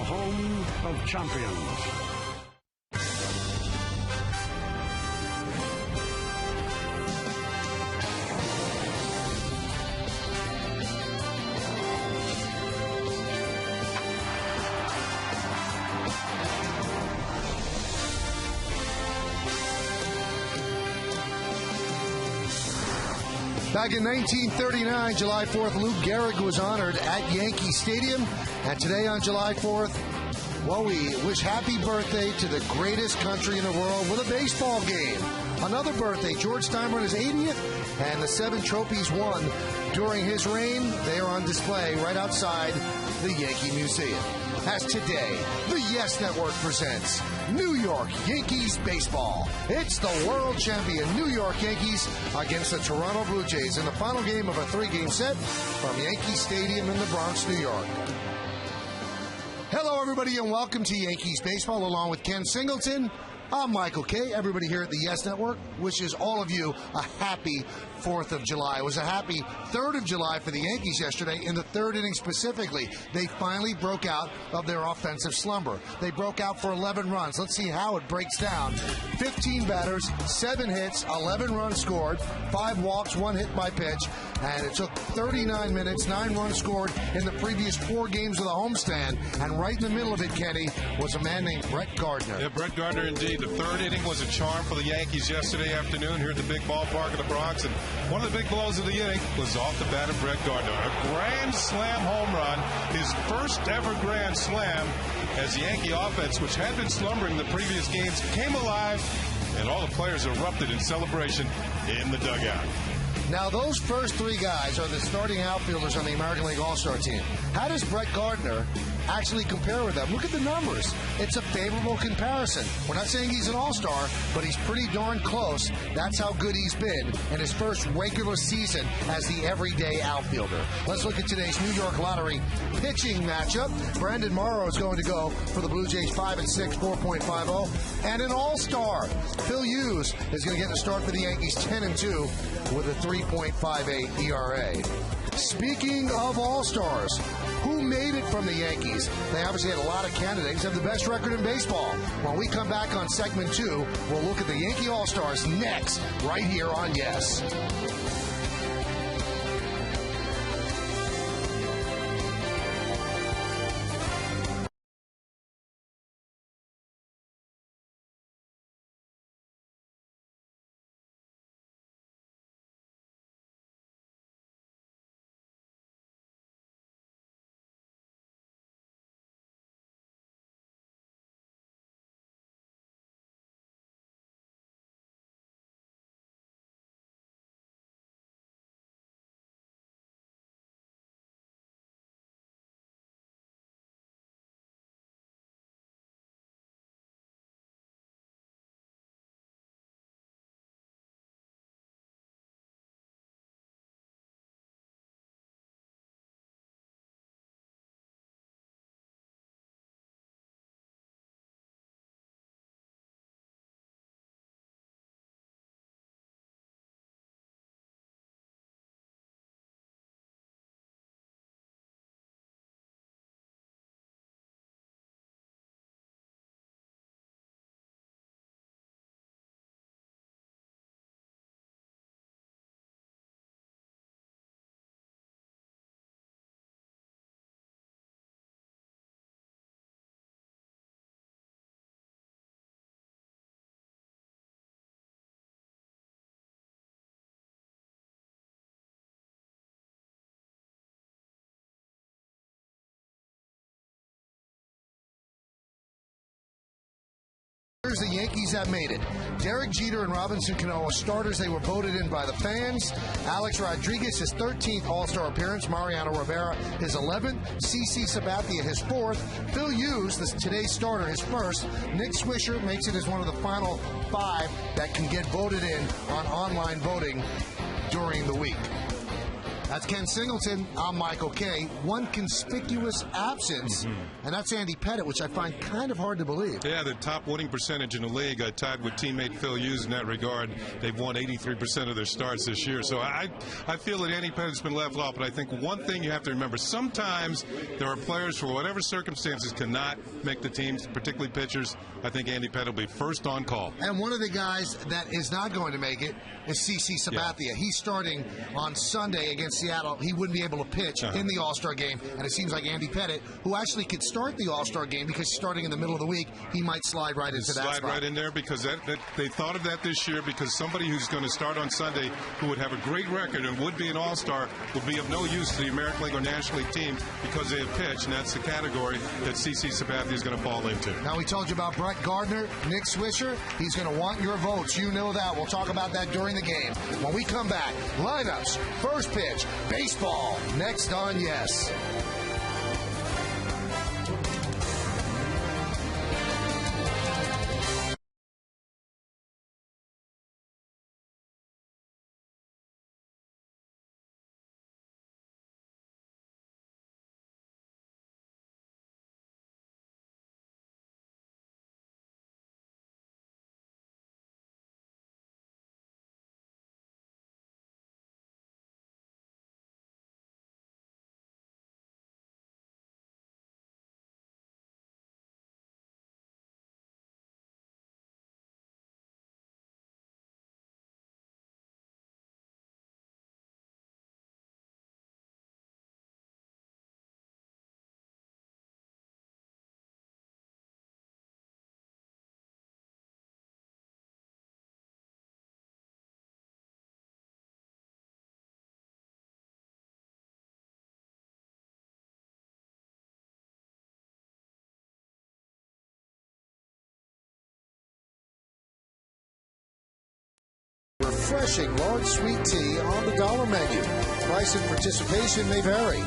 home of champions. Back in 1939, July 4th, Lou Gehrig was honored at Yankee Stadium. And today on July 4th, well, we wish happy birthday to the greatest country in the world with a baseball game. Another birthday, George Steinbrenner, his 80th, and the 7 trophies won during his reign. They are on display right outside the Yankee Museum. As today, the Yes Network presents New York Yankees baseball. It's the world champion New York Yankees against the Toronto Blue Jays in the final game of a 3-game set from Yankee Stadium in the Bronx, New York. Hello, everybody, and welcome to Yankees baseball along with Ken Singleton. I'm Michael Kay. Everybody here at the Yes Network wishes all of you a happy 4th of July. It was a happy 3rd of July for the Yankees yesterday in the 3rd inning specifically. They finally broke out of their offensive slumber. They broke out for 11 runs. Let's see how it breaks down. 15 batters, 7 hits, 11 runs scored, 5 walks, 1 hit by pitch, and it took 39 minutes, 9 runs scored in the previous 4 games of the homestand. And right in the middle of it, Kenny, was a man named Brett Gardner. Yeah, Brett Gardner indeed. The 3rd inning was a charm for the Yankees yesterday afternoon here at the big ballpark of the Bronx. And one of the big blows of the inning was off the bat of Brett Gardner. A grand slam home run, his first ever grand slam as the Yankee offense, which had been slumbering the previous games, came alive, and all the players erupted in celebration in the dugout. Now, those first 3 guys are the starting outfielders on the American League All-Star team. How does Brett Gardner actually compare with them? Look at the numbers. It's a favorable comparison. We're not saying he's an all-star, but he's pretty darn close. That's how good he's been in his first regular season as the everyday outfielder. Let's look at today's New York Lottery pitching matchup. Brandon Morrow is going to go for the Blue Jays 5-6, 4.50. And an all-star, Phil Hughes, is going to get the start for the Yankees 10-2 with a 3.58 ERA. Speaking of all-stars, who made it from the Yankees? They obviously had a lot of candidates, have the best record in baseball. When we come back on segment 2, we'll look at the Yankee All-Stars next, right here on Yes. The Yankees have made it. Derek Jeter and Robinson Cano are starters. They were voted in by the fans. Alex Rodriguez, his 13th All-Star appearance. Mariano Rivera, his 11th. CC Sabathia, his 4th. Phil Hughes, today's starter, his 1st. Nick Swisher makes it as one of the final 5 that can get voted in on online voting during the week. That's Ken Singleton. I'm Michael Kay. One conspicuous absence, and that's Andy Pettit, which I find kind of hard to believe. Yeah, the top winning percentage in the league, tied with teammate Phil Hughes in that regard. They've won 83% of their starts this year. So I feel that Andy Pettit's been left off, but I think one thing you have to remember, sometimes there are players, for whatever circumstances, cannot make the teams, particularly pitchers. I think Andy Pettit will be first on call. And one of the guys that is not going to make it is CC Sabathia. Yeah. He's starting on Sunday against Seattle. He wouldn't be able to pitch in the All-Star game, and it seems like Andy Pettit, who actually could start the All-Star game because starting in the middle of the week, he might slide right into that spot. Slide right in there because they thought of that this year, because somebody who's going to start on Sunday who would have a great record and would be an All-Star would be of no use to the American League or National League team because they have pitched, and that's the category that CC Sabathia is going to fall into. Now, we told you about Brett Gardner, Nick Swisher. He's going to want your votes. You know that. We'll talk about that during the game. When we come back, lineups, first pitch, baseball, next on Yes. Refreshing large sweet tea on the dollar menu. Price and participation may vary.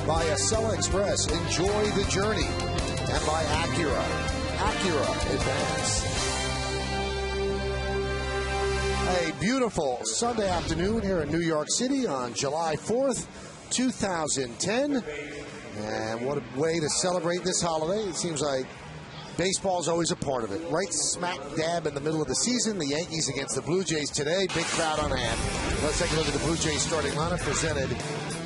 By Acela Express, enjoy the journey. And by Acura Advance. A beautiful Sunday afternoon here in New York City on July 4th, 2010. And what a way to celebrate this holiday. It seems like baseball's always a part of it. Right smack dab in the middle of the season, the Yankees against the Blue Jays today. Big crowd on hand. Let's take a look at the Blue Jays starting lineup presented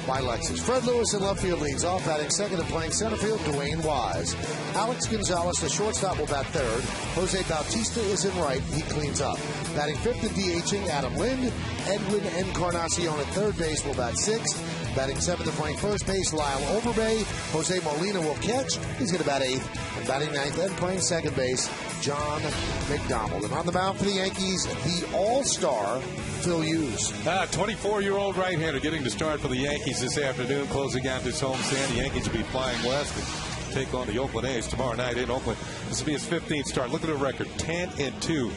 by Lexus. Fred Lewis in left field leads off, batting second and playing center field, Dwayne Wise. Alex Gonzalez, the shortstop, will bat third. Jose Bautista is in right. He cleans up. Batting fifth and DHing, Adam Lind. Edwin Encarnacion at third base will bat sixth. Batting seventh and playing first base, Lyle Overbay. Jose Molina will catch. He's going to bat eighth. And batting ninth and playing second base, John McDonald. And on the mound for the Yankees, the all-star Phil Hughes. 24-year-old right-hander getting the start for the Yankees this afternoon, closing out this homestand. The Yankees will be flying west and take on the Oakland A's tomorrow night in Oakland. This will be his 15th start. Look at the record, 10-2.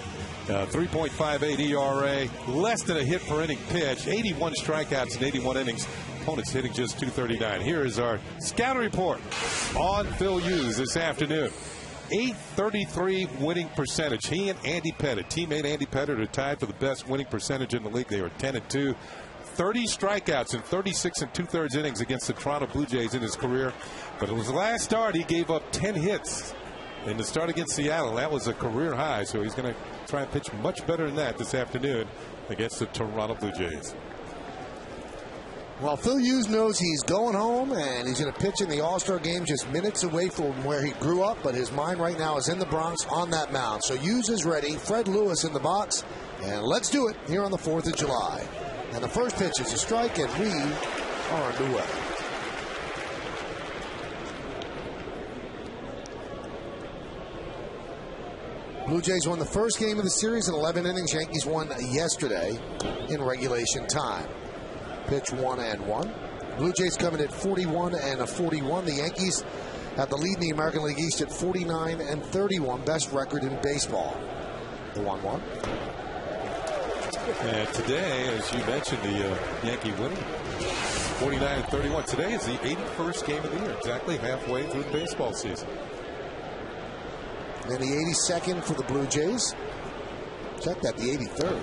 3.58 ERA, less than a hit per inning pitch, 81 strikeouts in 81 innings. Opponents hitting just 239. Here is our scouting report on Phil Hughes this afternoon. 833 winning percentage. He and Andy Pettit, teammate Andy Pettit, are tied for the best winning percentage in the league. They are 10-2. 30 strikeouts in 36 2/3 innings against the Toronto Blue Jays in his career. But in his last start, he gave up 10 hits in the start against Seattle. That was a career high, so he's going to try and pitch much better than that this afternoon against the Toronto Blue Jays. Well, Phil Hughes knows he's going home, and he's going to pitch in the All-Star game just minutes away from where he grew up, but his mind right now is in the Bronx on that mound. So Hughes is ready. Fred Lewis in the box, and let's do it here on the 4th of July. And the first pitch is a strike, and we are underway. Blue Jays won the first game of the series in 11 innings. Yankees won yesterday in regulation time. Pitch 1-1. Blue Jays coming at 41-41. The Yankees have the lead in the American League East at 49-31. Best record in baseball. The 1-1. And today, as you mentioned, the Yankee winning 49-31. Today is the 81st game of the year, exactly halfway through the baseball season. And the 82nd for the Blue Jays. Check that, the 83rd.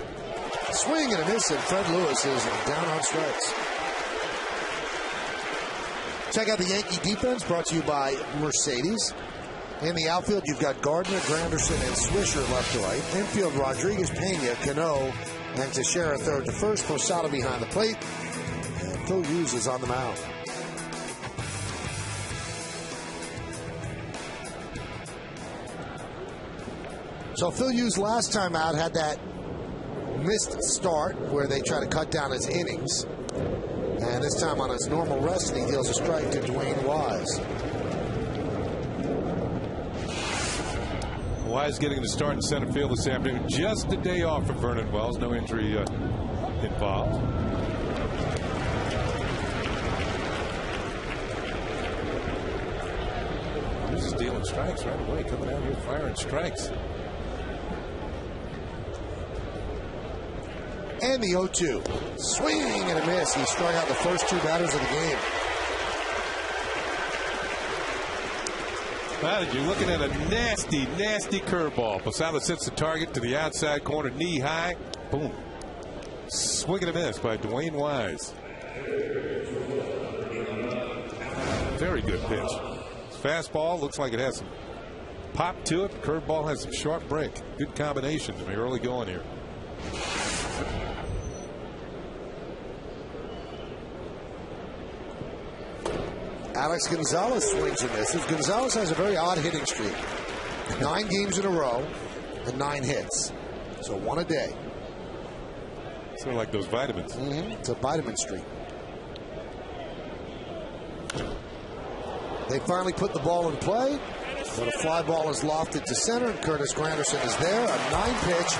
Swing and a miss, and Fred Lewis is down on strikes. Check out the Yankee defense, brought to you by Mercedes. In the outfield, you've got Gardner, Granderson, and Swisher left to right. Infield, Rodriguez, Pena, Cano, and Teixeira third to first. Posada behind the plate. And Phil Hughes is on the mound. So Phil Hughes last time out had that missed start where they try to cut down his innings. And this time on his normal rest, he deals a strike to Dwayne Wise. Wise getting to start in center field this afternoon. Just a day off for Vernon Wells. No injury involved. This is dealing strikes right away. Coming out here firing strikes. And the 0-2. Swing and a miss. He struck out the first two batters of the game. Well, you're looking at a nasty, nasty curveball. Posada sets the target to the outside corner, knee high. Boom. Swing and a miss by Dwayne Wise. Very good pitch. Fastball looks like it has some pop to it. Curveball has some sharp break. Good combination in the early going here. Alex Gonzalez swings and misses. Gonzalez has a very odd hitting streak. 9 games in a row and 9 hits. So 1 a day. Sort of like those vitamins. It's a vitamin streak. They finally put the ball in play, but a fly ball is lofted to center, and Curtis Granderson is there. A 9-pitch,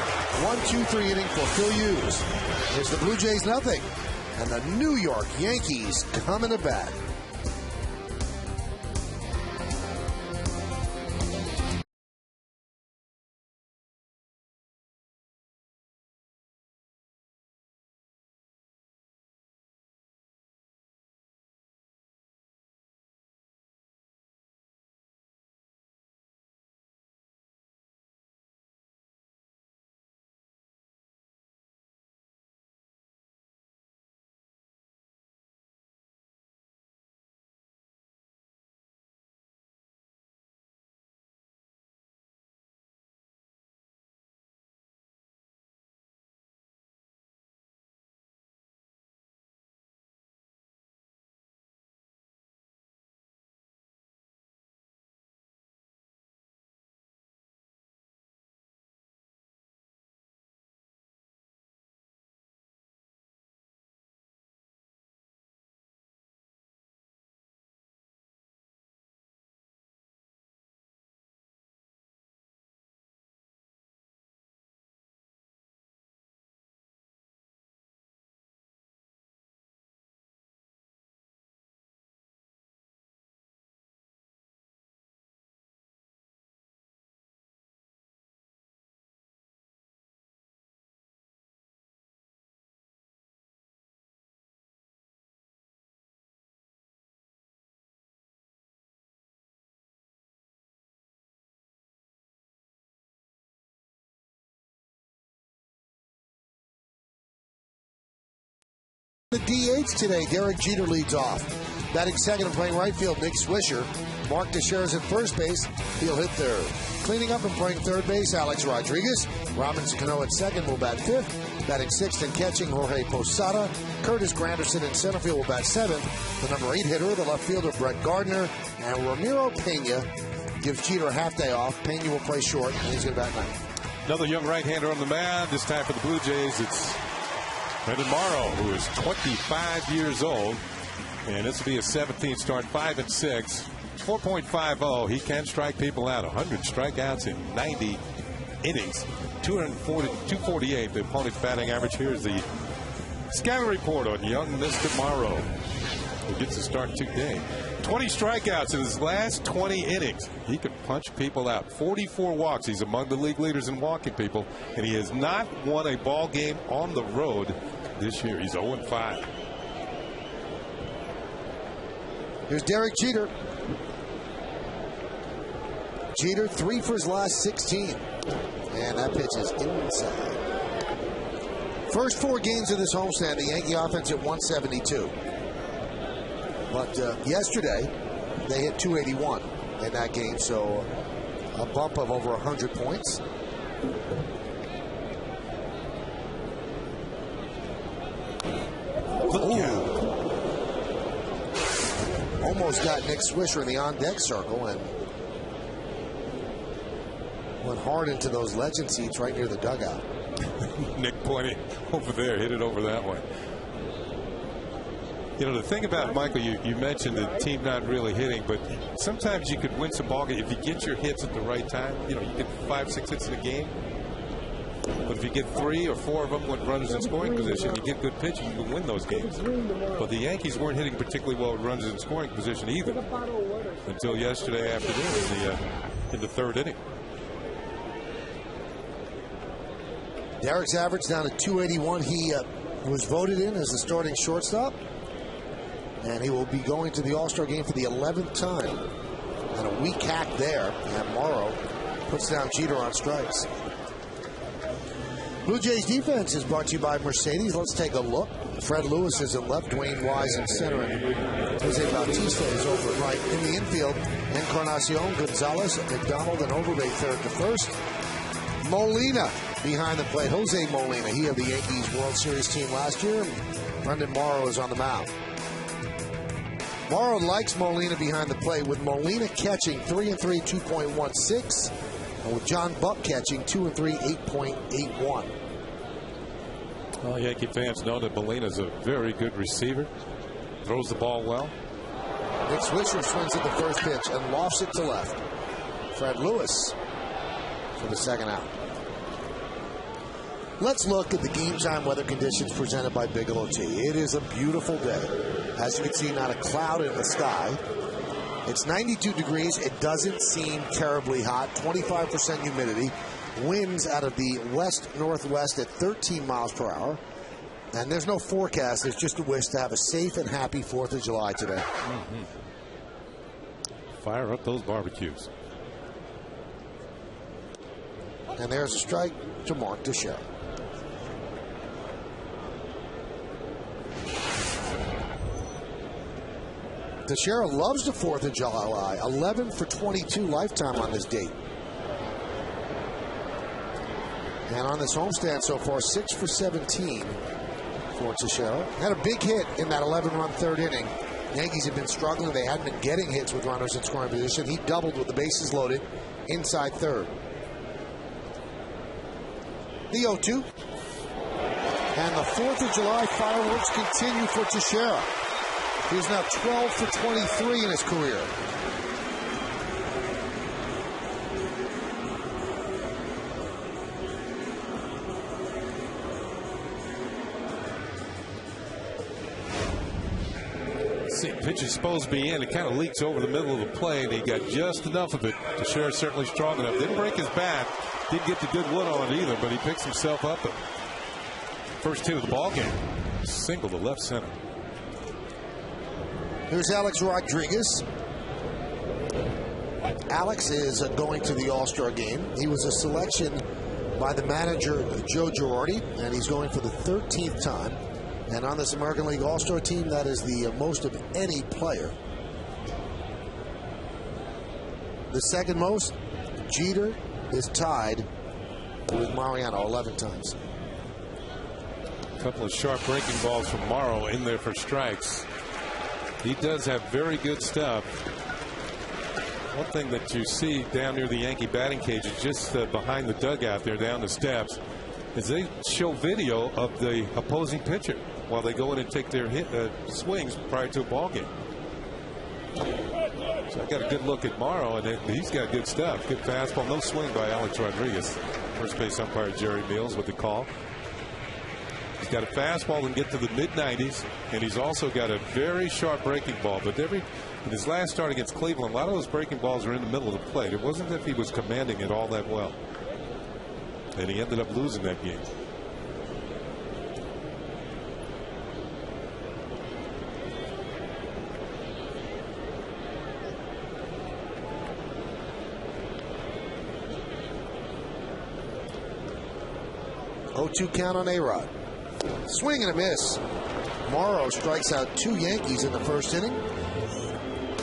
1-2-3 inning for Phil Hughes. It's the Blue Jays nothing, and the New York Yankees coming to bat. The DH today, Derek Jeter leads off. Batting second and playing right field, Nick Swisher. Mark Teixeira's at first base. He'll hit third. Cleaning up and playing third base, Alex Rodriguez. Robinson Cano at second will bat fifth. Batting sixth and catching, Jorge Posada. Curtis Granderson in center field will bat seventh. The number 8 hitter, the left fielder, Brett Gardner. And Ramiro Pena gives Jeter a half day off. Pena will play short, and he's going to bat ninth. Another young right-hander on the mound. This time for the Blue Jays, it's Brandon Morrow, who is 25 years old, and this will be his 17th start, 5-6, 4.50. He can strike people out. 100 strikeouts in 90 innings, 248. The opponent's batting average. Here's the scouting report on young Mr. Morrow, who gets to start today. 20 strikeouts in his last 20 innings. He can punch people out. 44 walks. He's among the league leaders in walking people, and he has not won a ball game on the road this year. He's 0-5. Here's Derek Jeter. Jeter 3 for his last 16. And that pitch is inside. First 4 games of this homestand, the Yankee offense at 172. But yesterday, they hit 281 in that game, so a bump of over 100 points. Almost got Nick Swisher in the on-deck circle and went hard into those legend seats right near the dugout. Nick pointing over there, hit it over that way. You know, the thing about it, Michael, you mentioned the team not really hitting, but sometimes you could win some ball games if you get your hits at the right time. You know, you get 5-6 hits in a game. But if you get 3 or 4 of them with runners in scoring position, you get good pitching, you can win those games. But the Yankees weren't hitting particularly well with runners in scoring position either until yesterday afternoon in the third inning. Derek's average down to 281. He was voted in as the starting shortstop. And he will be going to the All-Star game for the 11th time. And a weak hack there. And Morrow puts down Jeter on strikes. Blue Jays defense is brought to you by Mercedes. Let's take a look. Fred Lewis is in left, Dwayne Wise in center, and Jose Bautista is over at right. In the infield, Encarnacion, Gonzalez, McDonald, and Overbay third to first. Molina behind the plate. Jose Molina, he of the Yankees World Series team last year. And Brendan Morrow is on the mound. Morrow likes Molina behind the plate, with Molina catching 3-3, 2.16. And with John Buck catching 2-3, 8.81. Well, Yankee fans know that Molina's a very good receiver. Throws the ball well. Nick Swisher swings at the first pitch and lofts it to left. Fred Lewis for the second out. Let's look at the game time weather conditions presented by Bigelow Tea. It is a beautiful day. As you can see, not a cloud in the sky. It's 92 degrees. It doesn't seem terribly hot. 25% humidity. Winds out of the west-northwest at 13 miles per hour. And there's no forecast. There's just a wish to have a safe and happy 4th of July today. Fire up those barbecues. And there's a strike to Mark Teixeira. Teixeira loves the 4th of July. 11 for 22 lifetime on this date. And on this homestand so far, 6 for 17 for Teixeira. Had a big hit in that 11-run third inning. Yankees have been struggling. They hadn't been getting hits with runners in scoring position. He doubled with the bases loaded inside third. The 0-2. And the 4th of July fireworks continue for Teixeira. He's now 12 for 23 in his career. See, pitch is supposed to be in. It kind of leaks over the middle of the plate, and he got just enough of it. Teixeira certainly strong enough. Didn't break his bat. Didn't get the good wood on it either, but he picks himself up. The first hit of the ball game. Single to left center. Here's Alex Rodriguez. Alex is going to the All-Star game. He was a selection by the manager, Joe Girardi, and he's going for the 13th time. And on this American League All-Star team, that is the most of any player. The second most, Jeter is tied with Mariano 11 times. A couple of sharp breaking balls from Morrow in there for strikes. He does have very good stuff. One thing that you see down near the Yankee batting cage is just behind the dugout there down the steps is they show video of the opposing pitcher while they go in and take their swings prior to a ball game. So I got a good look at Morrow, and he's got good stuff. Good fastball. No swing by Alex Rodriguez. First base umpire Jerry Mills with the call. He's got a fastball and get to the mid-90s, and he's also got a very sharp breaking ball. But in his last start against Cleveland, a lot of those breaking balls are in the middle of the plate. It wasn't that he was commanding it all that well. And he ended up losing that game. Oh-2 count on A-Rod. Swing and a miss. Morrow strikes out 2 Yankees in the first inning.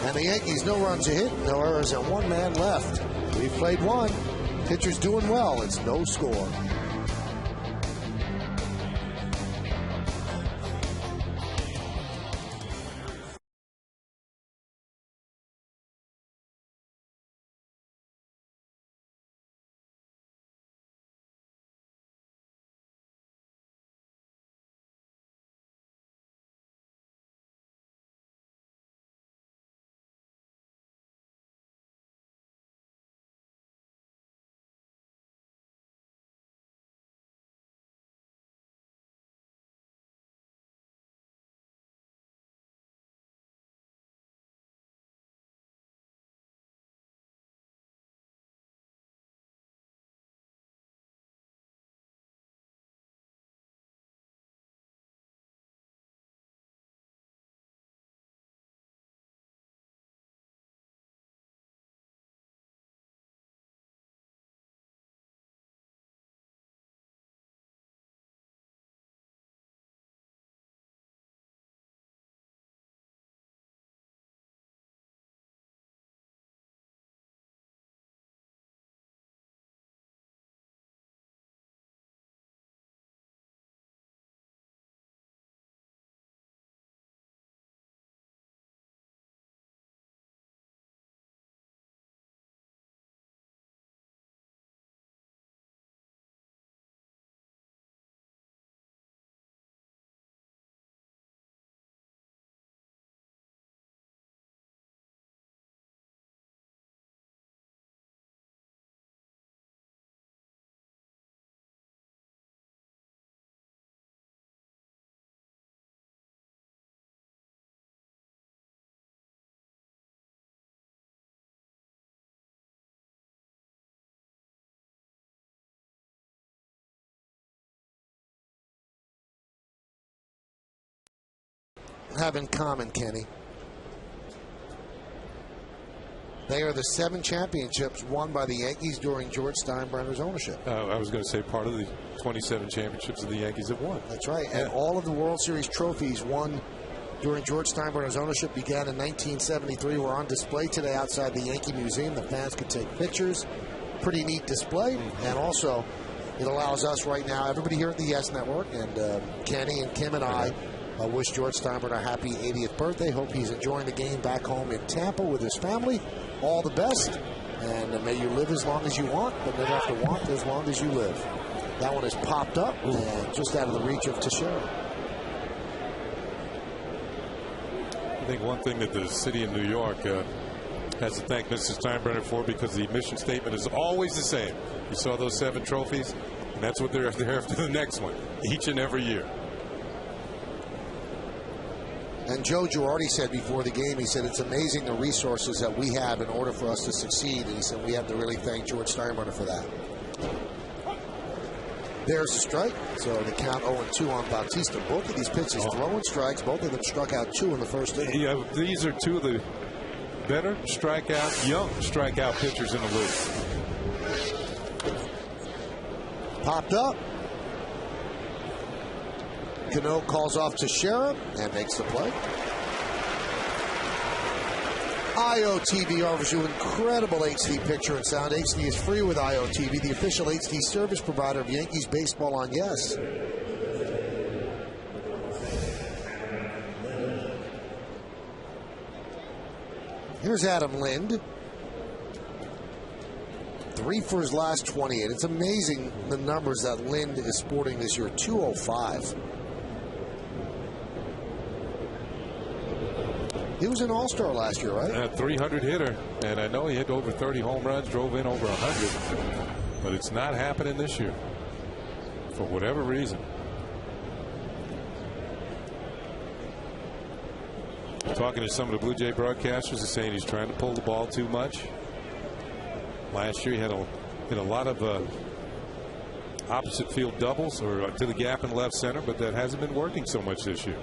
And the Yankees, no runs a hit, no errors, and one man left. We've played one. Pitcher's doing well. It's no score. Have in common, Kenny. They are the 7 championships won by the Yankees during George Steinbrenner's ownership. I was going to say part of the 27 championships that the Yankees have won. That's right. And all of the World Series trophies won during George Steinbrenner's ownership began in 1973. We're on display today outside the Yankee Museum. The fans can take pictures. Pretty neat display. And also, it allows us right now, everybody here at the Yes Network, and Kenny and Kim and I, wish George Steinbrenner a happy 80th birthday. Hope he's enjoying the game back home in Tampa with his family. All the best. And may you live as long as you want, but never have to want as long as you live. That one has popped up and just out of the reach of Teixeira. I think one thing that the city of New York has to thank Mr. Steinbrenner for, because the mission statement is always the same. You saw those 7 trophies, and that's what they're after the next one, each and every year. And Joe Girardi said before the game, he said, it's amazing the resources that we have in order for us to succeed. And he said, we have to really thank George Steinbrenner for that. There's a strike. So the count 0-2 on Bautista. Both of these pitches throwing strikes. Both of them struck out 2 in the first inning. Yeah, these are 2 of the better young strikeout pitchers in the league. Popped up. Cano calls off Teixeira and makes the play. IOTV offers you incredible HD picture and sound. HD is free with IOTV, the official HD service provider of Yankees baseball on Yes. Here's Adam Lind. 3 for his last 28. It's amazing the numbers that Lind is sporting this year. 205. He was an all-star last year, right? A 300 hitter, and I know he hit over 30 home runs, drove in over 100, but it's not happening this year for whatever reason. Talking to some of the Blue Jay broadcasters, are saying he's trying to pull the ball too much. Last year he had a lot of opposite field doubles or to the gap in left center, but that hasn't been working so much this year.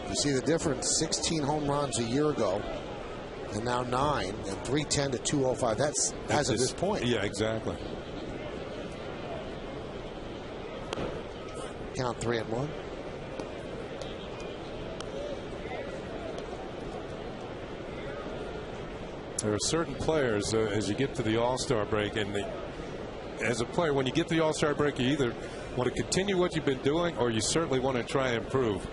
You see the difference, 16 home runs a year ago, and now 9, and 310 to 205. That's as of this point. Yeah, exactly. Count 3-1. There are certain players as you get to the All-Star break, and as a player, when you get to the All-Star break, you either want to continue what you've been doing or you certainly want to try and improve.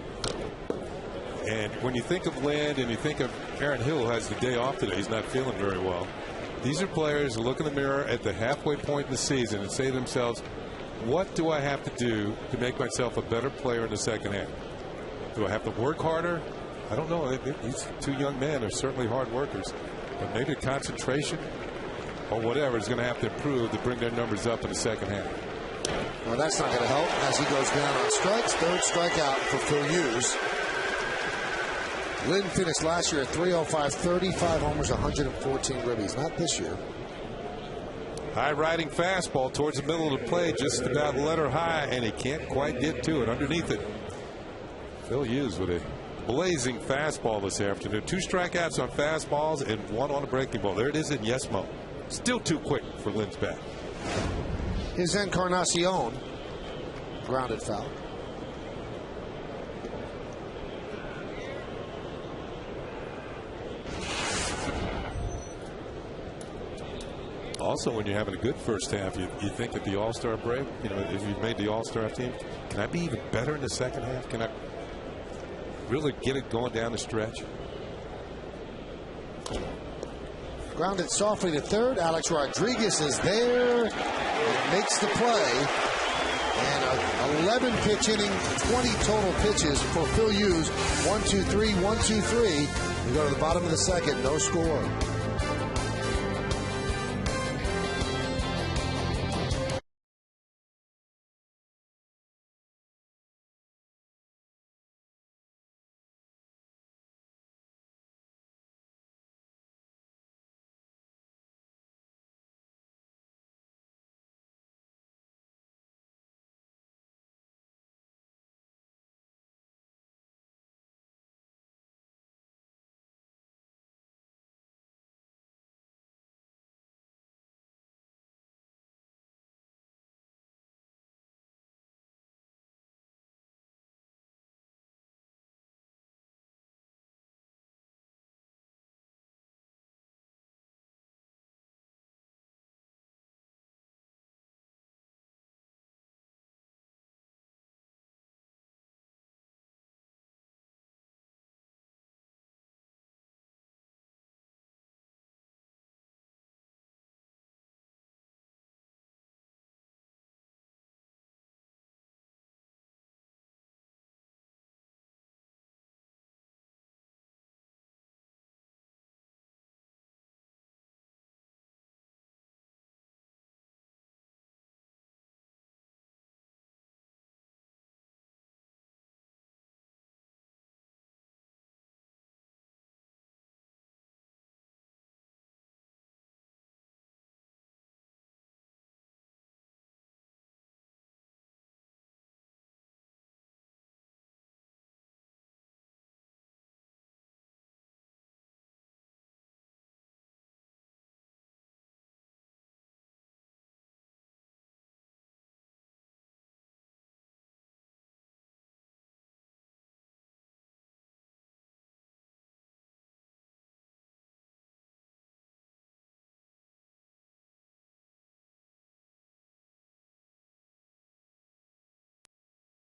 And when you think of Lind and you think of Aaron Hill, who has the day off today, he's not feeling very well. These are players who look in the mirror at the halfway point in the season and say to themselves, what do I have to do to make myself a better player in the second half? Do I have to work harder? I don't know. These two young men are certainly hard workers. But maybe concentration or whatever is going to have to improve to bring their numbers up in the second half. Well, that's not going to help as he goes down on strikes. Third strikeout for Phil Hughes. Lind finished last year at 305, 35 homers, 114 ribbies. Not this year. High riding fastball towards the middle of the plate, just about letter high, and he can't quite get to it. Underneath it, Phil Hughes with a blazing fastball this afternoon. 2 strikeouts on fastballs and 1 on a breaking ball. There it is in Yesmo. Still too quick for Lind's bat. His Encarnacion. Grounded foul. Also, when you're having a good first half, you think at the All-Star break, you know, if you've made the All-Star team, can I be even better in the second half? Can I really get it going down the stretch? Grounded softly to third. Alex Rodriguez is there. Makes the play. And 11 pitch inning, 20 total pitches for Phil Hughes. 1, 2, 3, 1, 2, 3. We go to the bottom of the second. No score.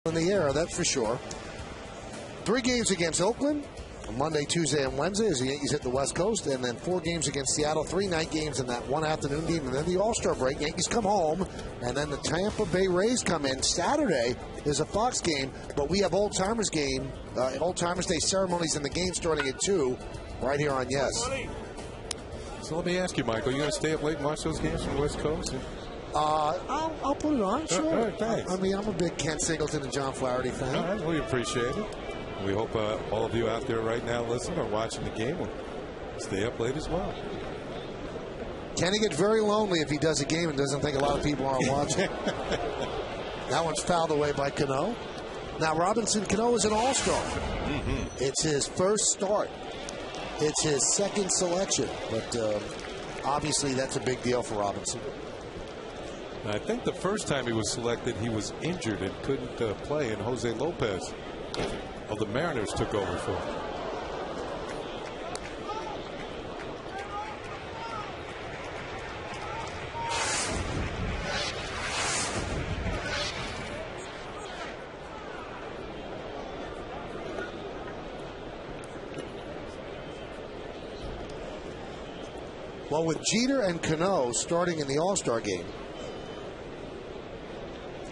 In the air, that's for sure. 3 games against Oakland, Monday, Tuesday, and Wednesday as the Yankees hit the West Coast, and then 4 games against Seattle, 3 night games in that 1 afternoon game, and then the All-Star break. Yankees come home, and then the Tampa Bay Rays come in. Saturday is a Fox game, but we have Old Timers game, Old Timers Day ceremonies in the game starting at 2, right here on Yes. So let me ask you, Michael, you going to stay up late and watch those games from the West Coast? I'll put it on, sure. All right, thanks. I mean, I'm a big Kent Singleton and John Flaherty fan. All right, we appreciate it. We hope all of you out there right now listening or watching the game will stay up late as well. Can he get very lonely if he does a game and doesn't think a lot of people aren't watching? That one's fouled away by Cano. Now, Robinson Cano is an all-star. Mm-hmm. It's his first start. It's his second selection. But obviously that's a big deal for Robinson. I think the first time he was selected, he was injured and couldn't play, and Jose Lopez of the Mariners took over for him. Well, with Jeter and Cano starting in the All-Star game,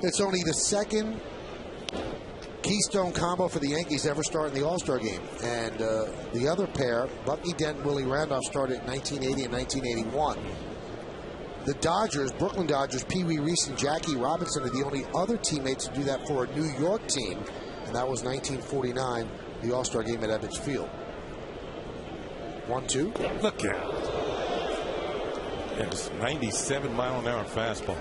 it's only the second keystone combo for the Yankees to ever start in the All-Star game. And the other pair, Bucky Dent and Willie Randolph, started in 1980 and 1981. The Dodgers, Brooklyn Dodgers, Pee Wee Reese and Jackie Robinson are the only other teammates to do that for a New York team. And that was 1949, the All-Star game at Ebbets Field. 1-2. Look at it. It's 97-mile-an-hour fastball.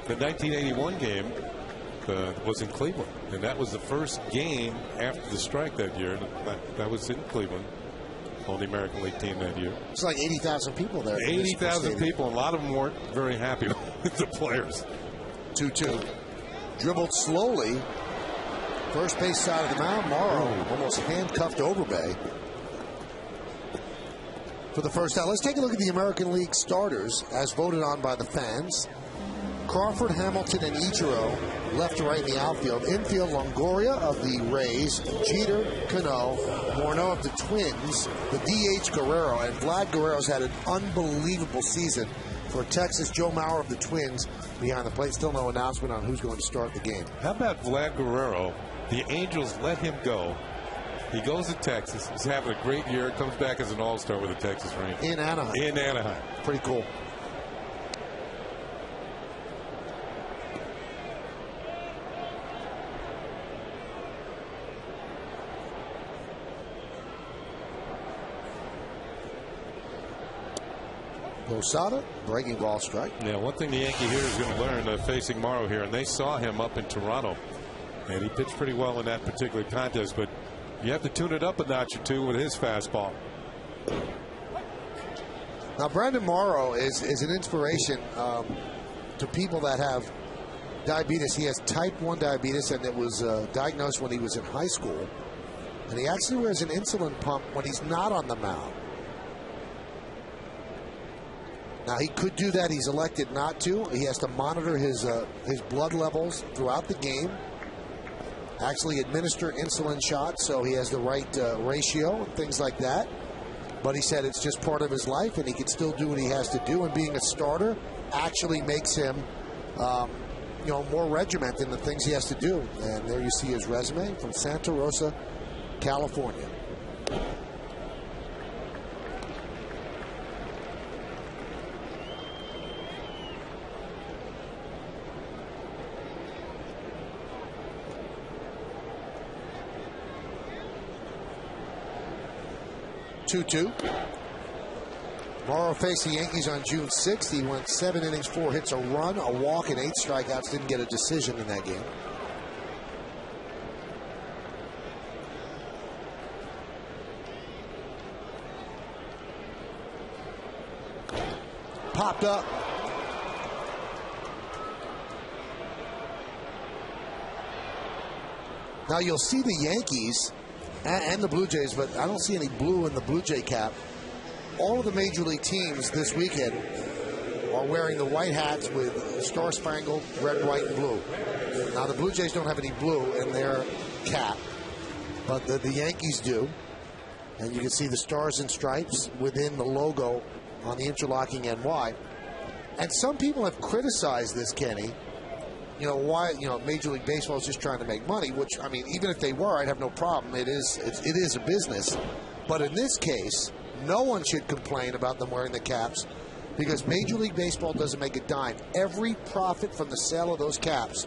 The 1981 game was in Cleveland, and that was the first game after the strike that year. That was in Cleveland, on the American League team that year. It's like 80,000 people there. 80,000 people, and a lot of them weren't very happy with the players. 2-2. Dribbled slowly. First base side of the mound. Morrow almost handcuffed Overbay for the first out. Let's take a look at the American League starters as voted on by the fans. Crawford, Hamilton, and Ichiro left to right in the outfield. Infield, Longoria of the Rays, Jeter, Cano, Morneau of the Twins, the DH Guerrero, and Vlad Guerrero's had an unbelievable season for Texas. Joe Mauer of the Twins behind the plate. Still no announcement on who's going to start the game. How about Vlad Guerrero? The Angels let him go. He goes to Texas. He's having a great year. Comes back as an all-star with the Texas Rangers. In Anaheim. In Anaheim. Pretty cool. Losada, breaking ball strike. Yeah, one thing the Yankee hitter is going to learn facing Morrow here, and they saw him up in Toronto, and he pitched pretty well in that particular contest, but you have to tune it up a notch or two with his fastball. Now, Brandon Morrow is an inspiration to people that have diabetes. He has type 1 diabetes, and it was diagnosed when he was in high school, and he actually wears an insulin pump when he's not on the mound. Now, he could do that. He's elected not to. He has to monitor his blood levels throughout the game. Actually administer insulin shots so he has the right ratio and things like that. But he said it's just part of his life, and he can still do what he has to do. And being a starter actually makes him, more regimented in the things he has to do. And there you see his resume from Santa Rosa, California. Morrow faced the Yankees on June 6th. He went 7 innings, 4 hits, a run, a walk, and 8 strikeouts. Didn't get a decision in that game. Popped up. Now you'll see the Yankees and the Blue Jays, but I don't see any blue in the Blue Jay cap. All of the major league teams this weekend are wearing the white hats with star-spangled red, white, and blue. Now, the Blue Jays don't have any blue in their cap, but the Yankees do. And you can see the stars and stripes within the logo on the interlocking NY. And some people have criticized this, Kenny. Why Major League Baseball is just trying to make money, which, I mean, even if they were, I'd have no problem. It is a business. But in this case, no one should complain about them wearing the caps because Major League Baseball doesn't make a dime. Every profit from the sale of those caps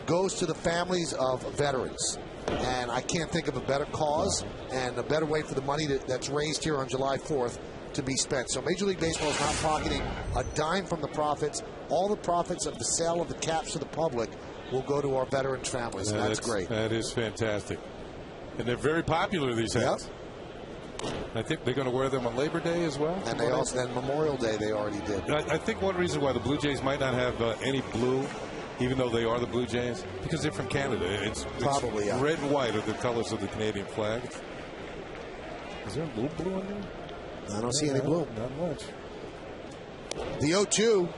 goes to the families of veterans. And I can't think of a better cause and a better way for the money that's raised here on July 4th to be spent. So Major League Baseball is not pocketing a dime from the profits. All the profits of the sale of the caps to the public will go to our veterans' families. And that's great. That is fantastic. And they're very popular, these hats. I think they're going to wear them on Labor Day as well. And they also, then Memorial Day, they already did. I think one reason why the Blue Jays might not have any blue, even though they are the Blue Jays, because they're from Canada. It's probably red and white are the colors of the Canadian flag. Is there a little blue in there? I don't see any blue. Not much. The 0-2,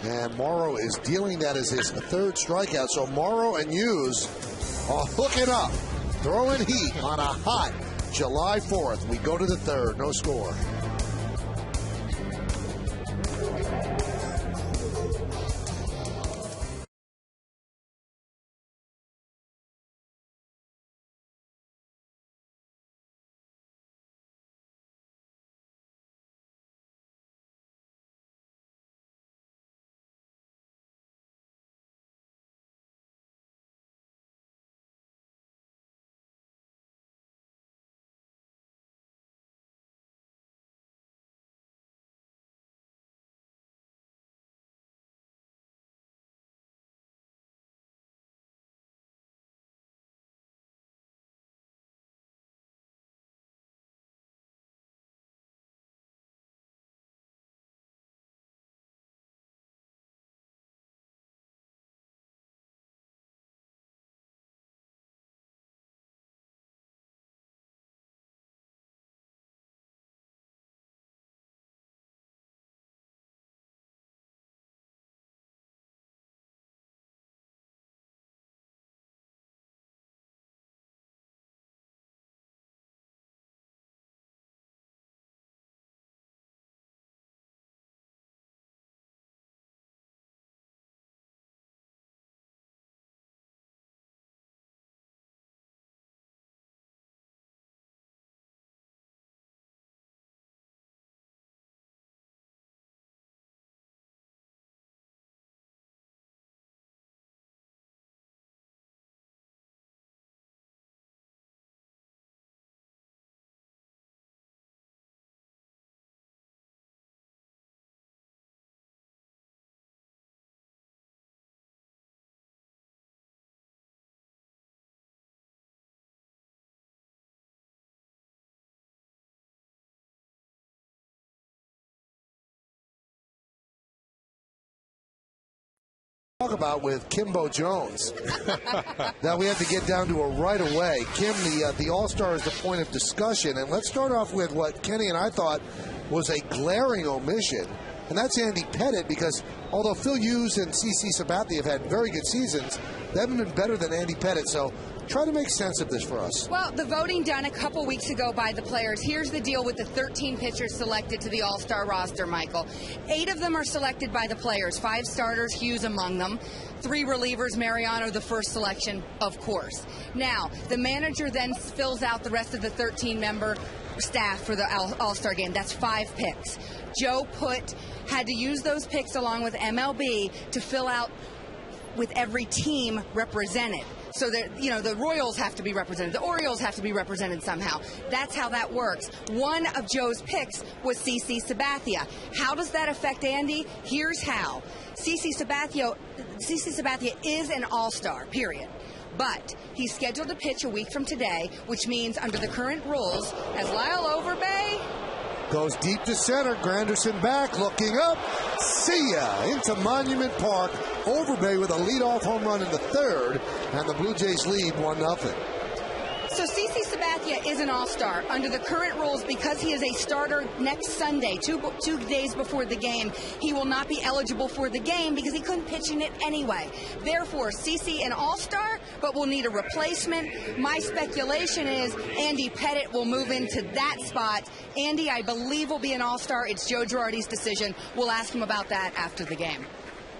and Morrow is dealing that as his third strikeout. So Morrow and Hughes are hooking up, throwing heat on a hot July 4th. We go to the third, no score. Talk about with Kimbo Jones that we have to get down to right away. Kim, the All-Star is the point of discussion, and let's start off with what Kenny and I thought was a glaring omission, and that's Andy Pettitte, because although Phil Hughes and CC Sabathia have had very good seasons, they haven't been better than Andy Pettitte. So try to make sense of this for us. Well, the voting done a couple weeks ago by the players. Here's the deal with the 13 pitchers selected to the All-Star roster, Michael. 8 of them are selected by the players. 5 starters, Hughes among them. 3 relievers, Mariano the first selection, of course. Now, the manager then fills out the rest of the 13-member staff for the All-Star game. That's 5 picks. Joe had to use those picks along with MLB to fill out with every team represented. So that, the Royals have to be represented. The Orioles have to be represented somehow. That's how that works. One of Joe's picks was CC Sabathia. How does that affect Andy? Here's how. CC Sabathia is an all-star, period. But he's scheduled to pitch a week from today, which means under the current rules, as Lyle Overbay goes deep to center, Granderson back, looking up, see ya, into Monument Park. Overbay with a leadoff home run in the third, and the Blue Jays lead 1-0. So CC Sabathia is an all-star under the current rules. Because he is a starter next Sunday, two days before the game. He will not be eligible for the game because he couldn't pitch in it anyway. Therefore, CC an all-star, but will need a replacement. My speculation is Andy Pettitte will move into that spot. Andy, I believe, will be an all-star. It's Joe Girardi's decision. We'll ask him about that after the game.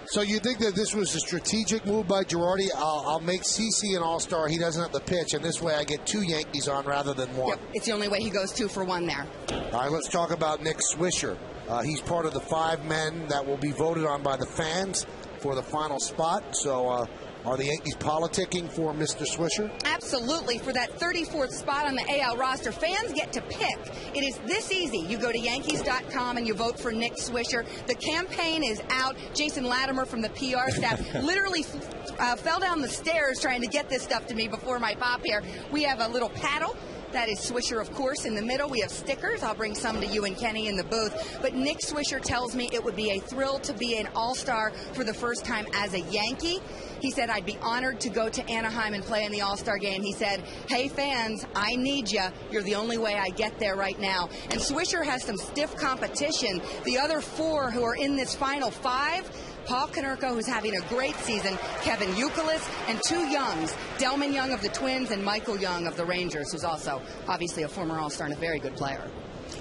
So you think that this was a strategic move by Girardi? I'll make CC an all-star. He doesn't have the pitch, and this way I get 2 Yankees on rather than 1. Yep, it's the only way he goes 2 for 1 there. All right, let's talk about Nick Swisher. He's part of the 5 men that will be voted on by the fans for the final spot. So are the Yankees politicking for Mr. Swisher? Absolutely. For that 34th spot on the AL roster, fans get to pick. It is this easy. You go to Yankees.com and you vote for Nick Swisher. The campaign is out. Jason Latimer from the PR staff literally fell down the stairs trying to get this stuff to me before my pop here. We have a little paddle That is Swisher, of course. In the middle, we have stickers. I'll bring some to you and Kenny in the booth. But Nick Swisher tells me it would be a thrill to be an All-Star for the first time as a Yankee. He said, I'd be honored to go to Anaheim and play in the All-Star game. He said, hey, fans, I need you. You're the only way I get there right now. And Swisher has some stiff competition. The other 4 who are in this final 5, Paul Konerko, who's having a great season, Kevin Youkilis, and 2 Youngs, Delman Young of the Twins and Michael Young of the Rangers, who's also obviously a former All-Star and a very good player.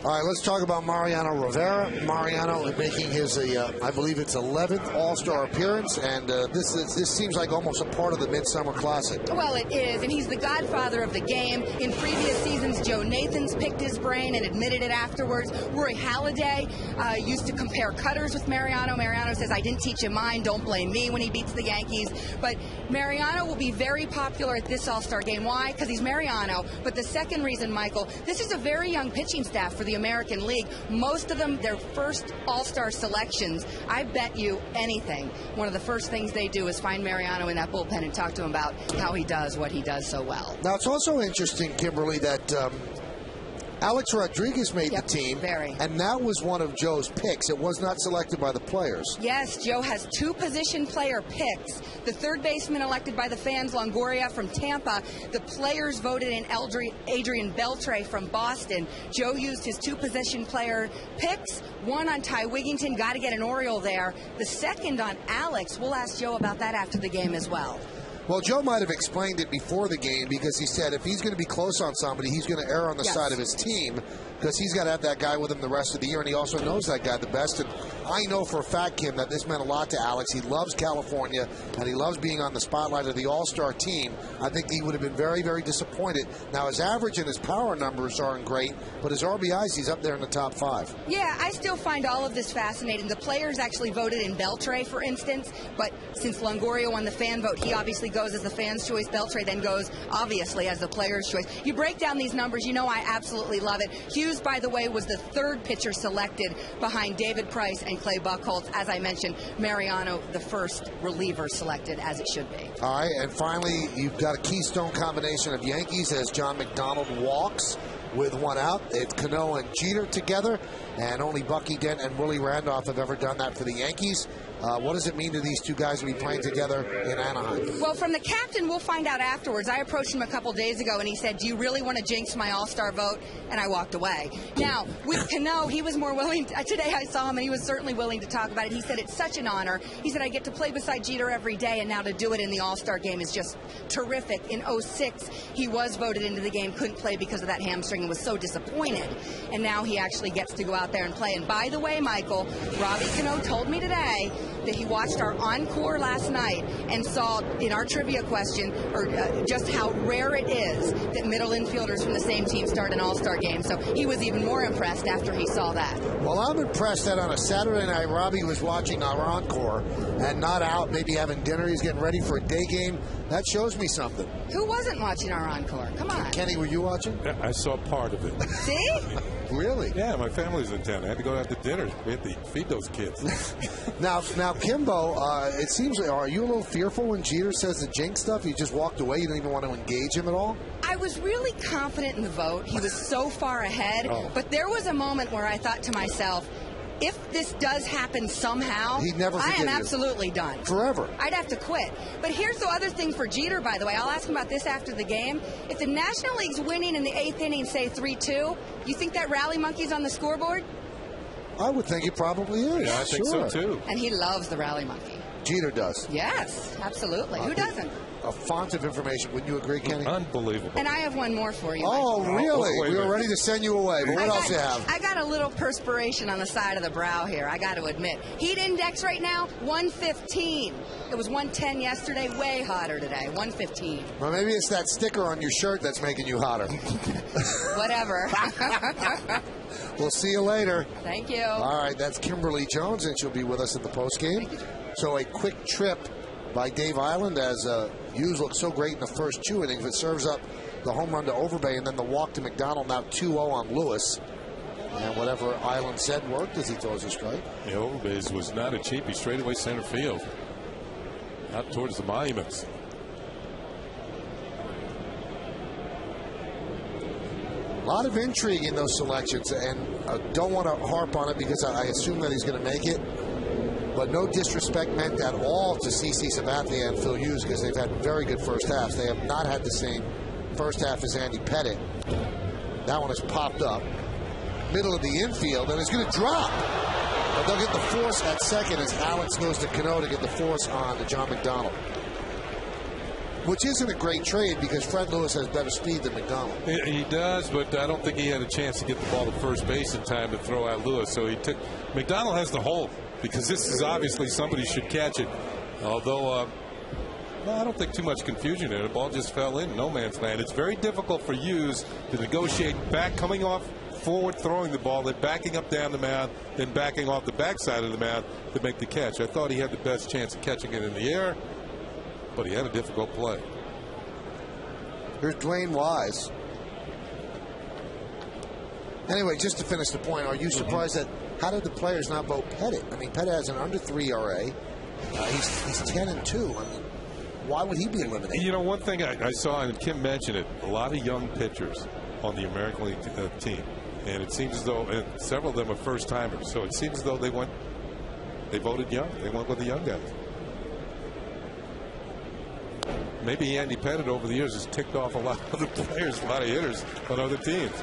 All right, let's talk about Mariano Rivera. Mariano making his, I believe it's 11th All-Star appearance, and this seems like almost a part of the Midsummer Classic. Well, it is, and he's the godfather of the game. In previous seasons, Joe Nathans picked his brain and admitted it afterwards. Roy Halladay used to compare cutters with Mariano. Mariano says, I didn't teach him mine, don't blame me when he beats the Yankees. But Mariano will be very popular at this All-Star game. Why? Because he's Mariano. But the second reason, Michael, this is a very young pitching staff for the American League. Most of them, their first All-Star selections. I bet you anything, one of the first things they do is find Mariano in that bullpen and talk to him about how he does what he does so well. Now, it's also interesting, Kimberly, that Alex Rodriguez made the team, and that was one of Joe's picks. It was not selected by the players. Yes, Joe has 2 position player picks. The third baseman elected by the fans, Longoria from Tampa. The players voted in Adrian Beltre from Boston. Joe used his 2 position player picks, 1 on Ty Wigginton, got to get an Oriole there. The second on Alex. We'll ask Joe about that after the game as well. Well, Joe might have explained it before the game because he said if he's going to be close on somebody, he's going to err on the side of his team because he's got to have that guy with him the rest of the year, and he also knows that guy the best. And I know for a fact, Kim, that this meant a lot to Alex. He loves California, and he loves being on the spotlight of the All-Star team. I think he would have been very, very disappointed. Now, his average and his power numbers aren't great, but his RBIs, he's up there in the top 5. Yeah, I still find all of this fascinating. The players actually voted in Beltre, for instance, but since Longoria won the fan vote, he obviously goes as the fan's choice. Beltre then goes, obviously, as the player's choice. You break down these numbers, you know I absolutely love it. Hughes, by the way, was the 3rd pitcher selected behind David Price and Clay Buchholz. As I mentioned, Mariano, the 1st reliever selected, as it should be. All right, and finally, you've got a keystone combination of Yankees as John McDonald walks with 1 out. It's Cano and Jeter together, and only Bucky Dent and Willie Randolph have ever done that for the Yankees. What does it mean to these 2 guys to be playing together in Anaheim? Well, from the captain, we'll find out afterwards. I approached him a couple days ago, and he said, do you really want to jinx my All-Star vote? And I walked away. Now, with Cano, he was more willing. Today I saw him, and he was certainly willing to talk about it. He said, it's such an honor. He said, I get to play beside Jeter every day, and now to do it in the All-Star game is just terrific. In 06, he was voted into the game, couldn't play because of that hamstring, and was so disappointed. And now he actually gets to go out there and play. And by the way, Michael, Robbie Cano told me today that he watched our encore last night and saw in our trivia question just how rare it is that middle infielders from the same team start an All-Star game. So he was even more impressed after he saw that. Well, I'm impressed that on a Saturday night, Robbie was watching our encore and not out, maybe having dinner. He's getting ready for a day game. That shows me something. Who wasn't watching our encore? Come on. Kenny, were you watching? I saw part of it. See? Really? Yeah, my family's in town. I had to go out to dinner. We had to feed those kids. Now, Kimbo, it seems like, are you a little fearful when Jeter says the jinx stuff? You just walked away. You didn't even want to engage him at all? I was really confident in the vote. He was so far ahead. But there was a moment where I thought to myself, if this does happen somehow, He'd never I am you. absolutely done. Forever. I'd have to quit. But here's the other thing for Jeter, by the way. I'll ask him about this after the game. If the National League's winning in the 8th inning, say 3-2, you think that rally monkey's on the scoreboard? I would think it probably is. Yeah, I think so, too. And he loves the rally monkey. Jeter does. Yes, absolutely. Who doesn't? A font of information. Wouldn't you agree, Kenny? Unbelievable. And I have one more for you. Oh, Michael. really? We were ready to send you away. But what else do you have? I got a little perspiration on the side of the brow here, I got to admit. Heat index right now, 115. It was 110 yesterday, way hotter today, 115. Well, maybe it's that sticker on your shirt that's making you hotter. Whatever. We'll see you later. Thank you. All right, that's Kimberly Jones, and she'll be with us at the postgame. So a quick trip by Dave Island as Hughes looked so great in the first 2 innings. It serves up the home run to Overbay and then the walk to McDonald, now 2-0 on Lewis. And whatever Island said worked as he throws a strike. Yeah, Overbay's was not a cheapie. Straightaway center field. Out towards the monuments. lot of intrigue in those selections, and I don't want to harp on it because I assume that he's going to make it. But no disrespect meant at all to CC Sabathia and Phil Hughes because they've had very good first halves. They have not had the same first half as Andy Pettit. That one has popped up. Middle of the infield, and it's going to drop. But they'll get the force at second as Alex goes to Cano to get the force on to John McDonald. Which isn't a great trade because Fred Lewis has better speed than McDonald. He does, but I don't think he had a chance to get the ball to first base in time to throw out Lewis. So he took. McDonald has the hold because this is obviously somebody should catch it. Although, I don't think too much confusion there. The ball just fell in no man's land. It's very difficult for Hughes to negotiate back, coming off forward, throwing the ball, then backing up down the mound, then backing off the backside of the mound to make the catch. I thought he had the best chance of catching it in the air, but he had a difficult play. Here's Dwayne Wise. Anyway, just to finish the point, are you surprised that how did the players not vote Pettit? I mean, Pettit has an under 3 ERA. He's 10-2. I mean, why would he be eliminated? You know, one thing I saw, and Kim mentioned it, a lot of young pitchers on the American League team. And it seems as though several of them are first-timers. So it seems as though they voted young. They went with the young guys. Maybe Andy Pettit over the years has ticked off a lot of other players, a lot of hitters on other teams.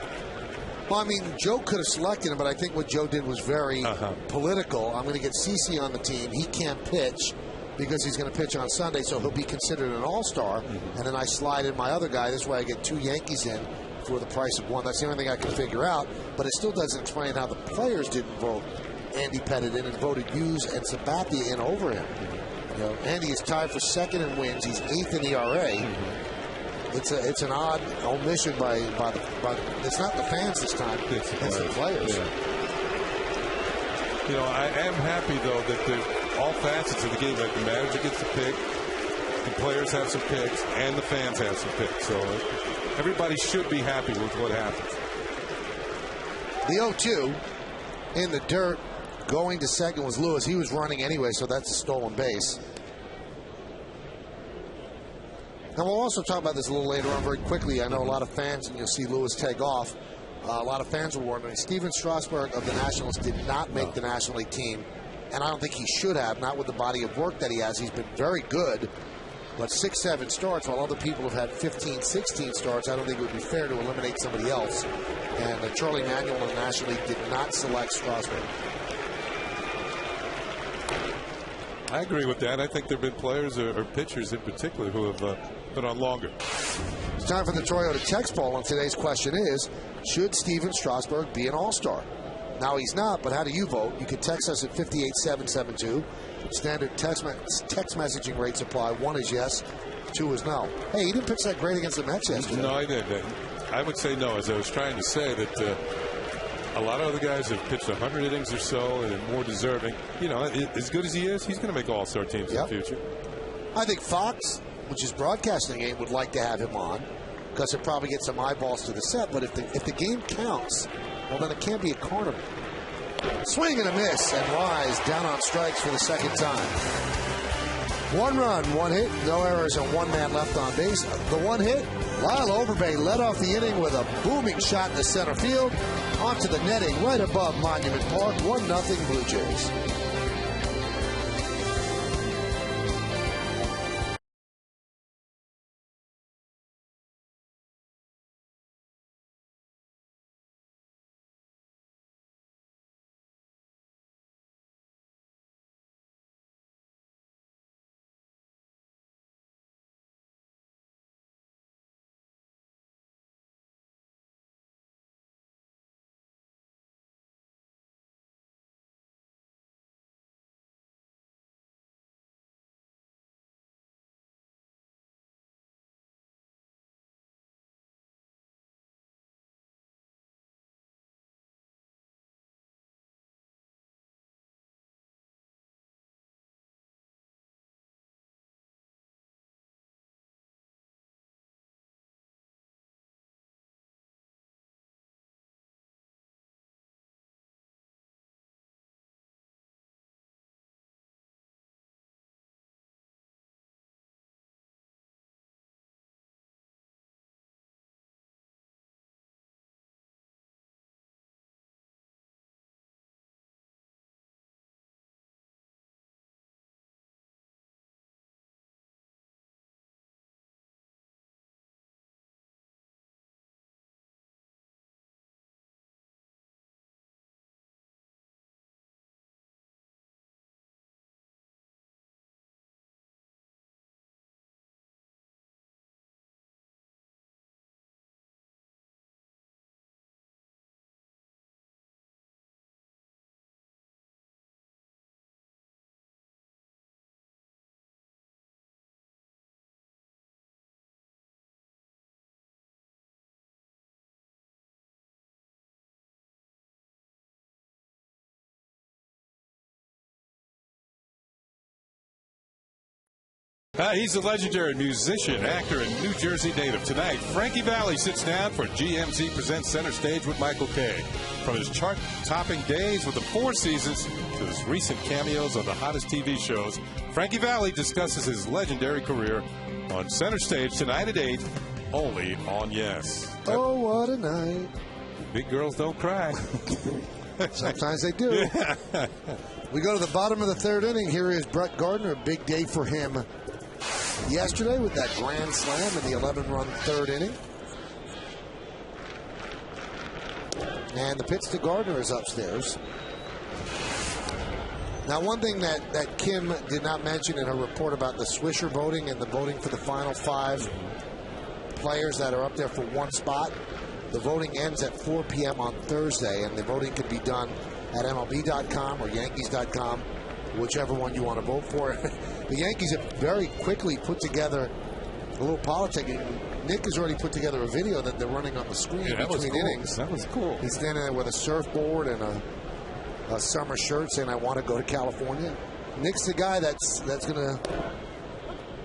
Well, I mean, Joe could have selected him, but I think what Joe did was very political. I'm going to get CC on the team. He can't pitch because he's going to pitch on Sunday, so he'll be considered an all-star. And then I slide in my other guy. This way I get 2 Yankees in for the price of 1. That's the only thing I can figure out. But it still doesn't explain how the players didn't vote Andy Pettit in and voted Hughes and Sabathia in over him. You know, Andy is tied for second in wins. He's 8th in ERA. It's an odd omission by it's not the fans this time. It's the players. Yeah. You know, I am happy though that all facets of the game, like the manager gets to pick, the players have some picks, and the fans have some picks. So everybody should be happy with what happens. The 0-2 in the dirt, going to second was Lewis. He was running anyway, so that's a stolen base. And we'll also talk about this a little later on very quickly. I know a lot of fans, and you'll see Lewis take off. A lot of fans were wondering. Steven Strasburg of the Nationals did not make the National League team, and I don't think he should have, not with the body of work that he has. He's been very good, but 6-7 starts, while other people have had 15, 16 starts, I don't think it would be fair to eliminate somebody else. And Charlie Manuel of the National League did not select Strasburg. I agree with that. I think there have been players or pitchers in particular who have been on longer. It's time for the Toyota text poll, and today's question is, should Steven Strasburg be an all-star? Now, he's not, but how do you vote? You can text us at 58772. Standard text messaging rates apply. 1 is yes, 2 is no. Hey, he didn't pitch that great against the Mets yesterday. No, I didn't. I would say no, as I was trying to say that a lot of other guys have pitched 100 innings or so and are more deserving. You know, as good as he is, he's going to make all-star teams in the future. I think Fox, which is broadcasting the game, would like to have him on because it probably gets some eyeballs to the set. But if the game counts, well, then it can't be a carnival. Swing and a miss, and Wise down on strikes for the second time. 1 run, 1 hit, no errors, and 1 man left on base. The 1 hit, Lyle Overbay led off the inning with a booming shot in the center field onto the netting right above Monument Park. 1-0 Blue Jays. He's a legendary musician, actor, and New Jersey native. Tonight, Frankie Valli sits down for GMZ Presents Center Stage with Michael Kay. From his chart-topping days with the Four Seasons to his recent cameos on the hottest TV shows, Frankie Valli discusses his legendary career on Center Stage tonight at 8, only on Yes. Oh, what a night. Big girls don't cry. Sometimes they do. Yeah. We go to the bottom of the third inning. Here is Brett Gardner. A big day for him yesterday with that grand slam in the 11-run third inning. And the pitch to Gardner is upstairs. Now, one thing that Kim did not mention in her report about the Swisher voting and the voting for the final 5 players that are up there for one spot, the voting ends at 4 p.m. on Thursday, and the voting can be done at MLB.com or Yankees.com, whichever one you want to vote for. The Yankees have very quickly put together a little politicking. Nick has already put together a video that they're running on the screen between innings. That was cool. He's standing there with a surfboard and a summer shirt saying, "I want to go to California." Nick's the guy that's going to,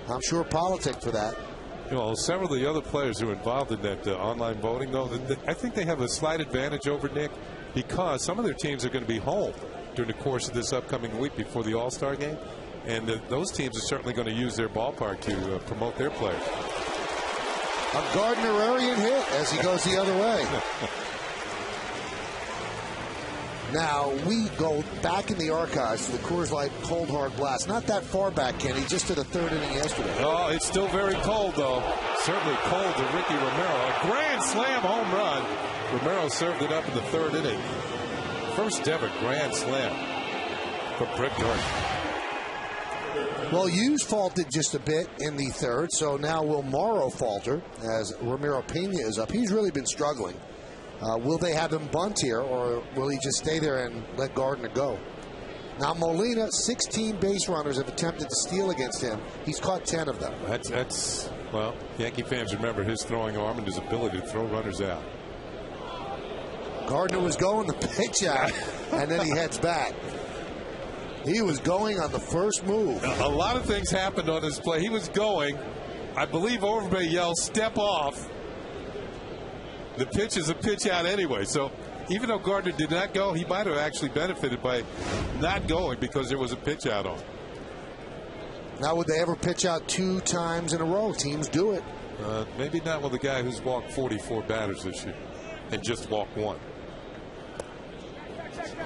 I'm sure, politic for that. You know, several of the other players who are involved in that online voting, though, I think they have a slight advantage over Nick because some of their teams are going to be home during the course of this upcoming week before the All-Star game. And those teams are certainly going to use their ballpark to promote their players. A Gardnerian hit as he goes the other way. Now, we go back in the archives to the Coors Light Cold Hard Blast. Not that far back, Kenny, just to the third inning yesterday. Oh, it's still very cold, though. Certainly cold to Ricky Romero. A grand slam home run. Romero served it up in the third inning. First ever grand slam for Brett Gardner. Well, Hughes faltered just a bit in the third, so now will Morrow falter as Ramiro Pena is up. He's really been struggling. Will they have him bunt here, or will he just stay there and let Gardner go? Now, Molina, 16 base runners have attempted to steal against him. He's caught 10 of them. That's well, Yankee fans remember his throwing arm and his ability to throw runners out. Gardner was going the pitch out, and then he heads back. He was going on the first move. A lot of things happened on this play. He was going. I believe Overbay yelled, "Step off." The pitch is a pitch out anyway. So even though Gardner did not go, he might have actually benefited by not going because there was a pitch out on. Now, would they ever pitch out 2 times in a row? Teams do it. Maybe not with a guy who's walked 44 batters this year and just walked 1.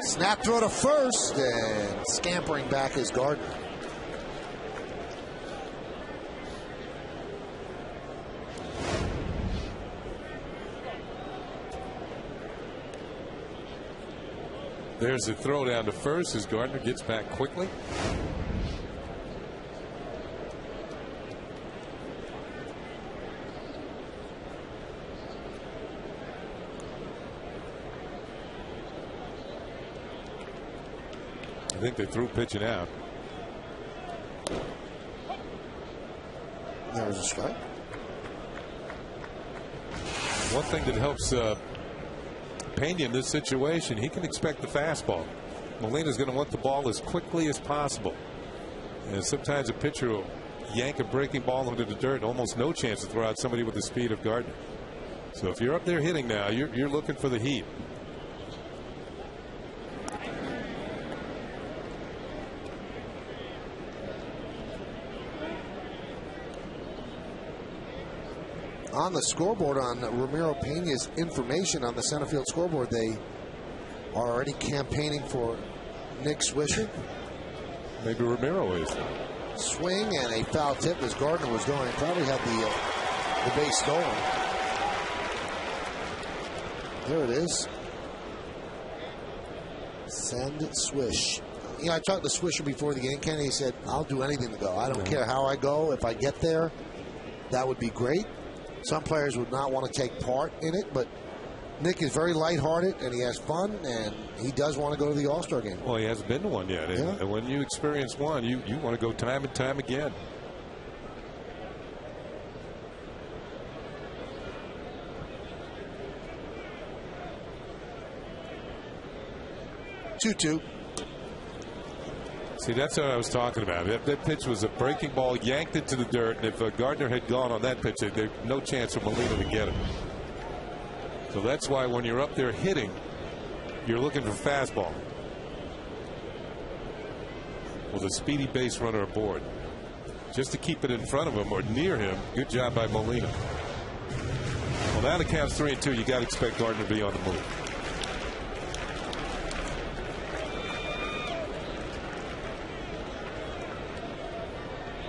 Snap throw to first, and scampering back is Gardner. There's a throw down to first as Gardner gets back quickly. I think they threw pitching out. There was a strike. One thing that helps Pena in this situation, he can expect the fastball. Molina's going to want the ball as quickly as possible. And sometimes a pitcher will yank a breaking ball into the dirt, almost no chance to throw out somebody with the speed of Gardner. So if you're up there hitting now, you're looking for the heat. On the scoreboard, on Ramiro Pena's information on the center field scoreboard, they are already campaigning for Nick Swisher. Maybe Ramiro is. Swing and a foul tip as Gardner was going. Probably had the base stolen. There it is. Send Swish. You know, I talked to Swisher before the game, Kenny. He said, "I'll do anything to go. I don't care how I go. If I get there, that would be great." Some players would not want to take part in it, but Nick is very lighthearted and he has fun, and he does want to go to the All-Star game. Well, he hasn't been to one yet. Yeah. And when you experience one, you want to go time and time again. See, that's what I was talking about. That pitch was a breaking ball, yanked it to the dirt, and if Gardner had gone on that pitch, there's no chance for Molina to get it. So that's why when you're up there hitting, you're looking for fastball. With a speedy base runner aboard. Just to keep it in front of him or near him. Good job by Molina. Well, now the count's 3-2. You got to expect Gardner to be on the move.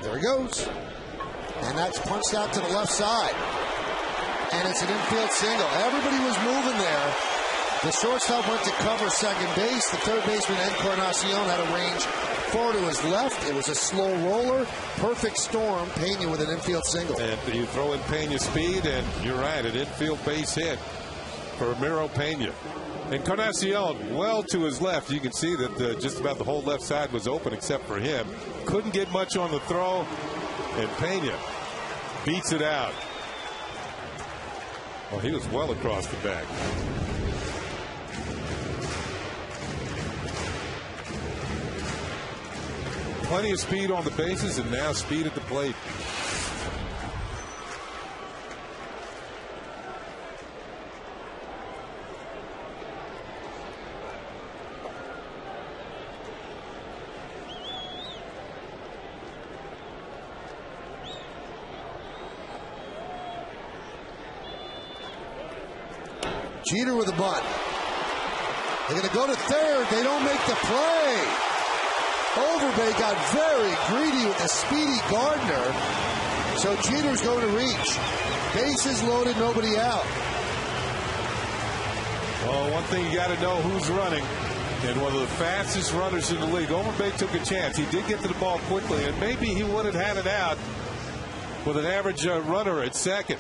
There he goes. And that's punched out to the left side. And it's an infield single. Everybody was moving there. The shortstop went to cover second base. The third baseman, Encarnacion, had a range forward to his left. It was a slow roller. Perfect storm. Pena with an infield single. And you throw in Pena's speed, and you're right, an infield base hit for Ramiro Pena. Encarnacion well to his left. You can see that just about the whole left side was open except for him. Couldn't get much on the throw, and Pena beats it out. Well, he was well across the back. Plenty of speed on the bases, and now speed at the plate. Jeter with a bunt. They're going to go to third. They don't make the play. Overbay got very greedy with the speedy Gardner. So Jeter's going to reach. Bases loaded, nobody out. Well, one thing you got to know who's running. And one of the fastest runners in the league. Overbay took a chance. He did get to the ball quickly, and maybe he would have had it out with an average runner at second.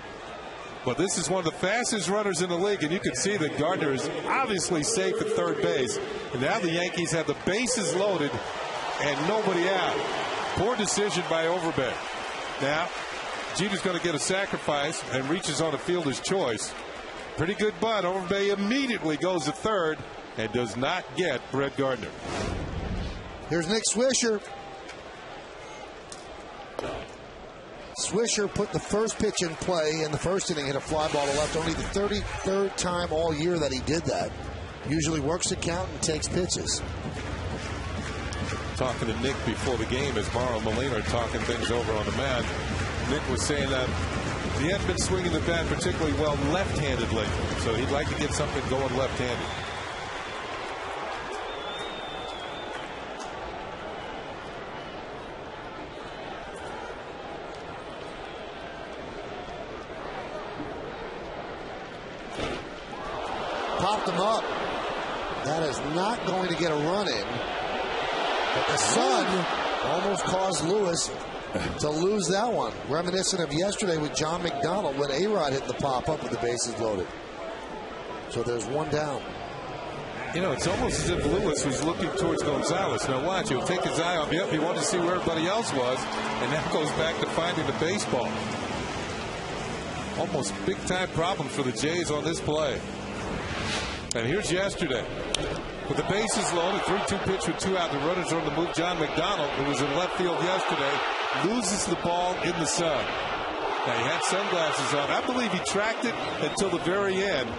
But this is one of the fastest runners in the league, and you can see that Gardner is obviously safe at third base. And now the Yankees have the bases loaded and nobody out. Poor decision by Overbay. Now, Jeter's going to get a sacrifice and reaches on a fielder's choice. Pretty good bunt. Overbay immediately goes to third and does not get Brett Gardner. Here's Nick Swisher. Swisher put the first pitch in play in the first inning, hit a fly ball to left. Only the 33rd time all year that he did that. Usually works the count and takes pitches. Talking to Nick before the game as Mauro Molina are talking things over on the mound. Nick was saying that he hadn't been swinging the bat particularly well left-handed lately, so he'd like to get something going left-handed. Popped him up. That is not going to get a run in. But the sun almost caused Lewis to lose that one. Reminiscent of yesterday with John McDonald when A-Rod hit the pop-up with the bases loaded. So there's one down. You know, it's almost as if Lewis was looking towards Gonzalez. Now watch, he'll take his eye off. Yep, he wanted to see where everybody else was, and that goes back to finding the baseball. Almost big-time problem for the Jays on this play. And here's yesterday. With the bases loaded, 3-2 pitch with two out. The runners are on the move. John McDonald, who was in left field yesterday, loses the ball in the sun. Now, he had sunglasses on. I believe he tracked it until the very end.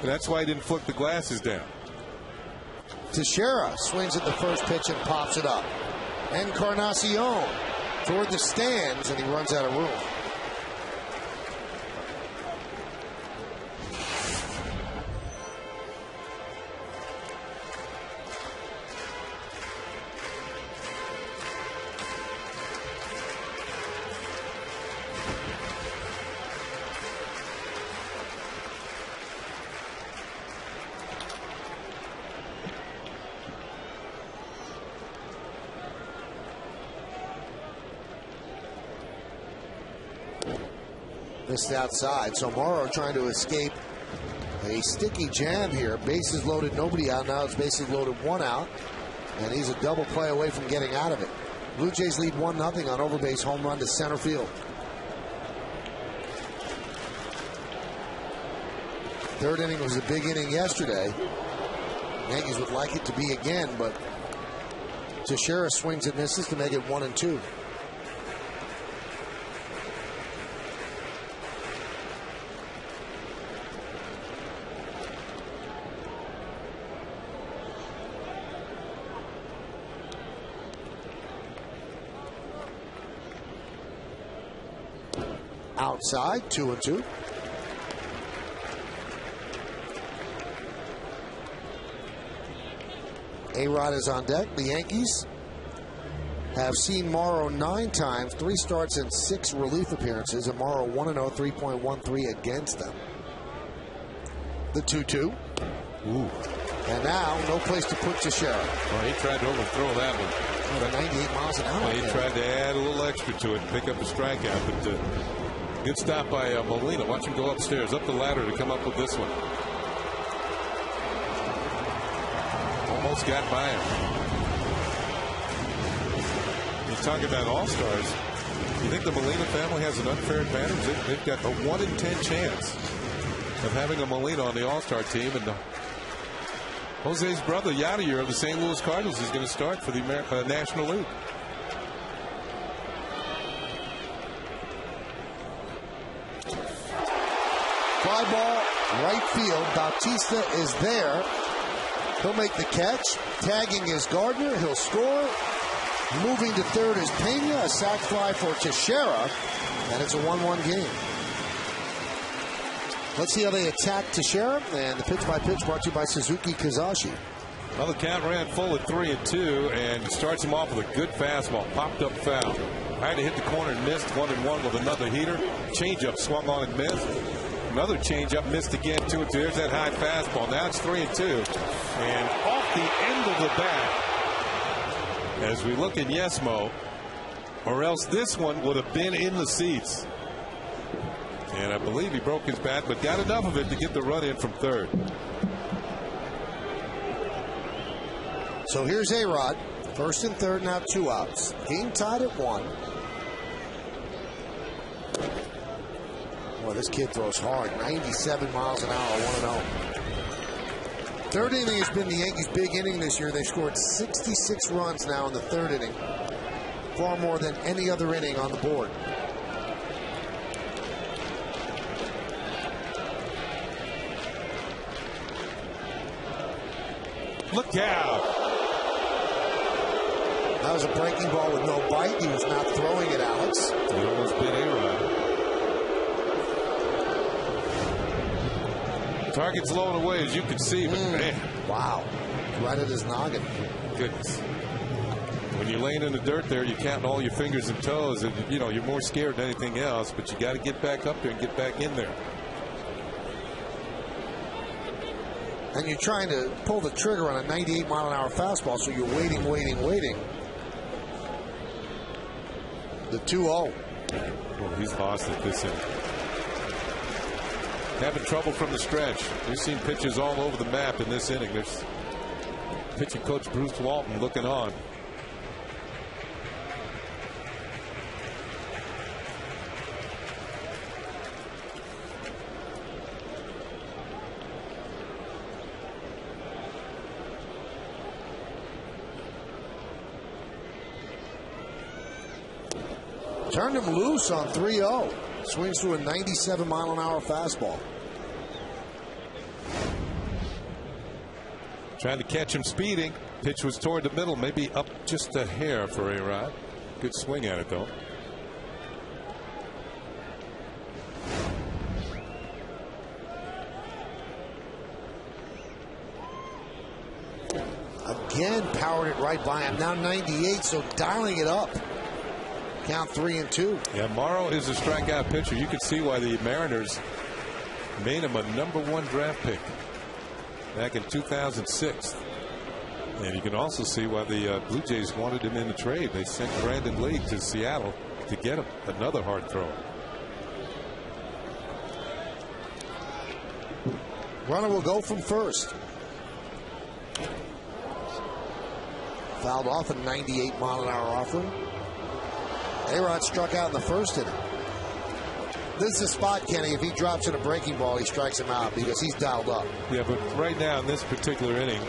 And that's why he didn't flip the glasses down. Teixeira swings at the first pitch and pops it up. Encarnacion toward the stands, and he runs out of room. Missed outside. So Morrow trying to escape a sticky jam here. Bases loaded, nobody out. Now it's bases loaded, one out. And he's a double play away from getting out of it. Blue Jays lead 1-0 on Overbay's home run to center field. Third inning was a big inning yesterday. Yankees would like it to be again, but Teixeira swings and misses to make it 1-2. Outside, 2-2. A-Rod is on deck. The Yankees have seen Morrow 9 times, 3 starts and 6 relief appearances, and Morrow 1-0, 3.13 against them. The 2-2. Ooh. And now, no place to put Teixeira. Well, he tried to overthrow that one. The 98 miles an hour. Well, he tried to add a little extra to it and pick up a strikeout, but good stop by Molina. Watch him go upstairs, up the ladder to come up with this one. Almost got by him. You're talking about all-stars. You think the Molina family has an unfair advantage? They've got a 1 in 10 chance of having a Molina on the all-star team, and Jose's brother Yadier of the St. Louis Cardinals is going to start for the National League. Fly ball, right field. Bautista is there. He'll make the catch. Tagging is Gardner. He'll score. Moving to third is Pena. A sac fly for Teixeira. And it's a 1-1 game. Let's see how they attack Teixeira. And the pitch-by-pitch brought to you by Suzuki Kazashi. Well, the count ran full at 3-2, and starts him off with a good fastball. Popped up foul. Had to hit the corner and missed. 1-1 with another heater. Changeup swung on and missed. Another changeup, missed again, 2-2. There's that high fastball. Now it's 3-2. And off the end of the bat, as we look at Yesmo, or else this one would have been in the seats. And I believe he broke his bat, but got enough of it to get the run in from third. So here's A-Rod. First and third, now 2 outs. Game tied at 1. Boy, this kid throws hard. 97 miles an hour, 1-0. Third inning has been the Yankees' big inning this year. They've scored 66 runs now in the third inning. Far more than any other inning on the board. Look out. That was a breaking ball with no bite. He was not throwing it, Alex. He almost bit A-Rod. Target's low and away, as you can see, but man. Wow. Right at his noggin. Goodness. When you're laying in the dirt there, you're counting all your fingers and toes, and you know, you're more scared than anything else, but you got to get back up there and get back in there. And you're trying to pull the trigger on a 98 mile an hour fastball, so you're waiting. The 2-0. Well, he's lost it this inning. Having trouble from the stretch. We've seen pitches all over the map in this inning. There's pitching coach Bruce Walton looking on. Turned him loose on 3-0. Swings through a 97 mile an hour fastball. Trying to catch him speeding. Pitch was toward the middle, maybe up just a hair for A-Rod. Good swing at it, though. Again, powered it right by him. Now 98, so dialing it up. Count 3-2. Yeah, Morrow is a strikeout pitcher. You can see why the Mariners made him a #1 draft pick back in 2006. And you can also see why the Blue Jays wanted him in the trade. They sent Brandon Lee to Seattle to get him, another hard thrower. Runner will go from first. Fouled off a 98 mile an hour offering. A-Rod struck out in the first inning. This is a spot, Kenny. If he drops in a breaking ball, he strikes him out because he's dialed up. Yeah, but right now in this particular inning,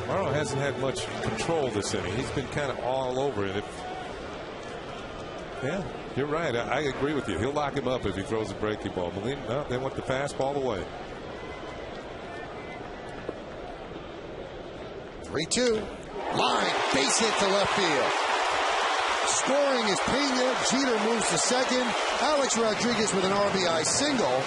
Morrow hasn't had much control this inning. He's been kind of all over it. Yeah, you're right. I agree with you. He'll lock him up if he throws a breaking ball. But they want the fastball away. 3-2. Line. Base hit to left field. Scoring is Pena. Jeter moves to second. Alex Rodriguez with an RBI single.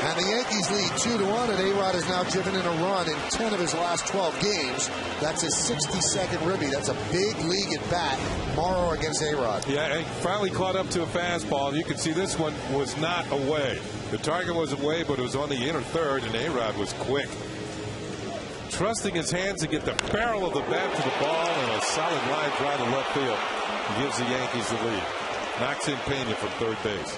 And the Yankees lead 2-1, and A-Rod has now driven in a run in 10 of his last 12 games. That's his 62nd ribby. That's a big league at bat. Morrow against A-Rod. Yeah, he finally caught up to a fastball. You can see this one was not away. The target was away, but it was on the inner third, and A-Rod was quick. Trusting his hands to get the barrel of the bat to the ball, and a solid line drive to left field. He gives the Yankees the lead. Knocks in Pena from third base.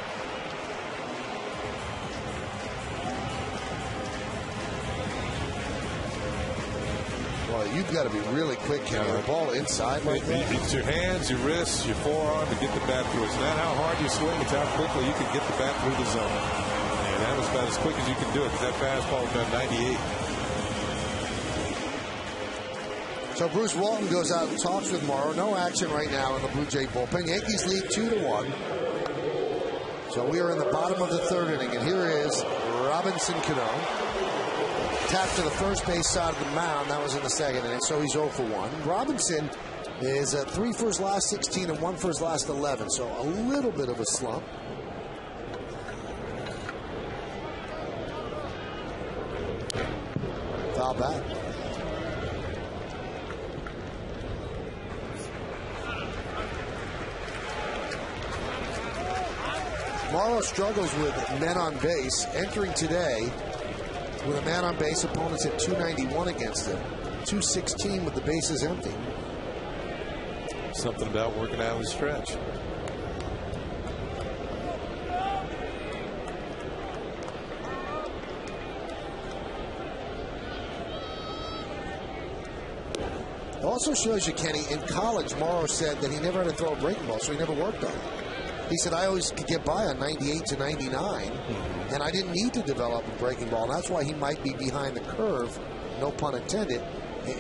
Well, you've got to be really quick, Kenny. The ball inside like that. It's your hands, your wrists, your forearm to get the bat through. It's not how hard you swing, it's how quickly you can get the bat through the zone. And that was about as quick as you can do it, because that fastball was about 98. So Bruce Walton goes out and talks with Morrow. No action right now in the Blue Jay bullpen. Yankees lead 2-1. So we are in the bottom of the third inning, and here is Robinson Cano. Tapped to the first base side of the mound. That was in the second inning, so he's 0 for 1. Robinson is 3 for his last 16 and 1 for his last 11, so a little bit of a slump. Foul back. Morrow struggles with men on base. Entering today with a man on base, opponents at 291 against him. 216 with the bases empty. Something about working out of the stretch. It also shows you, Kenny, in college, Morrow said that he never had to throw a breaking ball, so he never worked on it. He said, I always could get by on 98 to 99, and I didn't need to develop a breaking ball. And that's why he might be behind the curve, no pun intended,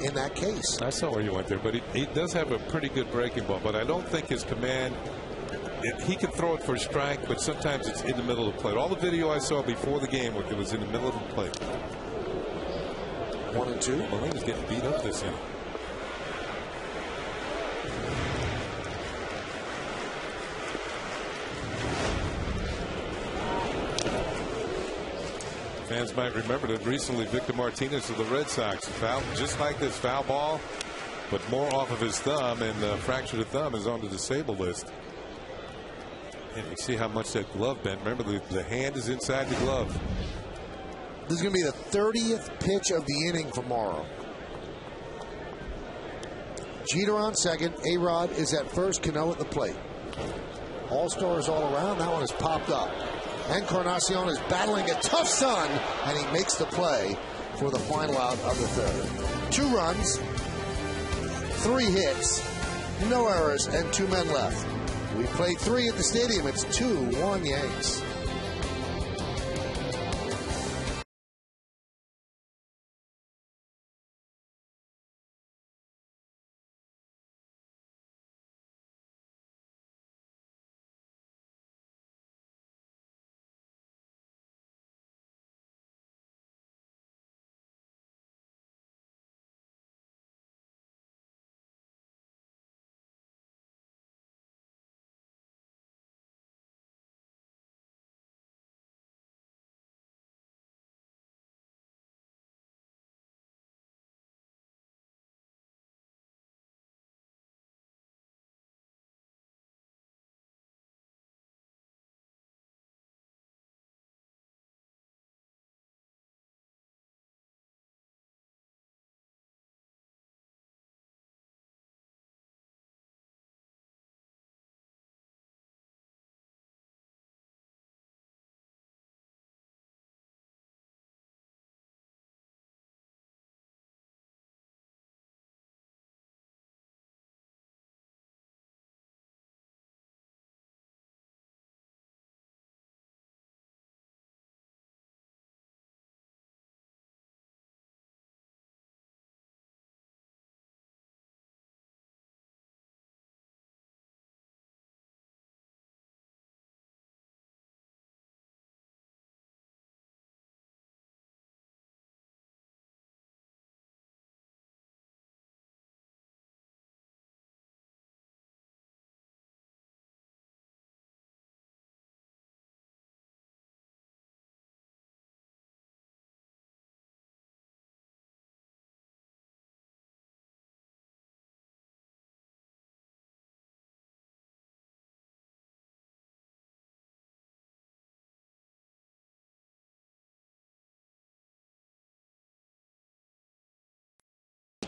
in that case. I saw where you went there, but he does have a pretty good breaking ball, but I don't think his command, he can throw it for a strike, but sometimes it's in the middle of the plate. All the video I saw before the game, it was in the middle of the plate. 1-2. Molina's getting beat up this inning. Fans might remember that recently Victor Martinez of the Red Sox fouled just like this, foul ball, but more off of his thumb, and fractured the thumb is on the disabled list. And you see how much that glove bent. Remember, the hand is inside the glove. This is going to be the 30th pitch of the inning for Morrow. Jeter on second. A-Rod is at first. Cano at the plate. All-stars all around. That one is popped up. Encarnacion is battling a tough sun, and he makes the play for the final out of the third. 2 runs, 3 hits, no errors, and 2 men left. We played 3 at the stadium. It's 2-1 Yanks.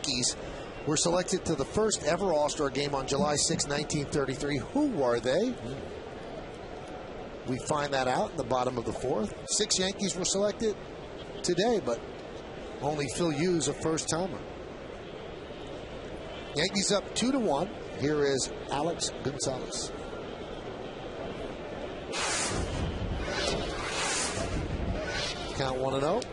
Yankees were selected to the first ever All-Star game on July 6, 1933. Who were they? We find that out in the bottom of the fourth. 6 Yankees were selected today, but only Phil Hughes, a first-timer. Yankees up 2-1. Here is Alex Gonzalez. Count 1-0.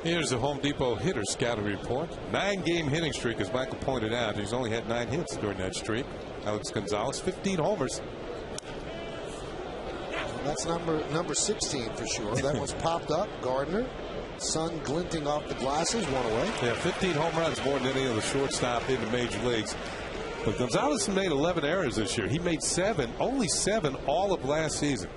Here's the Home Depot hitter scouting report. 9-game hitting streak, as Michael pointed out. He's only had 9 hits during that streak. Alex Gonzalez, 15 homers. That's number 16 for sure. That one's popped up. Gardner. Sun glinting off the glasses. One away. Yeah, 15 home runs, more than any other shortstop in the major leagues. But Gonzalez made 11 errors this year. He made 7, only 7 all of last season.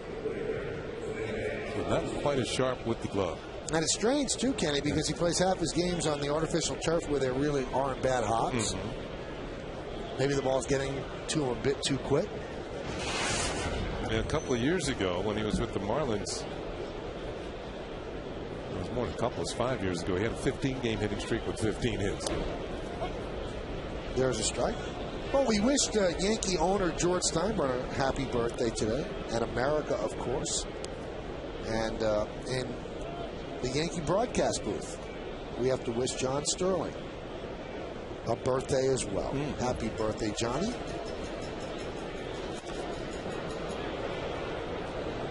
So not quite as sharp with the glove. And it's strange, too, Kenny, because he plays half his games on the artificial turf where there really aren't bad hops. Maybe the ball's getting to him a bit too quick. Yeah, a couple of years ago when he was with the Marlins, it was more than a couple, it was 5 years ago, he had a 15-game hitting streak with 15 hits. There's a strike. Well, we wished Yankee owner George Steinbrenner happy birthday today, and America, of course. And in the Yankee broadcast booth, we have to wish John Sterling a birthday as well. Happy birthday, Johnny.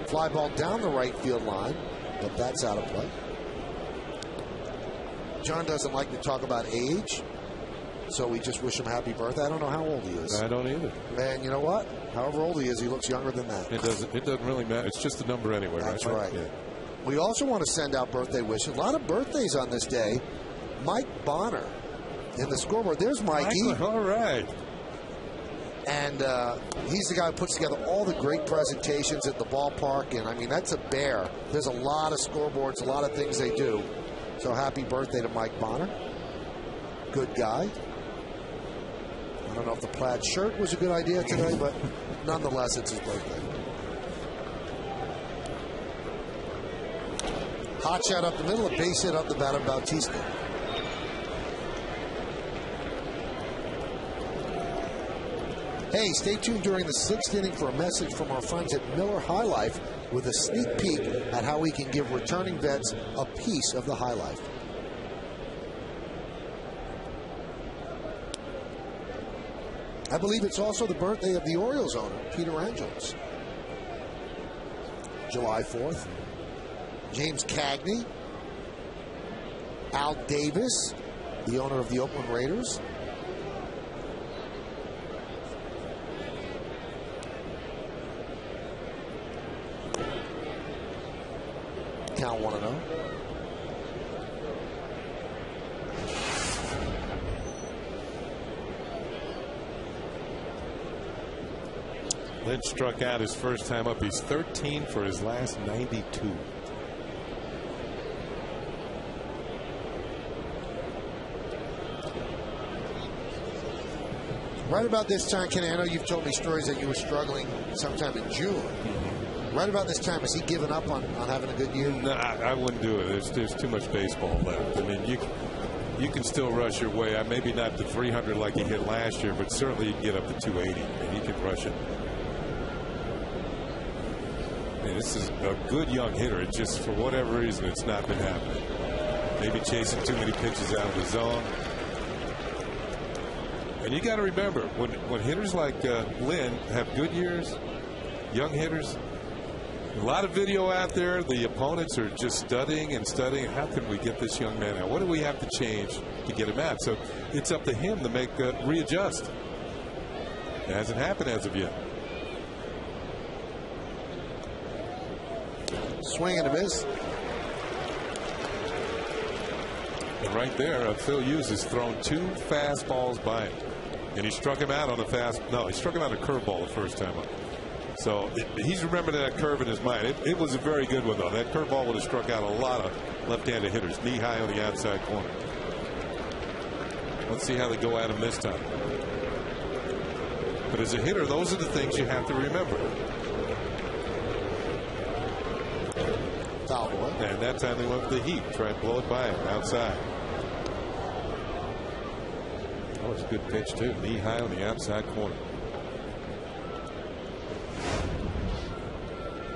Fly ball down the right field line, but that's out of play. John doesn't like to talk about age, so we just wish him happy birthday. I don't know how old he is. I don't either. Man, you know what? However old he is, he looks younger than that. It doesn't really matter. It's just a number anyway, right? That's right. Yeah. We also want to send out birthday wishes. A lot of birthdays on this day. Mike Bonner in the scoreboard. There's Mikey. All right. And he's the guy who puts together all the great presentations at the ballpark. And, I mean, that's a bear. There's a lot of scoreboards, a lot of things they do. So happy birthday to Mike Bonner. Good guy. I don't know if the plaid shirt was a good idea today, but nonetheless, it's his birthday. Hot shot up the middle, a base hit up the bat of Bautista. Hey, stay tuned during the 6th inning for a message from our friends at Miller High Life with a sneak peek at how we can give returning vets a piece of the high life. I believe it's also the birthday of the Orioles owner, Peter Angelos. July 4th. James Cagney. Al Davis, the owner of the Oakland Raiders. Count 1-0. Lynch struck out his first time up. He's 13 for his last 92. Right about this time, Kenny, I know you've told me stories that you were struggling sometime in June. Right about this time, has he given up on having a good year? No, I wouldn't do it. There's too much baseball left. I mean, you can still rush your way. Maybe not to 300 like he hit last year, but certainly you can get up to 280. And he can rush it. I mean, this is a good young hitter. It just, for whatever reason, it's not been happening. Maybe chasing too many pitches out of the zone. And you got to remember, when hitters like Lynn have good years, young hitters, a lot of video out there. The opponents are just studying and studying. How can we get this young man out? What do we have to change to get him out? So it's up to him to make readjust. It hasn't happened as of yet. Swing and a miss. And right there, Phil Hughes has thrown 2 fastballs by him. And he struck him out on he struck him out a curveball the first time up. So he's remembering that curve in his mind. It was a very good one, though. That curveball would have struck out a lot of left-handed hitters, knee-high on the outside corner. Let's see how they go at him this time. But as a hitter, those are the things you have to remember. Foul ball. And that time they went with the heat, tried to blow it by him outside. That was a good pitch, too. Knee high on the outside corner.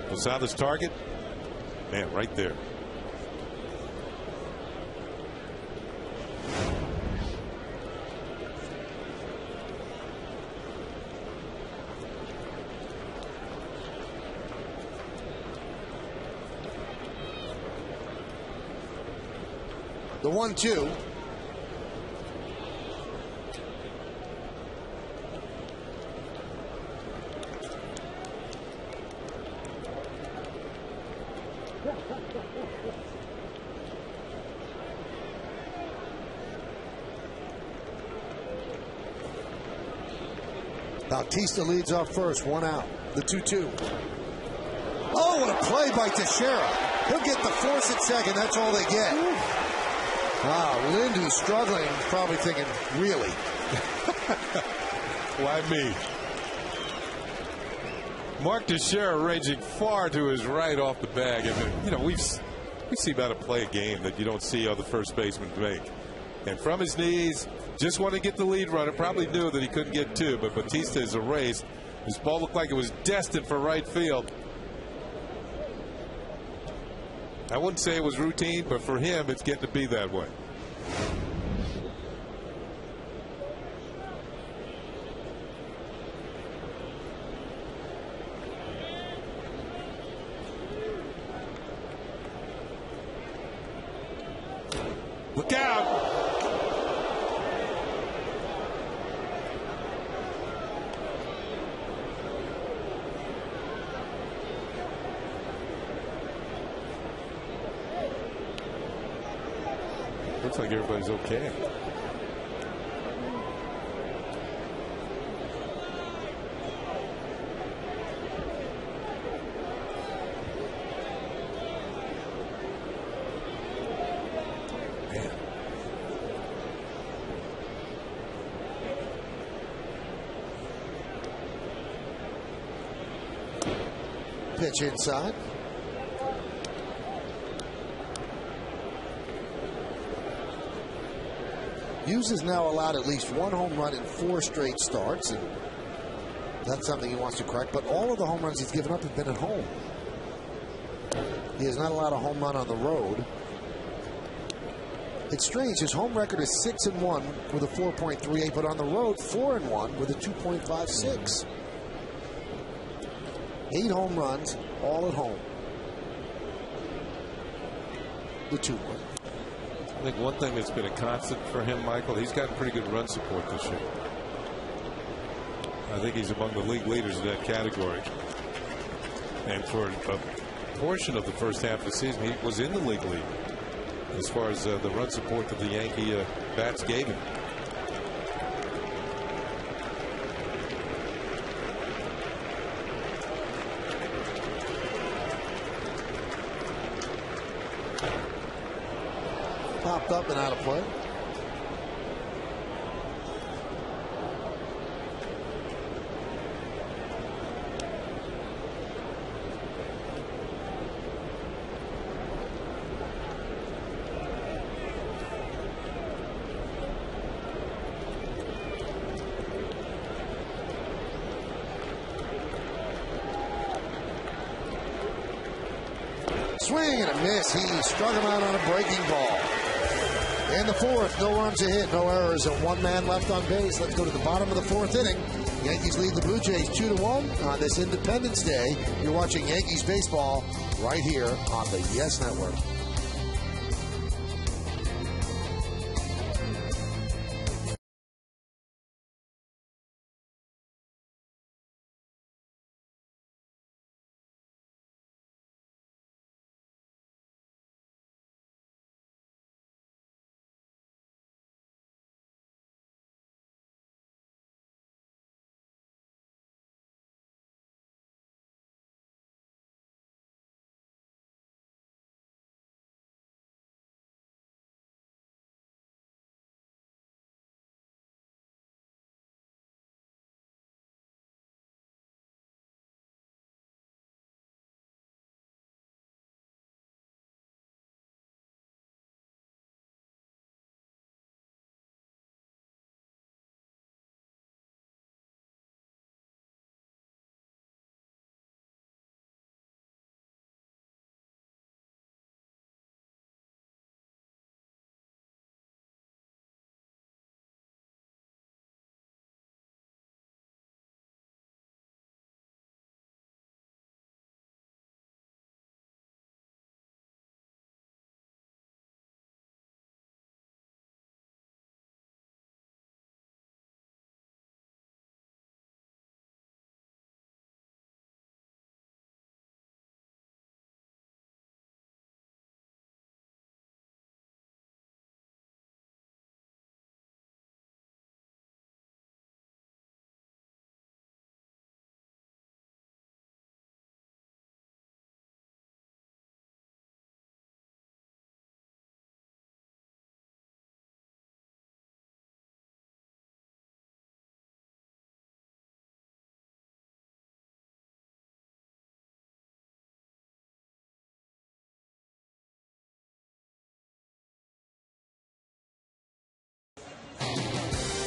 Posada's target. Man, right there. The 1-2. Bautista leads off first, 1 out. The 2-2. Oh, what a play by Teixeira. He'll get the force at second. That's all they get. Wow, Lind, who's struggling, probably thinking, really? Why me? Mark Teixeira raging far to his right off the bag. And, you know, we see about to play a game that you don't see other first basemen make. And from his knees, just want to get the lead runner. Probably knew that he couldn't get two, but Bautista is erased. This ball looked like it was destined for right field. I wouldn't say it was routine, but for him, it's getting to be that way. Look out! Looks like everybody's okay. Man. Pitch inside. Hughes has now allowed at least 1 home run in 4 straight starts, and that's something he wants to correct. But all of the home runs he's given up have been at home. He has not allowed a home run on the road. It's strange. His home record is 6-1 with a 4.38, but on the road 4-1 with a 2.56. 8 home runs, all at home. The 2-1. I think one thing that's been a constant for him, Michael, he's gotten pretty good run support this year. I think he's among the league leaders in that category. And for a portion of the first half of the season, he was in the league lead as far as the run support that the Yankee bats gave him. Popped up and out of play. Swing and a miss. He struck him out on a breaking ball. In the 4th, no runs a hit, no errors, and 1 man left on base. Let's go to the bottom of the 4th inning. Yankees lead the Blue Jays 2-1 on this Independence Day. You're watching Yankees baseball right here on the Yes Network.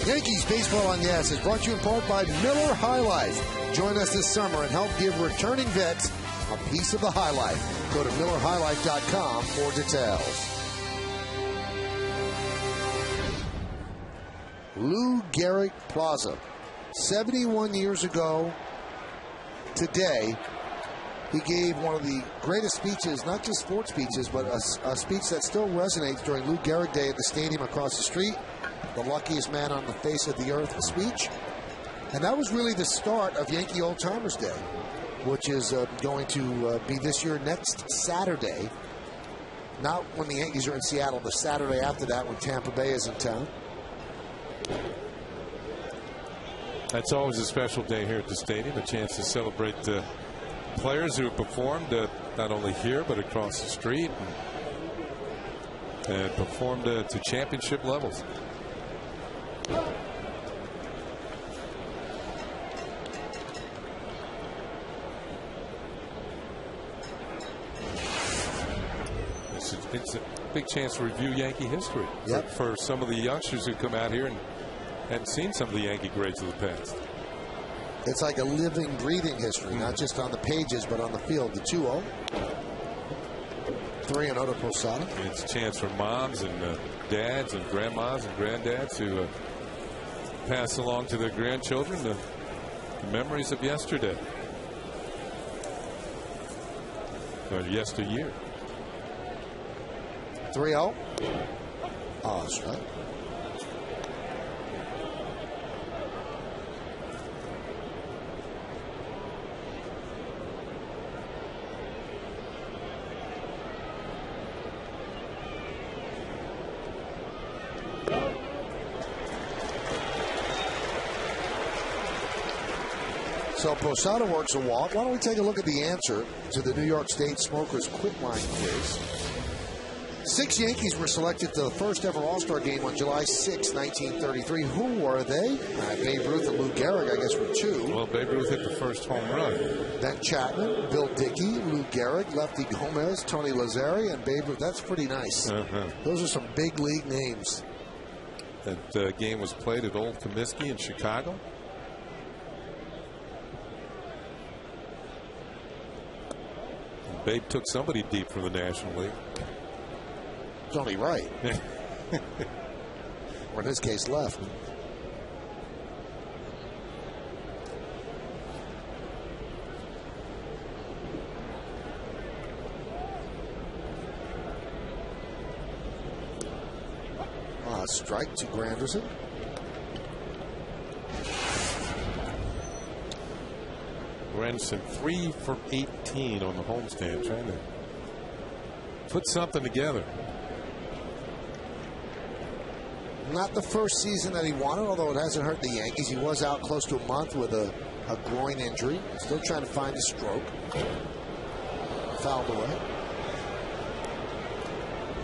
Yankees Baseball on Yes is brought to you in part by Miller High Life. Join us this summer and help give returning vets a piece of the high life. Go to MillerHighlife.com for details. Lou Gehrig Plaza. 71 years ago today, he gave one of the greatest speeches, not just sports speeches, but a speech that still resonates during Lou Gehrig Day at the stadium across the street. The luckiest man on the face of the earth speech. And that was really the start of Yankee Old Timers Day, which is going to be this year next Saturday. Not when the Yankees are in Seattle, the Saturday after that when Tampa Bay is in town. That's always a special day here at the stadium, a chance to celebrate the players who have performed not only here but across the street and performed to championship levels. It's a big chance to review Yankee history for some of the youngsters who come out here and hadn't seen some of the Yankee greats of the past. It's like a living, breathing history, not just on the pages, but on the field. The 2-0. 3-0 to Posada. It's a chance for moms and dads and grandmas and granddads to pass along to their grandchildren the memories of yesterday. Or yesteryear. 3-0. Oh, that's right. So Posada works a walk. Why don't we take a look at the answer to the New York State Smokers Quit Line quiz. 6 Yankees were selected to the first ever All-Star game on July 6, 1933. Who were they? Babe Ruth and Lou Gehrig, I guess, were 2. Well, Babe Ruth hit the first home run. Ben Chapman, Bill Dickey, Lou Gehrig, Lefty Gomez, Tony Lazzari, and Babe Ruth. That's pretty nice. Those are some big league names. That game was played at Old Comiskey in Chicago. And Babe took somebody deep from the National League. It's only right. Or in his case, left. Strike to Granderson. Granderson 3 for 18 on the homestand, trying to put something together. Not the first season that he wanted, although it hasn't hurt the Yankees. He was out close to a month with a groin injury. Still trying to find a stroke. Fouled away.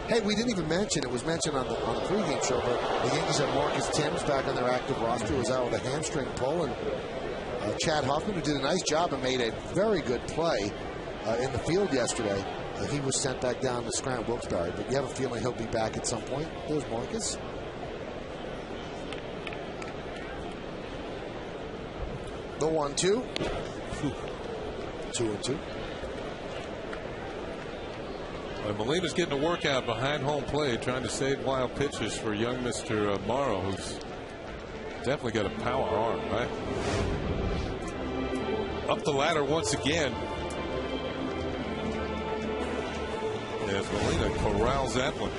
Hey, we didn't even mention, it was mentioned on the pregame show, but the Yankees have Marcus Thames back on their active roster, was out with a hamstring pull, and Chad Hoffman, who did a nice job and made a very good play in the field yesterday. He was sent back down to Scranton Wilkes-Barre, but you have a feeling he'll be back at some point. There's Marcus. The 1-2. 2-2. Molina's getting a workout behind home plate, trying to save wild pitches for young Mr. Morrow, who's definitely got a power arm, right? Up the ladder once again. As Molina corrals that one.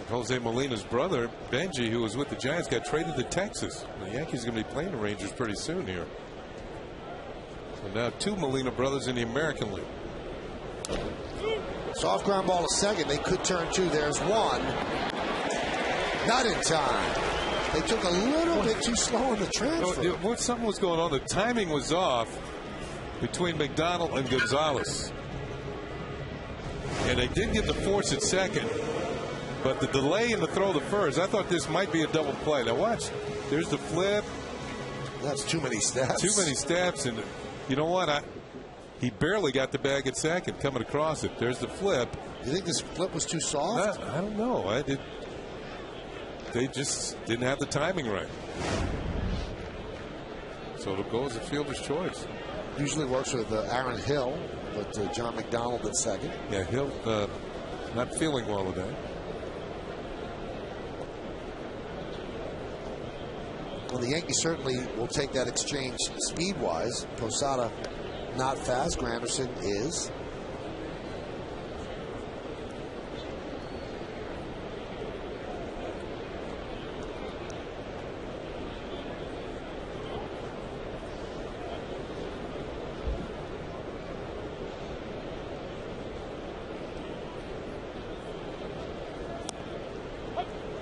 Jose Molina's brother, Benji, who was with the Giants, got traded to Texas. The Yankees are going to be playing the Rangers pretty soon here. So now 2 Molina brothers in the American League. Soft ground ball to second. They could turn 2. There's 1. Not in time. They took a little bit too slow in the transfer. Something was going on. The timing was off between McDonald and Gonzalez. And they did get the force at second. But the delay in the throw to first, I thought this might be a double play. Now watch. There's the flip. That's too many steps. Too many steps, and you know what? He barely got the bag at second coming across it. There's the flip. You think this flip was too soft? I don't know. They just didn't have the timing right. So it'll go as a fielder's choice. Usually works with Aaron Hill, but John McDonald at second. Yeah, Hill not feeling well today. Well, the Yankees certainly will take that exchange speed-wise. Posada not fast. Granderson is.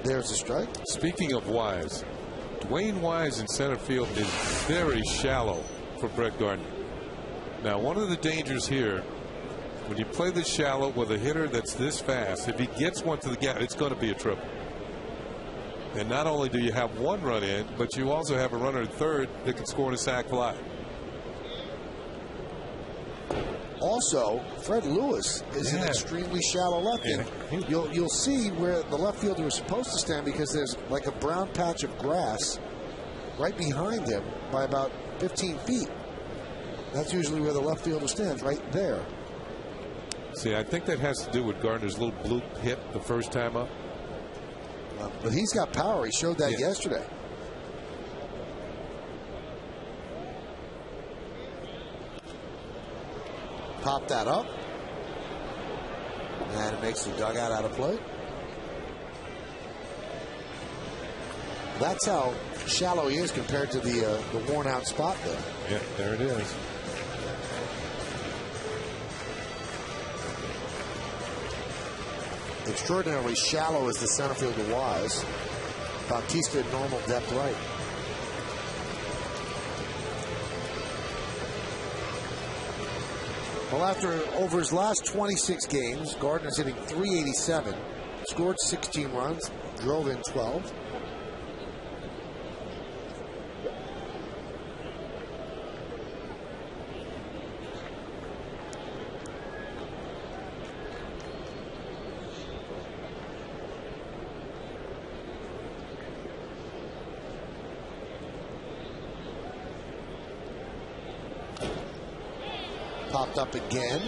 There's a strike. Speaking of Wise, Dwayne Wise in center field is very shallow for Brett Gardner. Now, one of the dangers here, when you play this shallow with a hitter that's this fast, if he gets one to the gap, it's going to be a triple. And not only do you have one run in, but you also have a runner at third that can score in a sac fly. Also, Fred Lewis is an extremely shallow left. Yeah. You'll see where the left fielder was supposed to stand because there's like a brown patch of grass right behind him by about 15 feet. That's usually where the left fielder stands, right there. See, I think that has to do with Gardner's little bloop hit the first time up. But he's got power. He showed that yesterday. Pop that up. And it makes the dugout out of play. That's how shallow he is compared to the worn out spot there. Yeah, there it is. Extraordinarily shallow is the center fielder Wise. Bautista at normal depth right. Well, after over his last 26 games, Gardner's hitting .387, scored 16 runs, drove in 12. Popped up again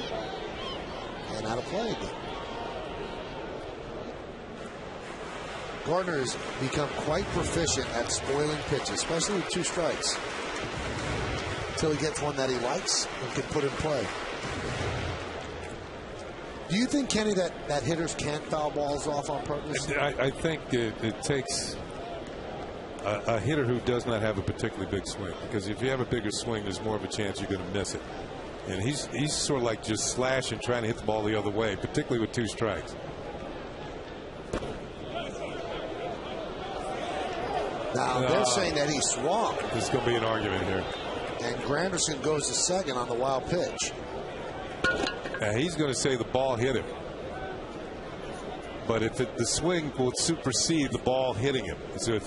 and out of play again. Gardner has become quite proficient at spoiling pitches, especially with two strikes, until he gets one that he likes and can put in play. Do you think, Kenny, that hitters can't foul balls off on purpose? I think it takes a hitter who does not have a particularly big swing, because if you have a bigger swing, there's more of a chance you're going to miss it. And he's sort of like just slashing, trying to hit the ball the other way, particularly with two strikes. Now, they're saying that he swung. There's going to be an argument here. And Granderson goes to second on the wild pitch. Now, he's going to say the ball hit him. But if the swing will supersede the ball hitting him. So if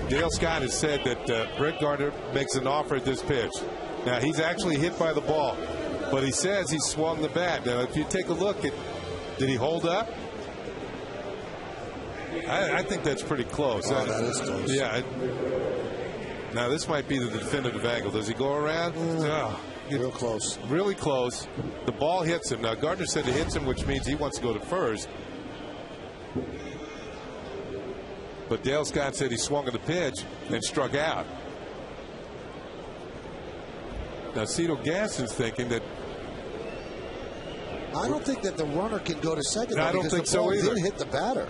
Dale Scott has said that Brett Gardner makes an offer at this pitch. Now, he's actually hit by the ball, but he says he swung the bat. Now, if you take a look at, did he hold up? I think that's pretty close. Oh, that is close. Yeah. Now, this might be the definitive angle. Does he go around? Real close. Really close. The ball hits him. Now, Gardner said it hits him, which means he wants to go to first. But Dale Scott said he swung at the pitch and struck out. Now, Cito Gasson's thinking that. I don't think that the runner can go to second. No, I don't think so either. Did hit the batter.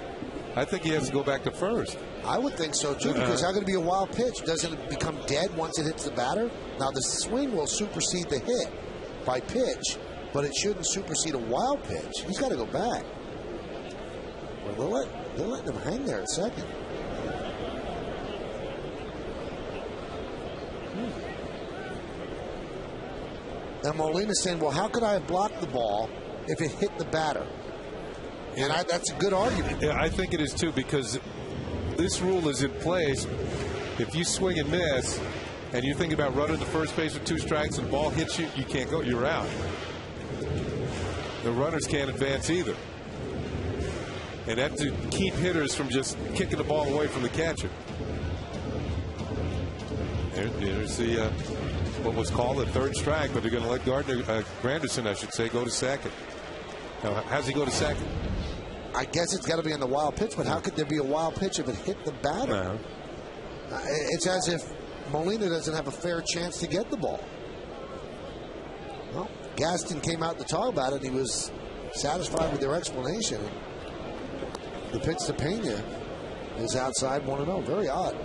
I think he has to go back to first. I would think so too, because how could it be a wild pitch? Doesn't it become dead once it hits the batter? Now the swing will supersede the hit by pitch, but it shouldn't supersede a wild pitch. He's got to go back. Well, they're letting him hang there at second. Now Molina's saying, well, how could I have blocked the ball if it hit the batter? And that's a good argument. Yeah, I think it is too, because this rule is in place. If you swing and miss, and you think about running to first base with 2 strikes and the ball hits you, you can't go. You're out. The runners can't advance either. And that's to keep hitters from just kicking the ball away from the catcher. There's the what was called a 3rd strike, but they're going to let Granderson, I should say, go to second. Now, how's he go to second? I guess it's got to be on the wild pitch, but how could there be a wild pitch if it hit the batter? It's as if Molina doesn't have a fair chance to get the ball. Well, Gaston came out to talk about it, and he was satisfied with their explanation. The pitch to Pena is outside 1-0. Very odd.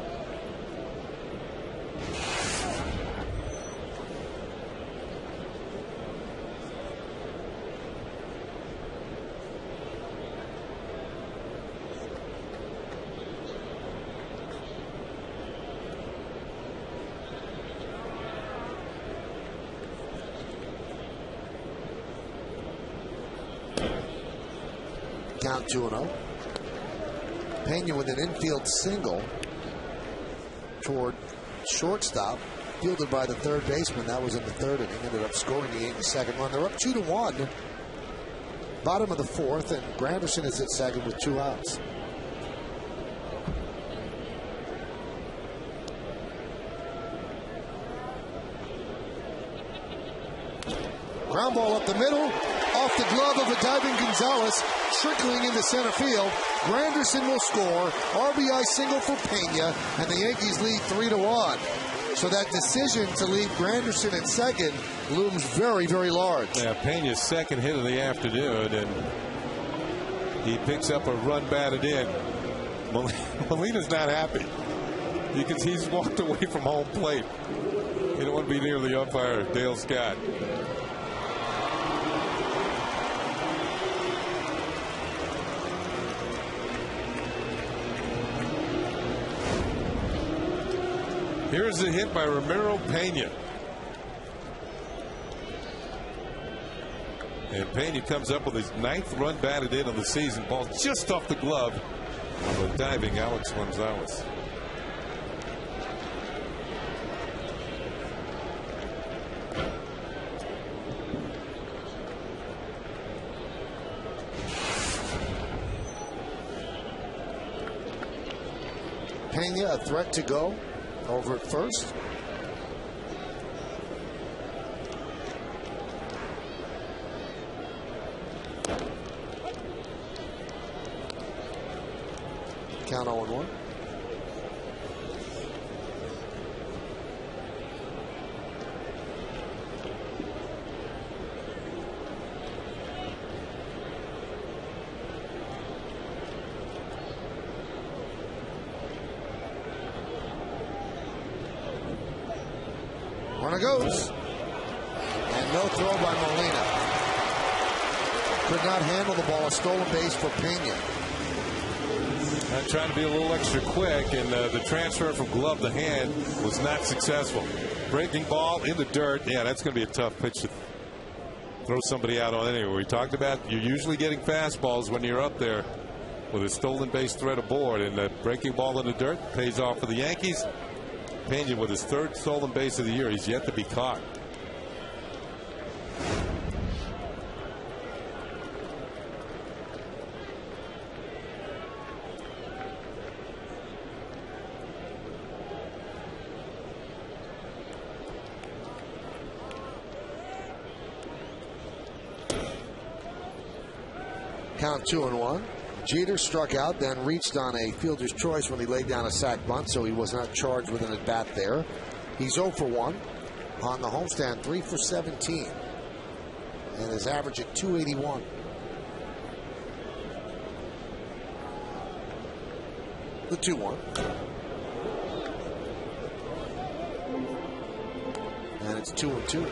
Count 2-0. Pena with an infield single toward shortstop, fielded by the 3rd baseman. That was in the 3rd inning. Ended up scoring the 82nd run. They're up 2-1. Bottom of the 4th, and Granderson is at second with 2 outs. Ground ball up the middle, off the glove of a diving Gonzalez, trickling into center field. Granderson will score. RBI single for Pena, and the Yankees lead 3-1. So that decision to leave Granderson at second looms very, very large. Yeah, Pena's second hit of the afternoon, and he picks up a run batted in. Molina's not happy. You can see he's walked away from home plate. He don't want to be near the umpire, Dale Scott. Here's a hit by Ramiro Pena. And Pena comes up with his 9th run batted in of the season. Ball just off the glove of a diving Alex Gonzalez. Pena a threat to go over at first. Count 0-1. Runner goes. And no throw by Molina. Could not handle the ball. A stolen base for Pena. Trying to be a little extra quick, and the transfer from glove to hand was not successful. Breaking ball in the dirt. Yeah, that's going to be a tough pitch to throw somebody out on anyway. We talked about you're usually getting fastballs when you're up there with a stolen base threat aboard, and the breaking ball in the dirt pays off for the Yankees. Pena with his 3rd stolen base of the year. He's yet to be caught. Count 2-1. Jeter struck out, then reached on a fielder's choice when he laid down a sac bunt, so he was not charged with an at-bat there. He's 0 for 1 on the homestand, 3 for 17, and his average at 281. The 2-1. And it's 2-2.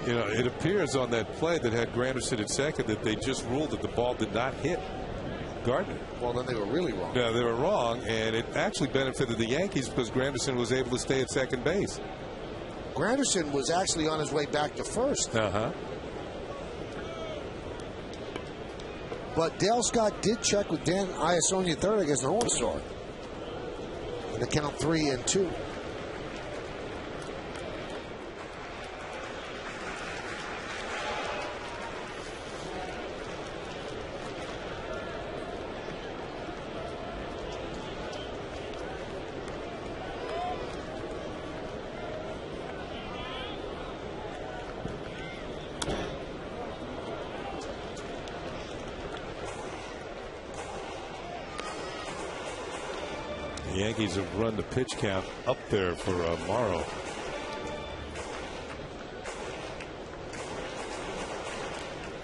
You know, it appears on that play that had Granderson at second that they just ruled that the ball did not hit Gardner. Well, then they were really wrong. Yeah, they were wrong, and it actually benefited the Yankees because Granderson was able to stay at second base. Granderson was actually on his way back to first. But Dale Scott did check with Dan Iasonia third against an All-Star. And the count 3-2. The Yankees have run the pitch count up there for Morrow.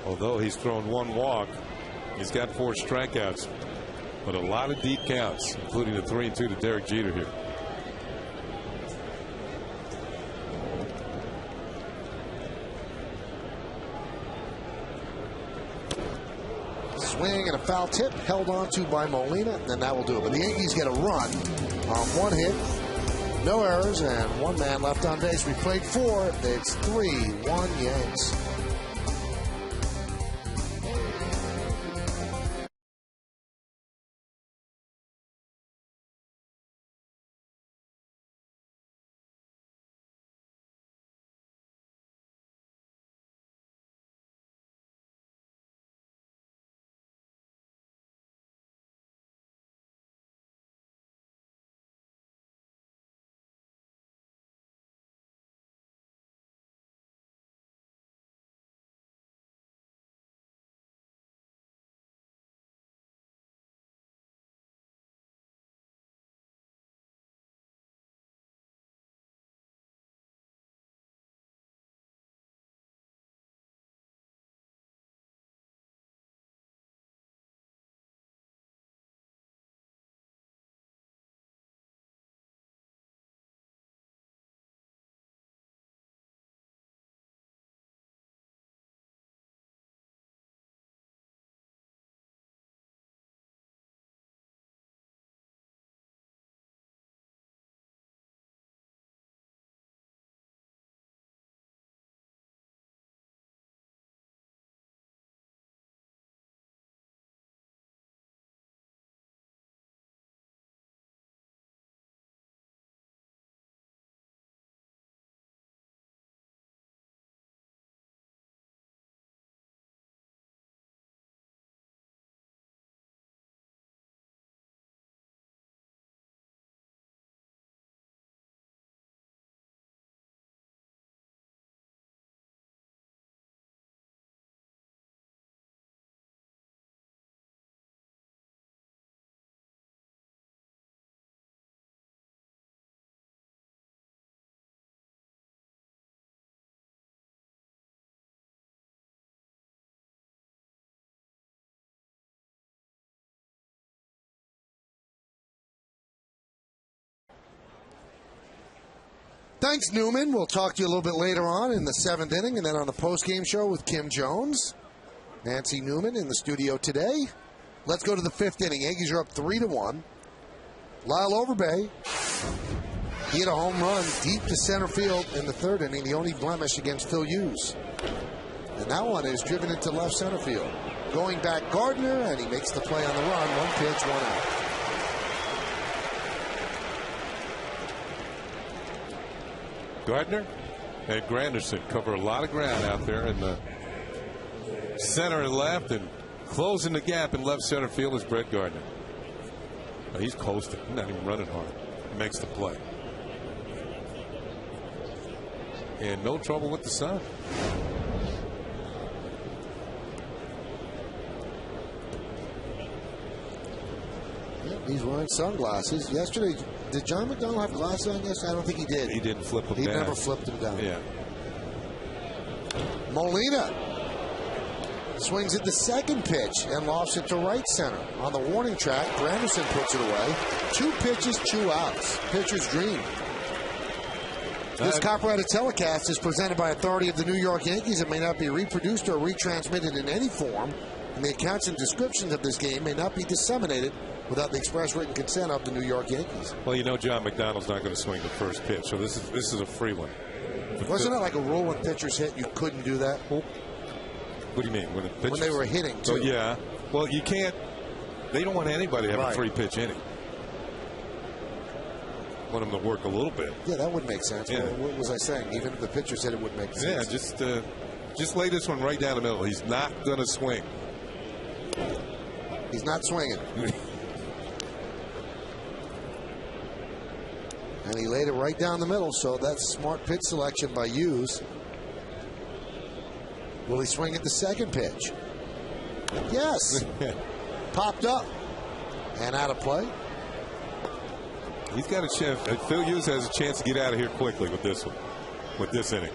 Although he's thrown 1 walk, he's got 4 strikeouts, but a lot of deep counts, including the 3-2 to Derek Jeter here. Swing and a foul tip held on to by Molina, and that will do it. But the Yankees get a run on 1 hit, no errors, and 1 man left on base. We played 4. It's 3-1 Yanks. Thanks, Newman. We'll talk to you a little bit later on in the 7th inning and then on the post-game show with Kim Jones. Nancy Newman in the studio today. Let's go to the 5th inning. Yankees are up 3-1. Lyle Overbay, he hit a home run deep to center field in the 3rd inning, the only blemish against Phil Hughes. And that one is driven into left center field. Going back, Gardner, and he makes the play on the run. 1 pitch, 1 out. Gardner and Granderson cover a lot of ground out there in the center and left, and closing the gap in left center field is Brett Gardner. Oh, he's coasting. He's not even running hard. He makes the play. And no trouble with the sun. He's wearing sunglasses. Yesterday, did John McDonald have glasses on yesterday? I don't think he did. He didn't flip them down. He never flipped them down. Yeah. Molina swings at the 2nd pitch and lofts it to right center. On the warning track, Granderson puts it away. 2 pitches, 2 outs. Pitcher's dream. This copyrighted telecast is presented by authority of the New York Yankees. It may not be reproduced or retransmitted in any form, and the accounts and descriptions of this game may not be disseminated without the express written consent of the New York Yankees. Well, you know John McDonald's not going to swing the first pitch, so this is a free one. Wasn't it like a rule when pitchers hit, you couldn't do that? What do you mean? When they were hitting, too. Oh, yeah. Well, you can't. They don't want anybody to have a 3-pitch inning. Want them to work a little bit. Yeah, that would make sense. Yeah. What was I saying? Even if the pitcher said it would make sense. Yeah, just lay this one right down the middle. He's not going to swing. He's not swinging. And he laid it right down the middle, so that's smart pitch selection by Hughes. Will he swing at the second pitch? Yes. Popped up and out of play. He's got a chance. Phil Hughes has a chance to get out of here quickly with this one, with this inning.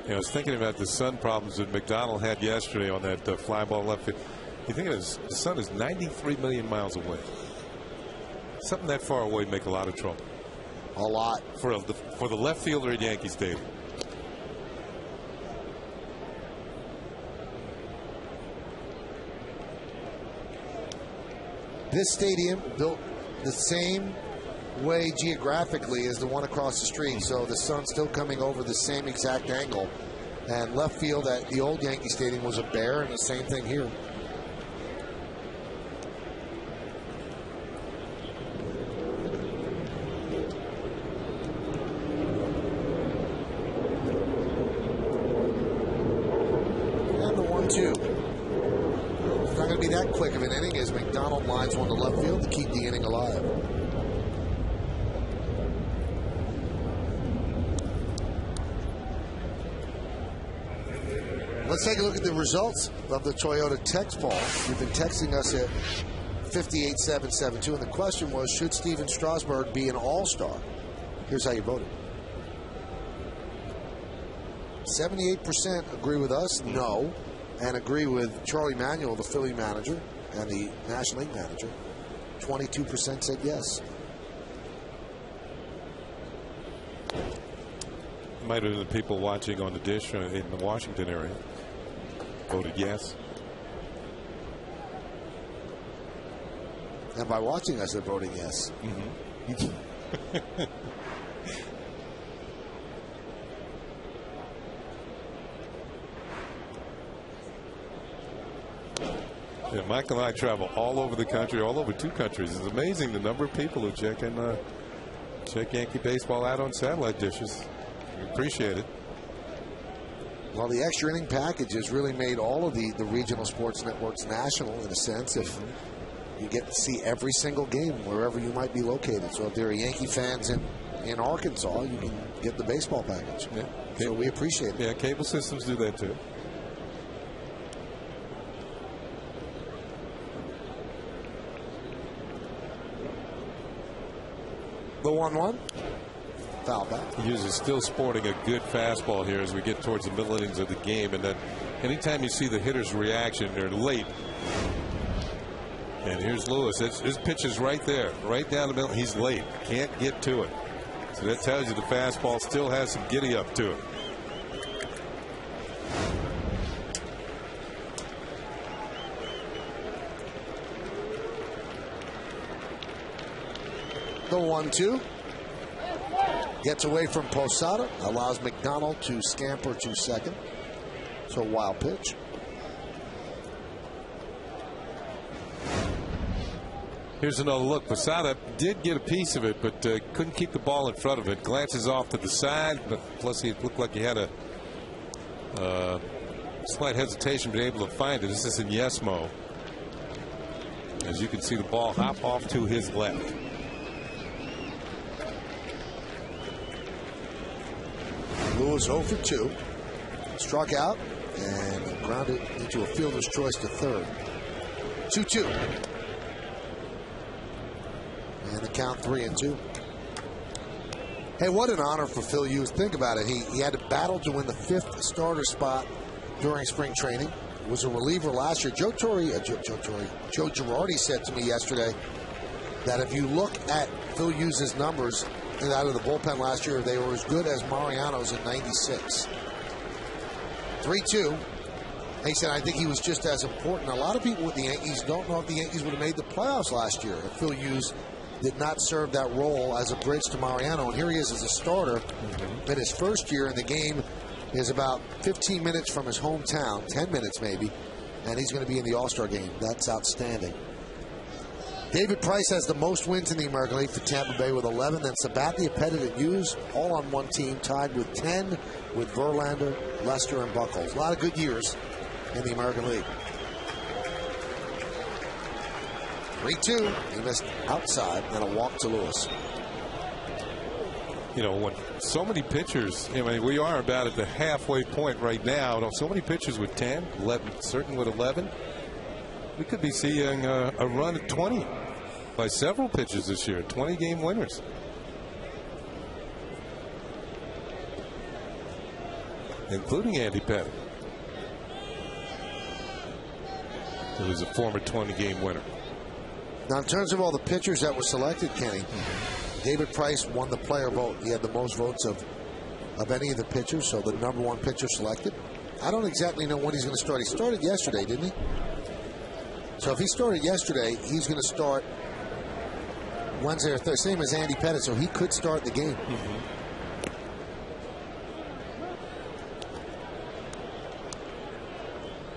I was thinking about the sun problems that McDonald had yesterday on that fly ball left field. You think his sun is 93 million miles away. Something that far away make a lot of trouble. A lot for the left fielder at Yankee Stadium. This stadium built the same way geographically as the one across the street, so the sun's still coming over the same exact angle. And left field at the old Yankee Stadium was a bear, and the same thing here. And the 1-2. It's not going to be that quick of an inning as McDonald lines one to left field to keep the inning alive. Let's take a look at the results of the Toyota text poll. You've been texting us at 58772, and the question was, should Steven Strasburg be an all-star? Here's how you voted. 78% agree with us, no, and agree with Charlie Manuel, the Philly manager, and the National League manager. 22% said yes. Might have been the people watching on the dish in the Washington area voted yes. And by watching us, they're voting yes. Yeah, Mike and I travel all over the country, all over 2 countries. It's amazing the number of people who check Yankee baseball out on satellite dishes. We appreciate it. Well, the extra inning package has really made all of the regional sports networks national in a sense. If you get to see every single game wherever you might be located. So if there are Yankee fans in Arkansas, you can get the baseball package. Yeah. So we appreciate it. Yeah, cable systems do that too. The 1-1. Foul back. Hughes is still sporting a good fastball here as we get towards the middle innings of the game. And then anytime you see the hitter's reaction, they're late. And here's Lewis. His pitch is right there, right down the middle. He's late. Can't get to it. So that tells you the fastball still has some giddy up to it. The 1-2. Gets away from Posada. Allows McDonald to scamper to second. So wild pitch. Here's another look. Posada did get a piece of it, but couldn't keep the ball in front of it. Glances off to the side, but plus he looked like he had a slight hesitation, but able to find it. This is in Yesmo. As you can see, the ball hop off to his left. Lewis 0 for 2. Struck out and grounded into a fielder's choice to third. 2-2. And the count 3-2. Hey, what an honor for Phil Hughes. Think about it. He had to battle to win the 5th starter spot during spring training. Was a reliever last year. Joe Girardi said to me yesterday that if you look at Phil Hughes' numbers out of the bullpen last year, they were as good as Mariano's in '96. 3-2. He said, I think he was just as important. A lot of people with the Yankees don't know if the Yankees would have made the playoffs last year if Phil Hughes did not serve that role as a bridge to Mariano. And here he is as a starter in his first year in the game is about 15 minutes from his hometown, 10 minutes maybe, and he's going to be in the All-Star game. That's outstanding. David Price has the most wins in the American League for Tampa Bay with 11. Then Sabathia, Pettit, and Hughes all on one team, tied with 10 with Verlander, Lester, and Buchholz. A lot of good years in the American League. 3-2. He missed outside and a walk to Lewis. You know, when so many pitchers, I mean, we are about at the halfway point right now. So many pitchers with 10, 11, certain with 11. We could be seeing a run at 20 by several pitchers this year, 20-game winners. Including Andy Pettit, who was a former 20-game winner. Now, in terms of all the pitchers that were selected, Kenny, David Price won the player vote. He had the most votes of any of the pitchers, so the number one pitcher selected. I don't exactly know when he's going to start. He started yesterday, didn't he? So if he started yesterday, he's going to start Wednesday or Thursday, same as Andy Pettit, so he could start the game.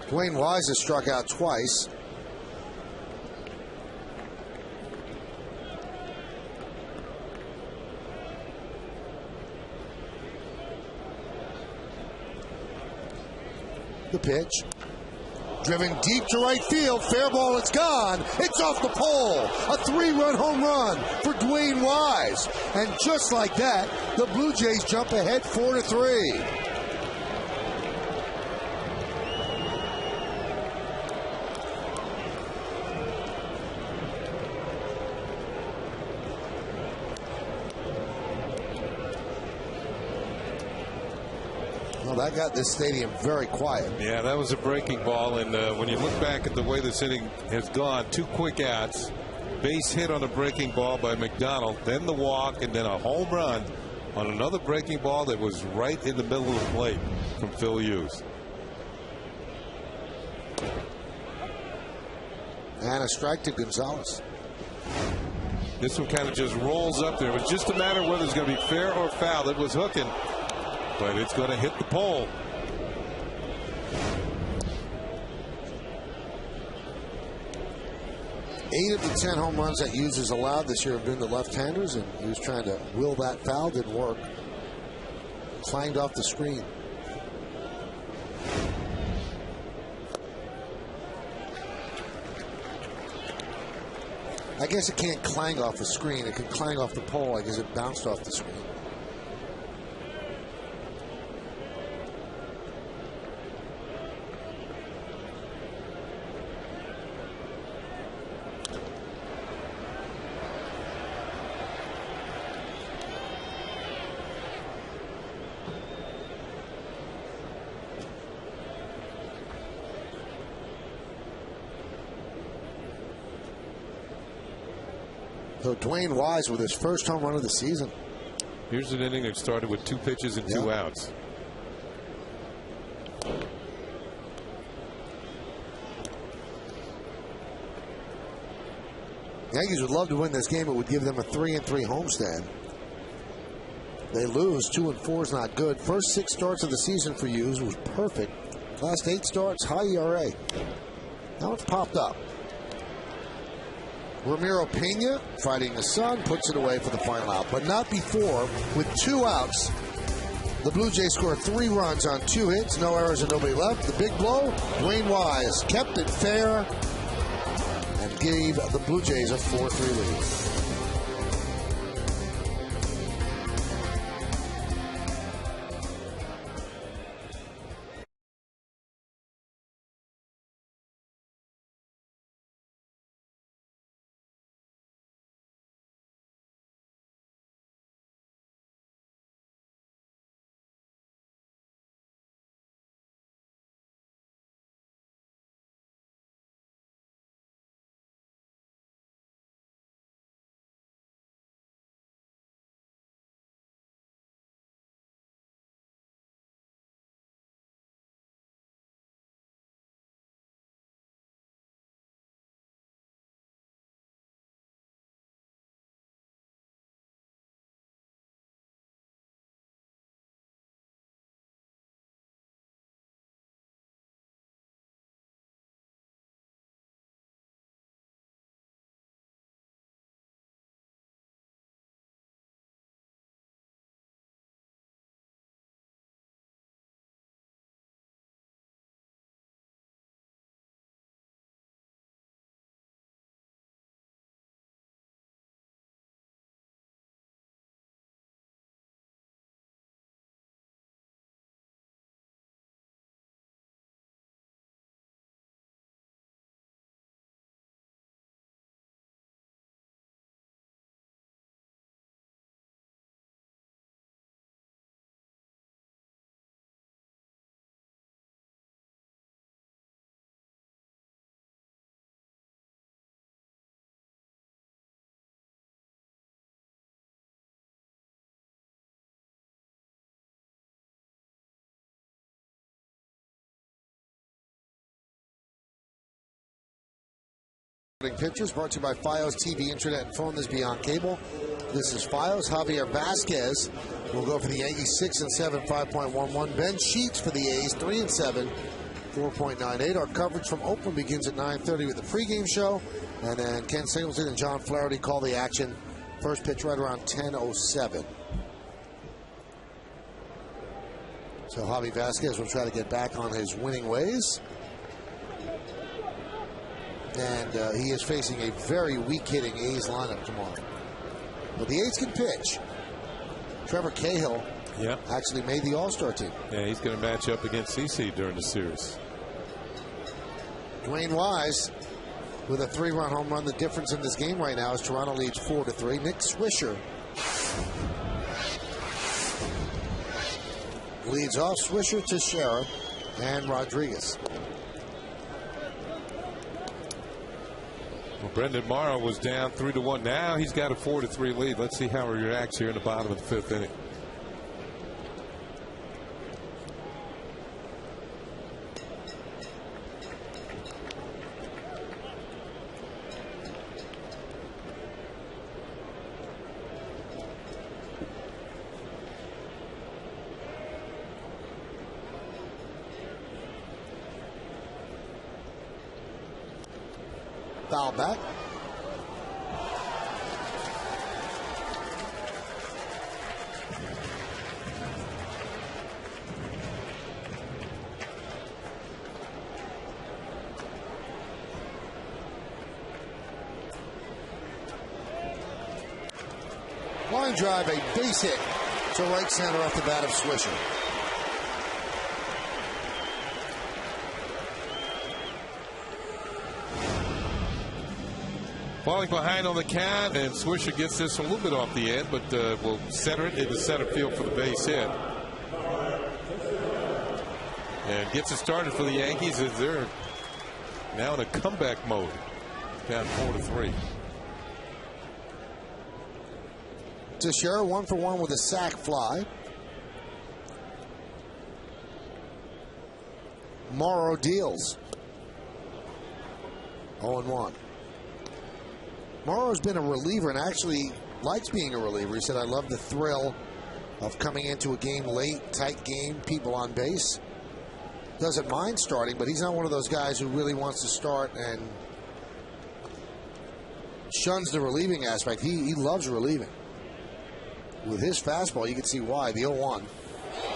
Dwayne Wise has struck out twice. The pitch. Driven deep to right field. Fair ball, it's gone. It's off the pole. A 3-run home run for Dwayne Wise. And just like that, the Blue Jays jump ahead 4-3. Well, that got this stadium very quiet. Yeah, that was a breaking ball. And when you look back at the way this inning has gone, 2 quick outs, base hit on a breaking ball by McDonald, then the walk, and then a home run on another breaking ball that was right in the middle of the plate from Phil Hughes. And a strike to Gonzalez. This one kind of just rolls up there. It was just a matter of whether it's going to be fair or foul. It was hooking, but it's going to hit the pole. Eight of the 10 home runs that Hughes has allowed this year have been to left-handers, and he was trying to will that foul. Didn't work. Clanged off the screen. I guess it can't clang off the screen. It can clang off the pole. I guess it bounced off the screen. So Dwayne Wise with his first home run of the season. Here's an inning that started with 2 pitches and 2 outs. Yankees would love to win this game. It would give them a 3-3 homestand. They lose. 2-4 is not good. First 6 starts of the season for Hughes was perfect. Last 8 starts, high ERA. Now it's popped up. Ramiro Pena, fighting the sun, puts it away for the final out. But not before, with 2 outs, the Blue Jays score 3 runs on 2 hits, no errors and nobody left. The big blow, Dwayne Wise kept it fair and gave the Blue Jays a 4-3 lead. Pictures brought to you by Fios TV, Internet, and Phone. This is Beyond Cable. This is Fios. Javier Vasquez will go for the Yankees 6 and 7, 5.11. Ben Sheets for the A's 3 and 7, 4.98. Our coverage from Oakland begins at 9:30 with the pregame show, and then Ken Singleton and John Flaherty call the action. First pitch right around 10:07. So Javi Vasquez will try to get back on his winning ways. And he is facing a very weak-hitting A's lineup tomorrow. But the A's can pitch. Trevor Cahill actually made the All-Star team. Yeah, he's going to match up against CC during the series. Dwayne Wise with a 3-run home run. The difference in this game right now is Toronto leads 4-3. Nick Swisher leads off. Swisher, Teixeira, and Rodriguez. Well, Brendan Morrow was down 3-1. Now he's got a 4-3 lead. Let's see how he reacts here in the bottom of the 5th inning. Foul back. Line drive, a base hit to right center off the bat of Swisher. Falling behind on the count, and Swisher gets this a little bit off the end, but will center it into center field for the base hit. And gets it started for the Yankees as they're now in a comeback mode, down 4-3. Teixeira 1 for 1 with a sac fly. Morrow deals. 0-1. Morrow's been a reliever and actually likes being a reliever. He said, I love the thrill of coming into a game late, tight game, people on base. Doesn't mind starting, but he's not one of those guys who really wants to start and shuns the relieving aspect. He loves relieving. With his fastball, you can see why. The 0-1.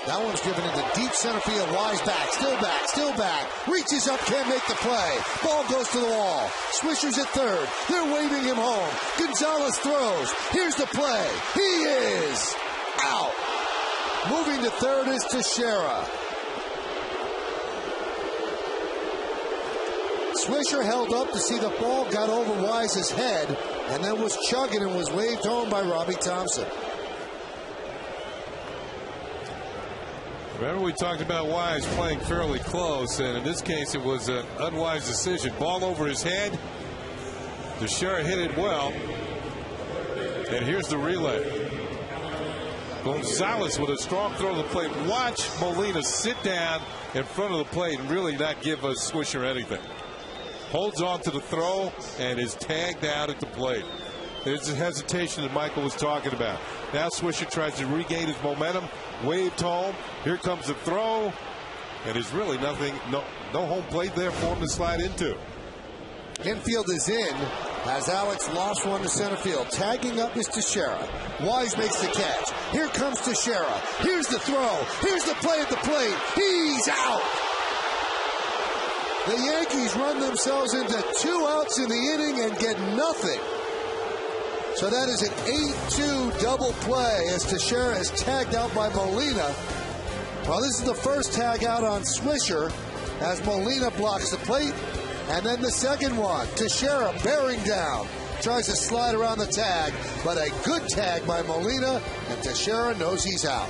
That one's driven into deep center field. Wise back, still back. Reaches up, can't make the play. Ball goes to the wall. Swisher's at third. They're waving him home. Gonzalez throws. Here's the play. He is out. Moving to third is Teixeira. Swisher held up to see the ball got over Wise's head and then was chugging and was waved home by Robbie Thompson. Remember we talked about Wise playing fairly close, and in this case it was an unwise decision. Ball over his head. Teixeira hit it well. And here's the relay. Gonzalez with a strong throw to the plate. Watch Molina sit down in front of the plate and really not give us Swisher anything. Holds on to the throw and is tagged out at the plate. There's the hesitation that Michael was talking about. Now Swisher tries to regain his momentum. Waved home. Here comes the throw. And there's really nothing, no home plate there for him to slide into. Infield is in as Alex lost one to center field. Tagging up is Teixeira. Wise makes the catch. Here comes Teixeira. Here's the throw. Here's the play at the plate. He's out. The Yankees run themselves into 2 outs in the inning and get nothing. So that is an 8-2 double play as Teixeira is tagged out by Molina. Well, this is the first tag out on Swisher as Molina blocks the plate. And then the second one, Teixeira bearing down. Tries to slide around the tag, but a good tag by Molina, and Teixeira knows he's out.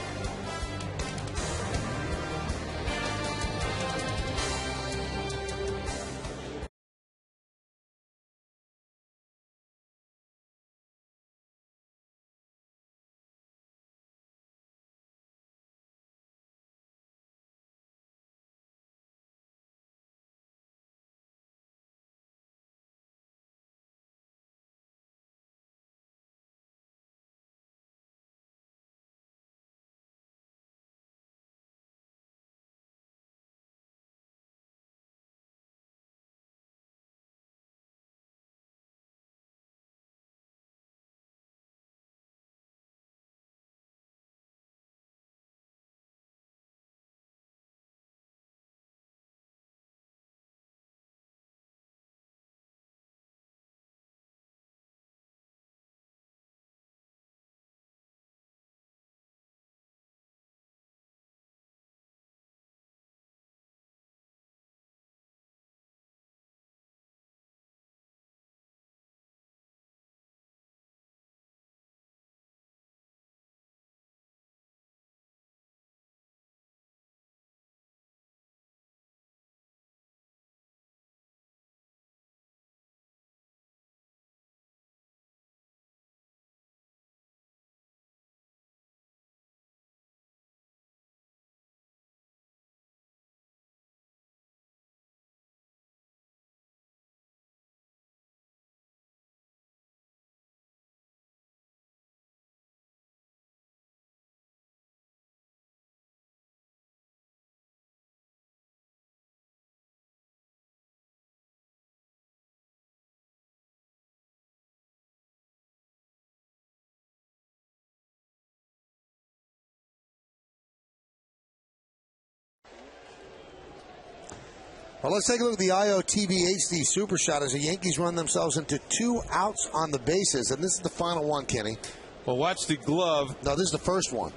Well, let's take a look at the IOTV HD Super Shot as the Yankees run themselves into 2 outs on the bases. And this is the final one, Kenny. Well, watch the glove. No, this is the first one.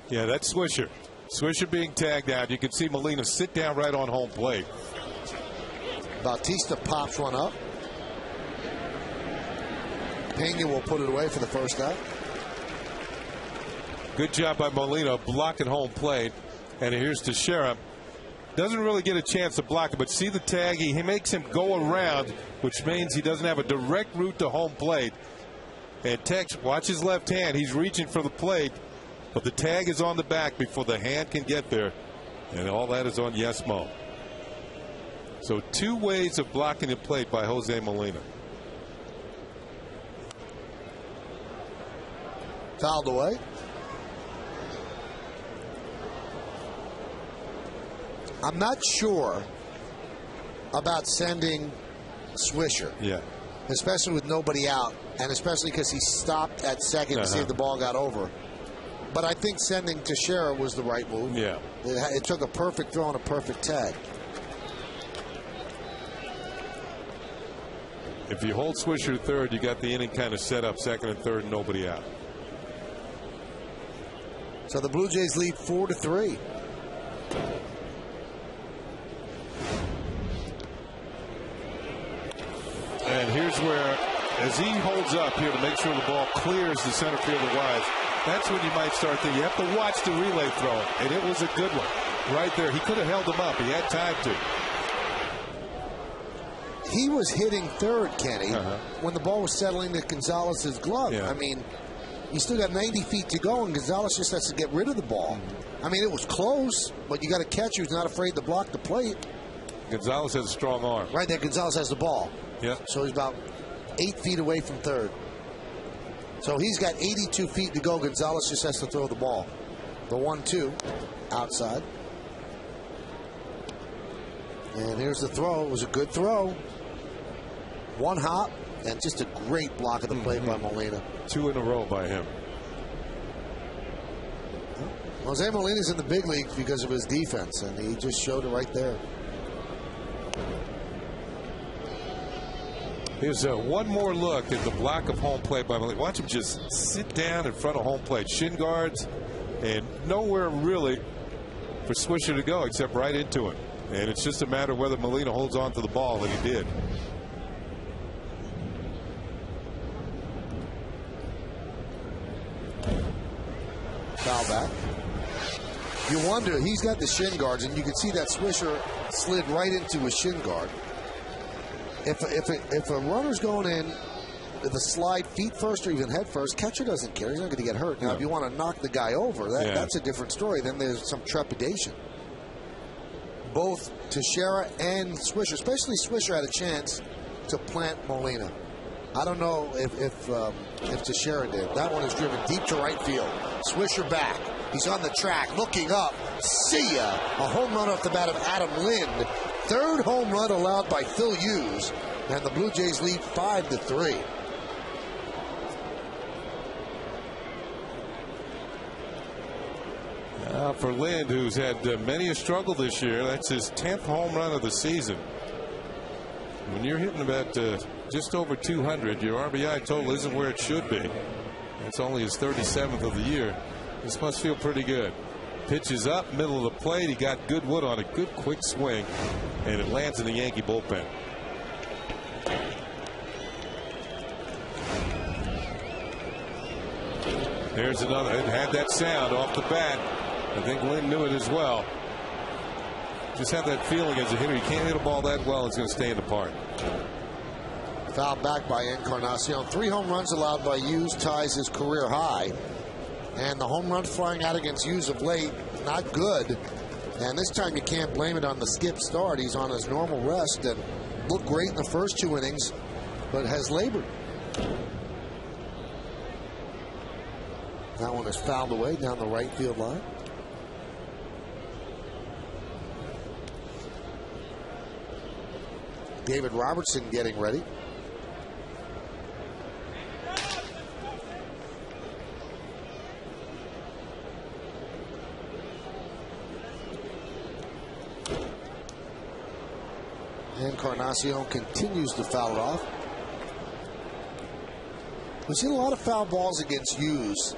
Yeah, that's Swisher. Swisher being tagged out. You can see Molina sit down right on home plate. Bautista pops one up. Pena will put it away for the first out. Good job by Molina blocking home plate. And here's Teixeira. Doesn't really get a chance to block it, but see the tag. He makes him go around, which means he doesn't have a direct route to home plate. And Tex, watch his left hand. He's reaching for the plate, but the tag is on the back before the hand can get there. And all that is on Yesmo. So 2 ways of blocking the plate by Jose Molina. Fouled away. I'm not sure about sending Swisher. Yeah. Especially with nobody out, and especially because he stopped at second to see if the ball got over. But I think sending Teixeira was the right move. Yeah. It took a perfect throw and a perfect tag. If you hold Swisher third, you got the inning kind of set up, second and third, and nobody out. So the Blue Jays lead 4-3. And here's where, as he holds up here to make sure the ball clears the center fielder wise, that's when you might start thinking, you have to watch the relay throw. And it was a good one right there. He could have held him up. He had time to. He was hitting third, Kenny, when the ball was settling to Gonzalez's glove. Yeah. I mean, you still got 90 feet to go, and Gonzalez just has to get rid of the ball. I mean, it was close, but you got a catcher who's not afraid to block the plate. Gonzalez has a strong arm. Right there, Gonzalez has the ball. Yeah. So he's about 8 feet away from third. So he's got 82 feet to go. Gonzalez just has to throw the ball. The 1-2 outside. And here's the throw. It was a good throw. One hop and just a great block of the plate by Molina. 2 in a row by him. Jose Molina's in the big leagues because of his defense, and he just showed it right there. Here's one more look at the block of home plate by Molina. Watch him just sit down in front of home plate. Shin guards, and nowhere really for Swisher to go except right into him. And it's just a matter of whether Molina holds on to the ball, and he did. Foul back. You wonder, he's got the shin guards, and you can see that Swisher slid right into his shin guard. If a runner's going in with a slide feet first or even head first, catcher doesn't care. He's not going to get hurt. Now, if you want to knock the guy over, that's a different story. Then there's some trepidation. Both Teixeira and Swisher, especially Swisher, had a chance to plant Molina. I don't know if Teixeira did. That one is driven deep to right field. Swisher back. He's on the track, looking up. See ya! A home run off the bat of Adam Lind. Third home run allowed by Phil Hughes, and the Blue Jays lead 5-3. For Lind, who's had many a struggle this year, that's his 10th home run of the season. When you're hitting about just over 200, your RBI total isn't where it should be. It's only his 37th of the year. This must feel pretty good. Pitches up, middle of the plate. He got good wood on a good quick swing, and it lands in the Yankee bullpen. There's another. It had that sound off the bat. I think Lynn knew it as well. Just have that feeling as a hitter. You can't hit a ball that well, it's going to stay in the park. Fouled back by Encarnacion. 3 home runs allowed by Hughes, ties his career high. And the home run flying out against Hughes of late, not good. And this time you can't blame it on the skip start. He's on his normal rest and looked great in the first 2 innings, but has labored. That one is fouled away down the right field line. David Robertson getting ready. Encarnacion continues to foul it off. We've seen a lot of foul balls against Hughes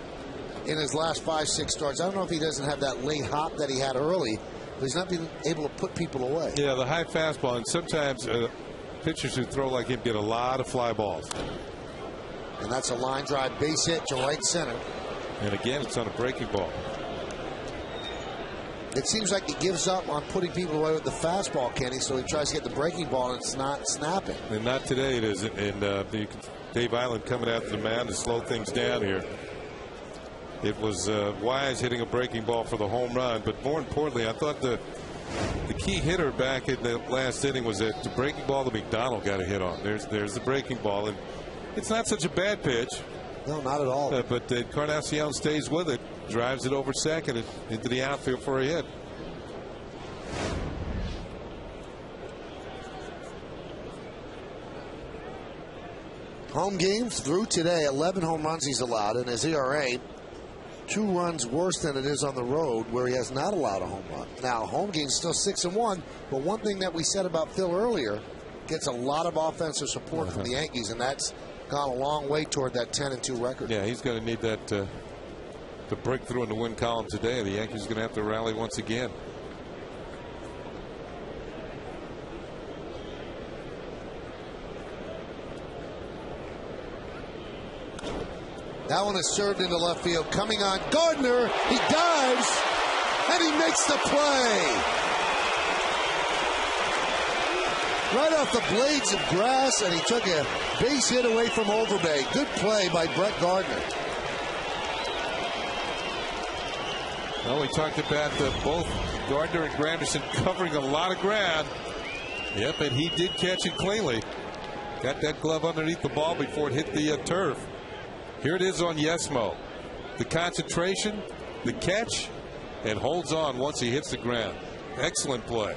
in his last 5-6 starts. I don't know if he doesn't have that late hop that he had early, but he's not been able to put people away. Yeah, the high fastball, and sometimes pitchers who throw like him get a lot of fly balls. And that's a line drive base hit to right center. And again, it's on a breaking ball. It seems like he gives up on putting people away with the fastball, Kenny, so he tries to get the breaking ball, and it's not snapping. And not today, it isn't. And Dave Island coming after the mound to slow things down here. It was Wise hitting a breaking ball for the home run, but more importantly, I thought the key hitter back in the last inning was that the breaking ball that McDonald got a hit on. There's the breaking ball, and it's not such a bad pitch. No, not at all. But Encarnacion stays with it, drives it over second and into the outfield for a hit. Home games through today, 11 home runs he's allowed, and his ERA 2 runs worse than it is on the road, where he has not allowed a home run. Now, home games still 6-1, but one thing that we said about Phil earlier, gets a lot of offensive support from the Yankees, and that's gone a long way toward that 10-2 record. Yeah, he's going to need that to break through in the win column today. The Yankees are going to have to rally once again. That one is served into left field. Coming on Gardner. He dives, and he makes the play. Right off the blades of grass, and he took a base hit away from Overbay. Good play by Brett Gardner. Well, we talked about both Gardner and Granderson covering a lot of ground. Yep, and he did catch it cleanly. Got that glove underneath the ball before it hit the turf. Here it is on Yesmo. The concentration, the catch, and holds on once he hits the ground. Excellent play.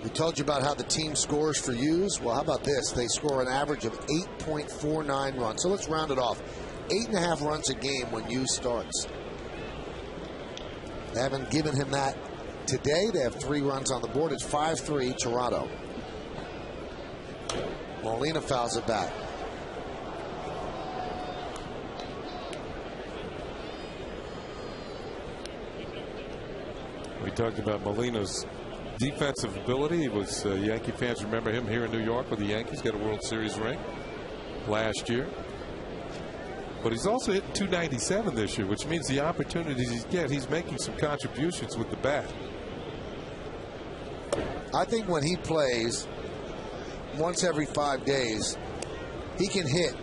We told you about how the team scores for Hughes. Well, how about this? They score an average of 8.49 runs. So let's round it off. 8.5 runs a game when Hughes starts. They haven't given him that today. They have 3 runs on the board. It's 5-3 Toronto. Molina fouls it back. We talked about Molina's defensive ability. He was Yankee fans remember him here in New York with the Yankees. Got a World Series ring last year. But he's also hitting .297 this year, which means the opportunities he's get, he's making some contributions with the bat. I think when he plays once every 5 days, he can hit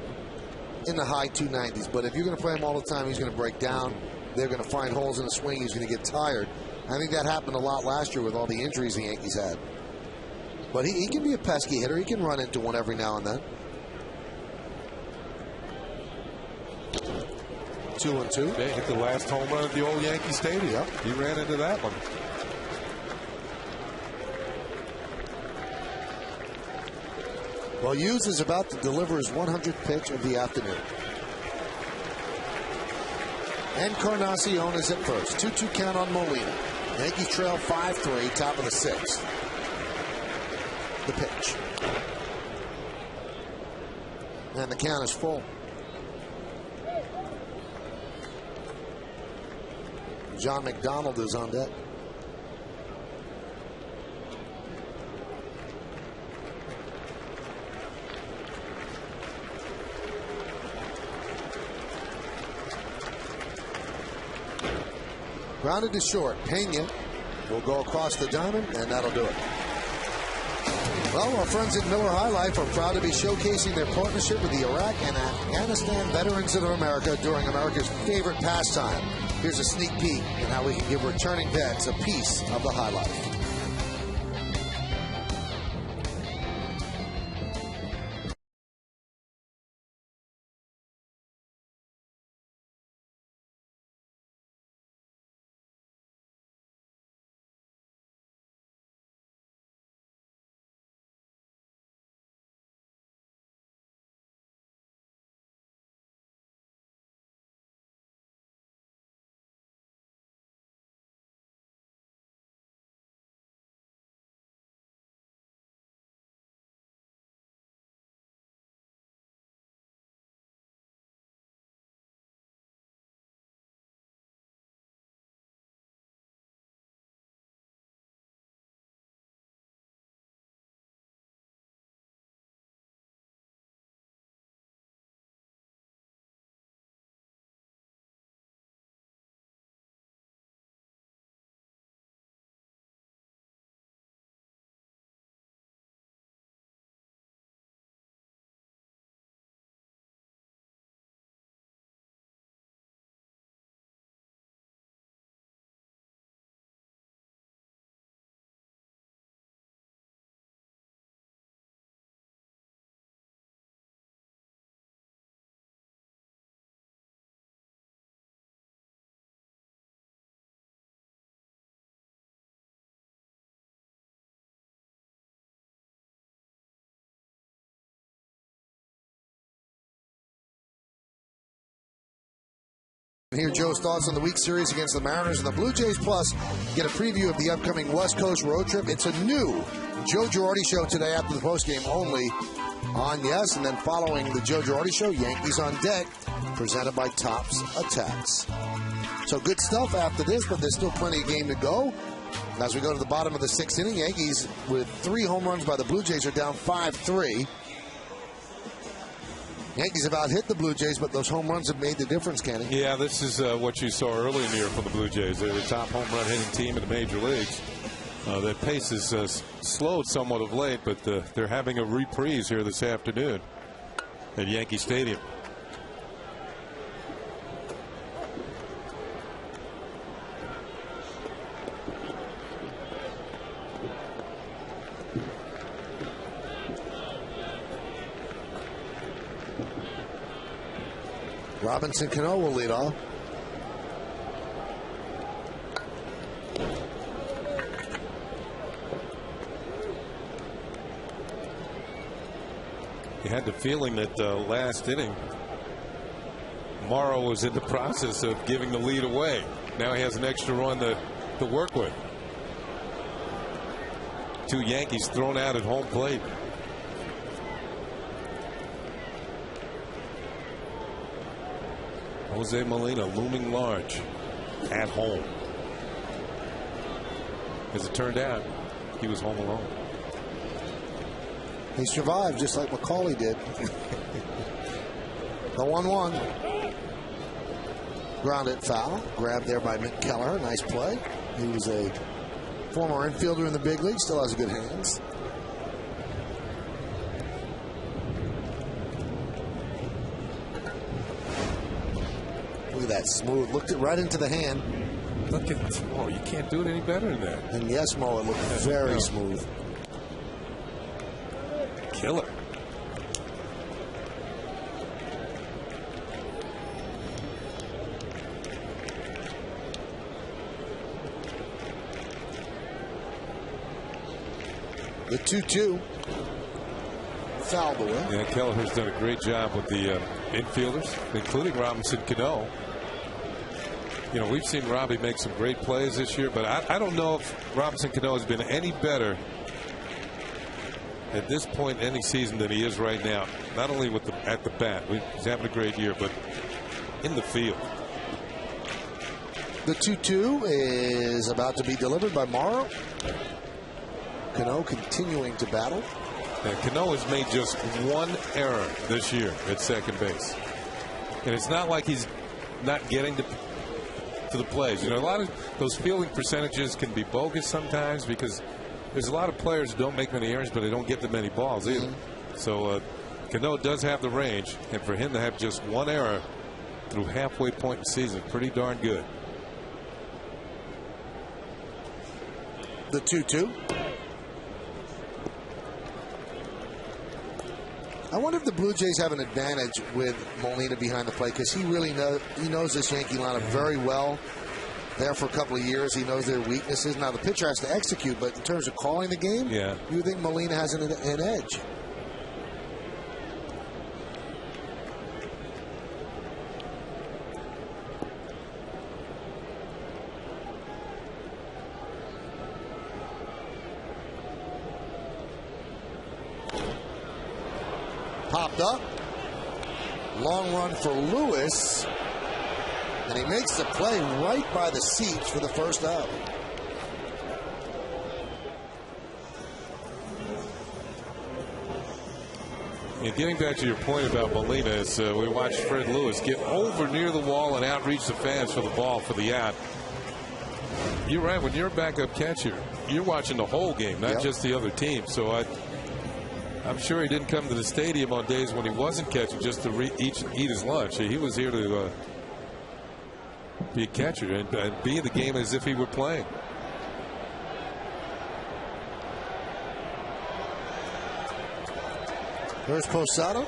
in the high 290s. But if you're going to play him all the time, he's going to break down. They're going to find holes in the swing. He's going to get tired. I think that happened a lot last year with all the injuries the Yankees had. But he can be a pesky hitter. He can run into one every now and then. 2-2. They hit the last home run at the old Yankee Stadium. Yep. He ran into that one. Well, Hughes is about to deliver his 100th pitch of the afternoon. Encarnacion is at first. 2-2 count on Molina. Yankees trail 5-3, top of the 6th. The pitch. And the count is full. John McDonald is on deck. Grounded to short. Pena will go across the diamond, and that'll do it. Well, our friends at Miller High Life are proud to be showcasing their partnership with the Iraq and Afghanistan Veterans of America during America's favorite pastime. Here's a sneak peek at how we can give returning vets a piece of the high life. Hear Joe's thoughts on the week series against the Mariners and the Blue Jays. Plus, get a preview of the upcoming West Coast road trip. It's a new Joe Girardi show today after the postgame only on Yes. And then following the Joe Girardi show, Yankees on Deck, presented by Tops Attacks. So good stuff after this, but there's still plenty of game to go. As we go to the bottom of the 6th inning, Yankees with 3 home runs by the Blue Jays are down 5-3. Yankees have out-hit the Blue Jays, but those home runs have made the difference, Kenny. Yeah, this is what you saw early in the year from the Blue Jays. They're the top home run hitting team in the major leagues. Their pace has slowed somewhat of late, but they're having a reprise here this afternoon at Yankee Stadium. Robinson Cano will lead off. You had the feeling that last inning, Morrow was in the process of giving the lead away. Now he has an extra run to work with. 2 Yankees thrown out at home plate. Jose Molina looming large at home. As it turned out, he was home alone. He survived just like McCauley did. The 1-1. Grounded foul. Grabbed there by Mick Keller. Nice play. He was a former infielder in the big league. Still has good hands. Look at that smooth. Looked it right into the hand. Look at Mo. You can't do it any better than that. And yes, Mo, it looked very smooth. Killer. The 2-2. Fouled away. Yeah, Kelleher's done a great job with the infielders, including Robinson Cano. You know, we've seen Robbie make some great plays this year, but I don't know if Robinson Cano has been any better at this point in any season than he is right now. Not only with at the bat, he's having a great year, but in the field. The 2-2 is about to be delivered by Morrow. Cano continuing to battle. And Cano has made just 1 error this year at second base. And it's not like he's not getting to the plays. You know, a lot of those fielding percentages can be bogus sometimes because there's a lot of players who don't make many errors, but they don't get that many balls either. So Cano does have the range, and for him to have just 1 error through halfway point in the season, pretty darn good. The 2-2. I wonder if the Blue Jays have an advantage with Molina behind the plate because he really knows this Yankee lineup very well. There for a couple of years, he knows their weaknesses. Now the pitcher has to execute, but in terms of calling the game, yeah, you think Molina has an edge. Popped up. Long run for Lewis. And he makes the play right by the seats for the first out. And getting back to your point about Molina, as we watched Fred Lewis get over near the wall and outreach the fans for the ball for the out. You're right. When you're a backup catcher, you're watching the whole game, not just the other team. So I'm sure he didn't come to the stadium on days when he wasn't catching just to eat his lunch. He was here to be a catcher and be in the game as if he were playing. There's Posada.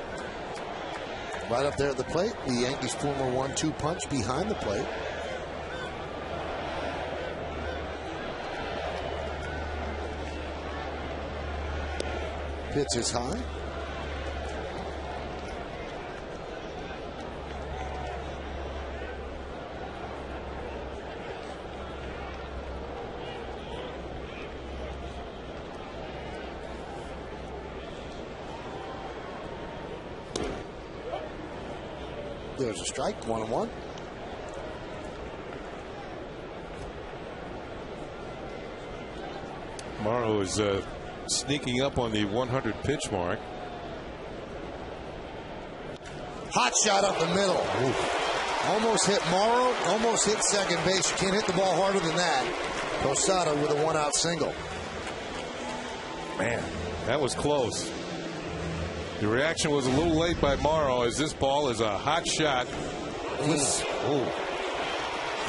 Right up there at the plate. The Yankees' former 1-2 punch behind the plate. Pitch is high. There's a strike, 1-1. Morrow is sneaking up on the 100 pitch mark. Hot shot up the middle. Ooh. Almost hit Morrow, almost hit second base. You can't hit the ball harder than that. Posada with a 1-out single. Man, that was close. The reaction was a little late by Morrow as this ball is a hot shot. Ooh.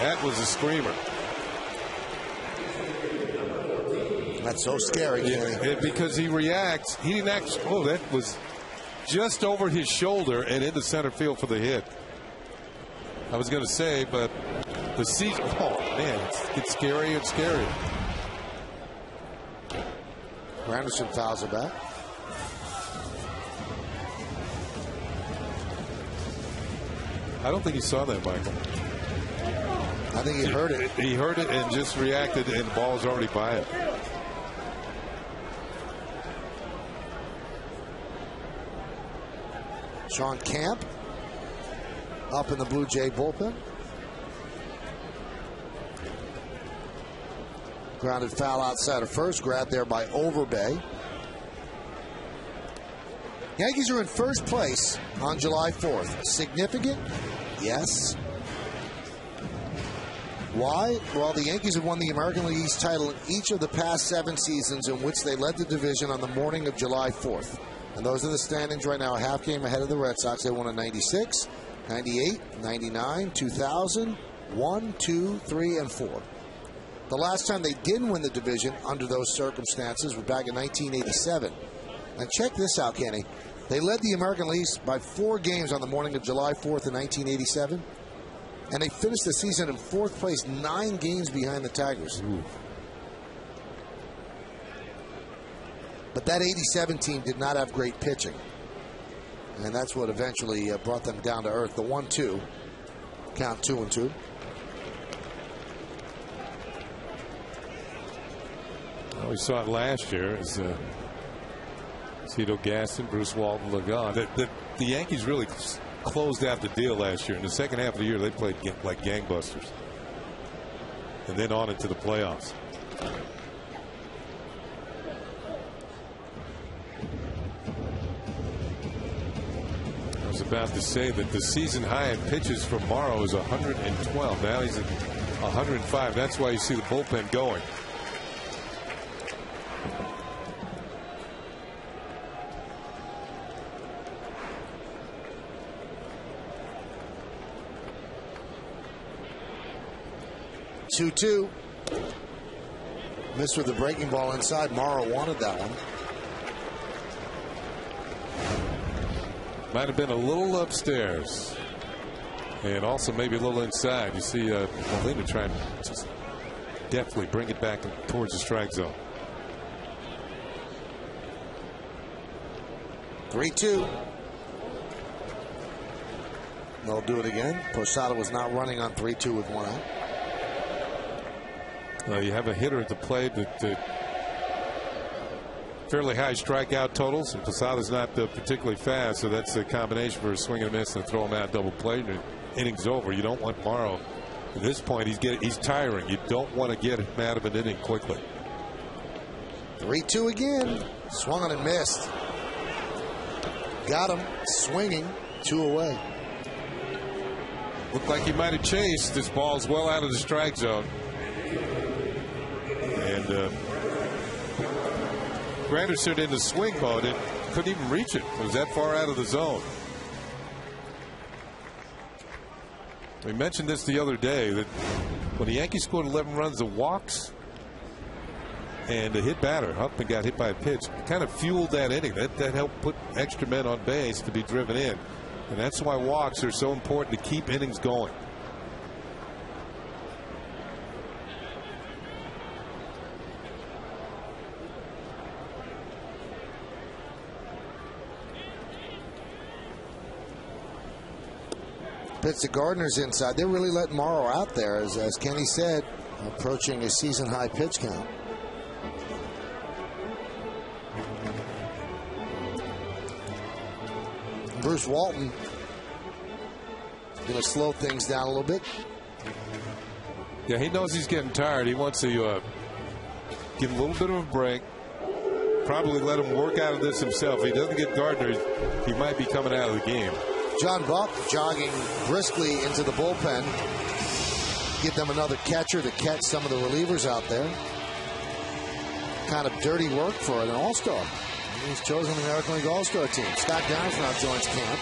That was a screamer. That's so scary, Kenny. Because he reacts. He didn't actually. Oh, that was just over his shoulder and into center field for the hit. I was going to say, but the season. Oh, man, it's scarier and scarier. Granderson fouls it back. I don't think he saw that, Michael. I think he heard it. He heard it and just reacted, and the ball was already by it. Sean Camp up in the Blue Jay bullpen. Grounded foul outside of first. Grabbed there by Overbay. Yankees are in first place on July 4th. Significant? Yes. Why? Well, the Yankees have won the American League East title in each of the past 7 seasons in which they led the division on the morning of July 4th. And those are the standings right now, a half game ahead of the Red Sox. They won in 96, 98, 99, 2000, 1, 2, 3, and 4. The last time they didn't win the division under those circumstances was back in 1987. And check this out, Kenny. They led the American League East by 4 games on the morning of July 4th in 1987. And they finished the season in 4th place, 9 games behind the Tigers. Ooh. But that 87 team did not have great pitching. And that's what eventually brought them down to earth. The 1-2. Count 2-2. Well, we saw it last year as Cito Gaston, Bruce Walton, Ligon. The Yankees really closed out the deal last year. In the second half of the year, they played like gangbusters. And then on into the playoffs. I was about to say that the season high in pitches for Morrow is 112. Now he's at 105. That's why you see the bullpen going. Two. Missed with the breaking ball inside. Morrow wanted that one. Might have been a little upstairs. And also maybe a little inside. You see Molina trying to just definitely bring it back towards the strike zone. 3-2. They'll do it again. Posada was not running on 3-2 with 1 out. You have a hitter at the plate that fairly high strikeout totals, and Posada's not particularly fast, so that's a combination for a swing and a miss and throw him out double play. And inning's over. You don't want Morrow at this point. He's tiring. You don't want to get him out of an inning quickly. 3-2 again. Swung on and missed. Got him swinging. 2 away. Looked like he might have chased. This ball's well out of the strike zone. And Granderson in the swing mode, it couldn't even reach it. It was that far out of the zone. We mentioned this the other day that when the Yankees scored 11 runs of walks and a hit batter, Huffman got hit by a pitch, kind of fueled that inning. That helped put extra men on base to be driven in. And that's why walks are so important to keep innings going. Pitch to Gardner's inside. They're really letting Morrow out there, as Kenny said, approaching a season high pitch count. Bruce Walton going to slow things down a little bit. Yeah, he knows he's getting tired. He wants to give him a little bit of a break. Probably let him work out of this himself. If he doesn't get Gardner, he might be coming out of the game. John Buck jogging briskly into the bullpen. Get them another catcher to catch some of the relievers out there. Kind of dirty work for an all-star. He's chosen the American League All-Star team. Scott Downs now joins camp.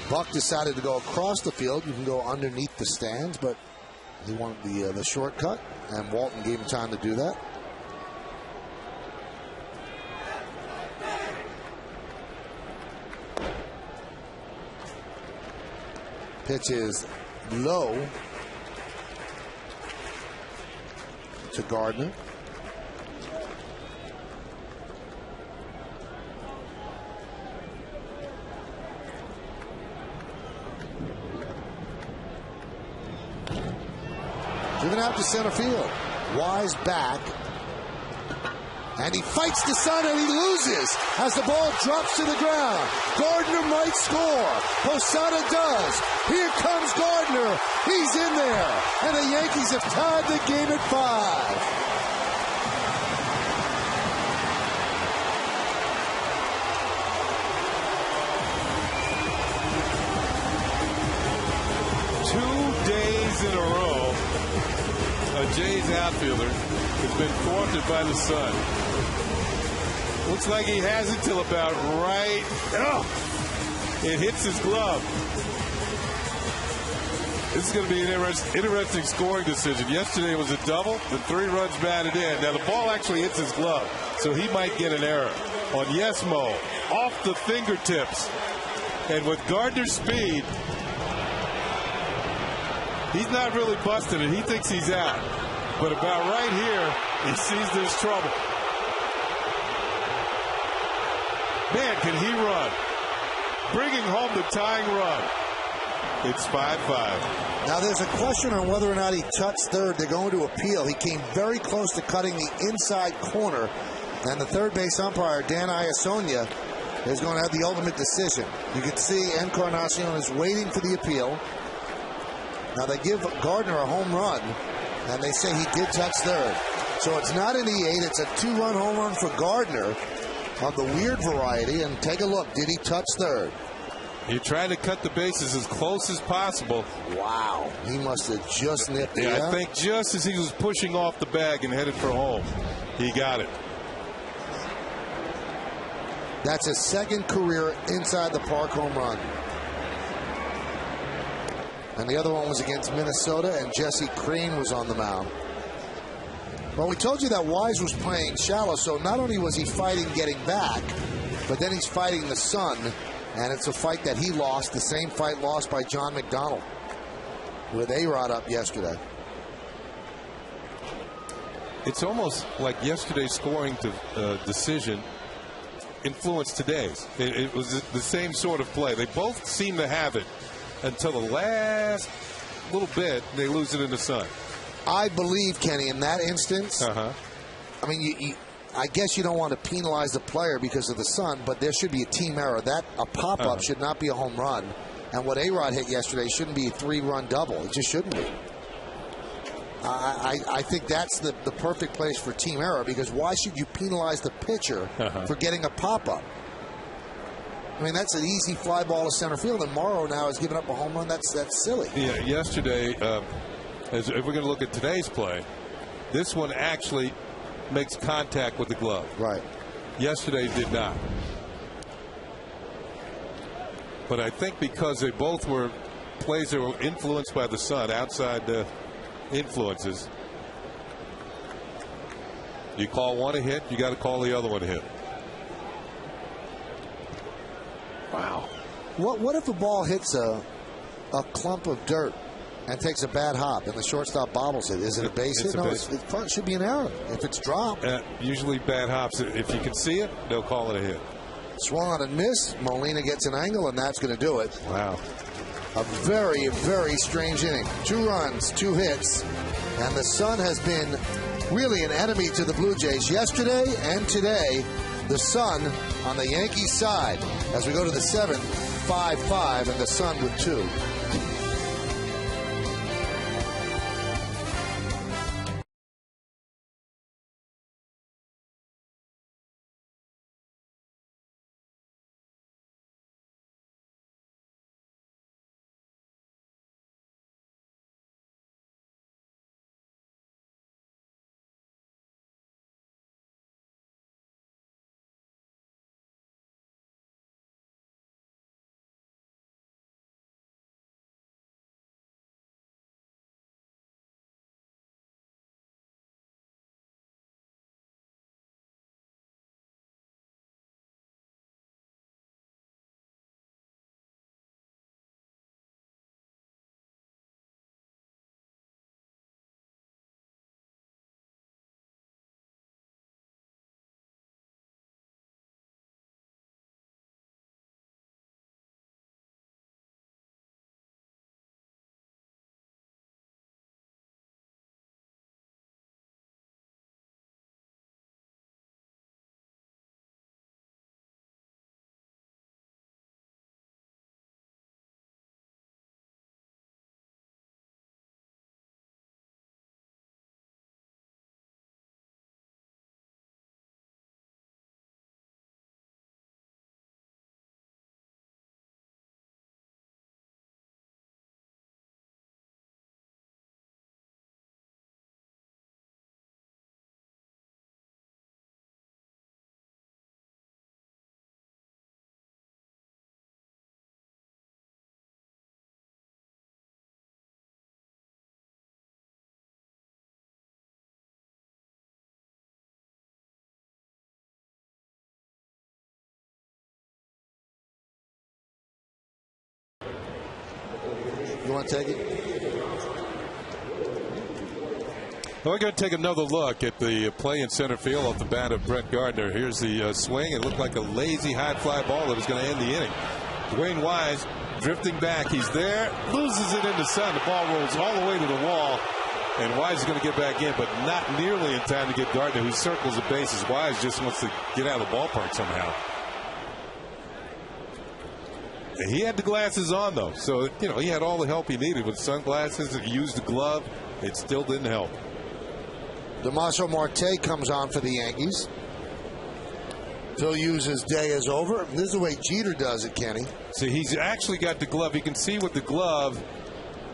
Buck decided to go across the field. You can go underneath the stands, but he wanted the shortcut, and Walton gave him time to do that. Pitch is low to Gardner. Driven out to center field. Wise back. And he fights the sun and he loses as the ball drops to the ground. Gardner might score. Posada does. Here comes Gardner. He's in there. And the Yankees have tied the game at 5. In a row, a Jays outfielder has been thwarted by the sun. Looks like he has it till about right. Oh, it hits his glove. This is going to be an interesting scoring decision. Yesterday was a double, the 3 runs batted in. Now the ball actually hits his glove, so he might get an error. On Yesmo, off the fingertips. And with Gardner's speed, he's not really busting it. He thinks he's out. But about right here, he sees there's trouble. Man, can he run. Bringing home the tying run. It's 5-5. Now there's a question on whether or not he touched third. They're going to appeal. He came very close to cutting the inside corner. And the third base umpire, Dan Iasonia, is going to have the ultimate decision. You can see Encarnacion is waiting for the appeal. Now they give Gardner a home run, and they say he did touch third. So it's not an E8, it's a 2-run home run for Gardner of the weird variety. And take a look, did he touch third? You're trying to cut the bases as close as possible. Wow, he must have just nipped it. Yeah, I think just as he was pushing off the bag and headed for home, he got it. That's his second career inside the park home run. And the other one was against Minnesota, and Jesse Crane was on the mound. Well, we told you that Wise was playing shallow, so not only was he fighting getting back, but then he's fighting the sun, and it's a fight that he lost, the same fight lost by John McDonald with A-Rod up yesterday. It's almost like yesterday's scoring decision influenced today's. It was the same sort of play. They both seem to have it until the last little bit. They lose it in the sun. I believe, Kenny, in that instance, I mean, I guess you don't want to penalize the player because of the sun, but there should be a team error. That a pop-up should not be a home run. And what A-Rod hit yesterday shouldn't be a 3-run double. It just shouldn't be. I think that's the perfect place for team error, because why should you penalize the pitcher for getting a pop-up? I mean, that's an easy fly ball to center field, and Morrow now has given up a home run. That's silly. Yeah, yesterday, if we're going to look at today's play, this one actually makes contact with the glove. Right. Yesterday did not. But I think because they both were plays that were influenced by the sun, outside influences, you call one a hit, you got to call the other one a hit. Wow. What if a ball hits a clump of dirt and takes a bad hop and the shortstop bobbles it? Is it a base hit? No, it should be an error if it's dropped. Usually bad hops, if you can see it, they'll call it a hit. Swung on and miss. Molina gets an angle, and that's going to do it. Wow. A very, very strange inning. 2 runs, 2 hits, and the sun has been really an enemy to the Blue Jays yesterday and today. The Sun on the Yankees side as we go to the 7th, 5-5, and the Sun with 2. You want to take it? Well, we're going to take another look at the play in center field off the bat of Brett Gardner. Here's the swing. It looked like a lazy high fly ball that was going to end the inning. Dwayne Wise drifting back. He's there, loses it in the sun. The ball rolls all the way to the wall. And Wise is going to get back in, but not nearly in time to get Gardner, who circles the bases. Wise just wants to get out of the ballpark somehow. He had the glasses on, though, so he had all the help he needed with sunglasses. If he used the glove, it still didn't help. Damaso Marte comes on for the Yankees. Phil Hughes' day is over. This is the way Jeter does it, Kenny. See, he's actually got the glove. You can see with the glove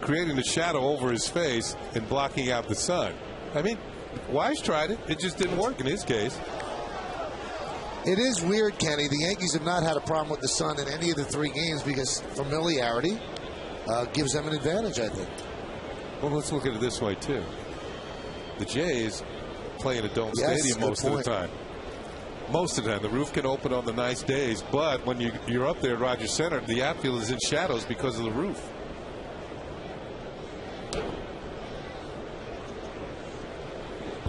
creating the shadow over his face and blocking out the sun. I mean, Wise tried it. It just didn't work in his case. It is weird, Kenny. The Yankees have not had a problem with the sun in any of the 3 games because familiarity gives them an advantage, I think. Well, let's look at it this way, too. The Jays play in a dome stadium most of the time. Most of the time. The roof can open on the nice days, but when you're up there at Rogers Center, the outfield is in shadows because of the roof.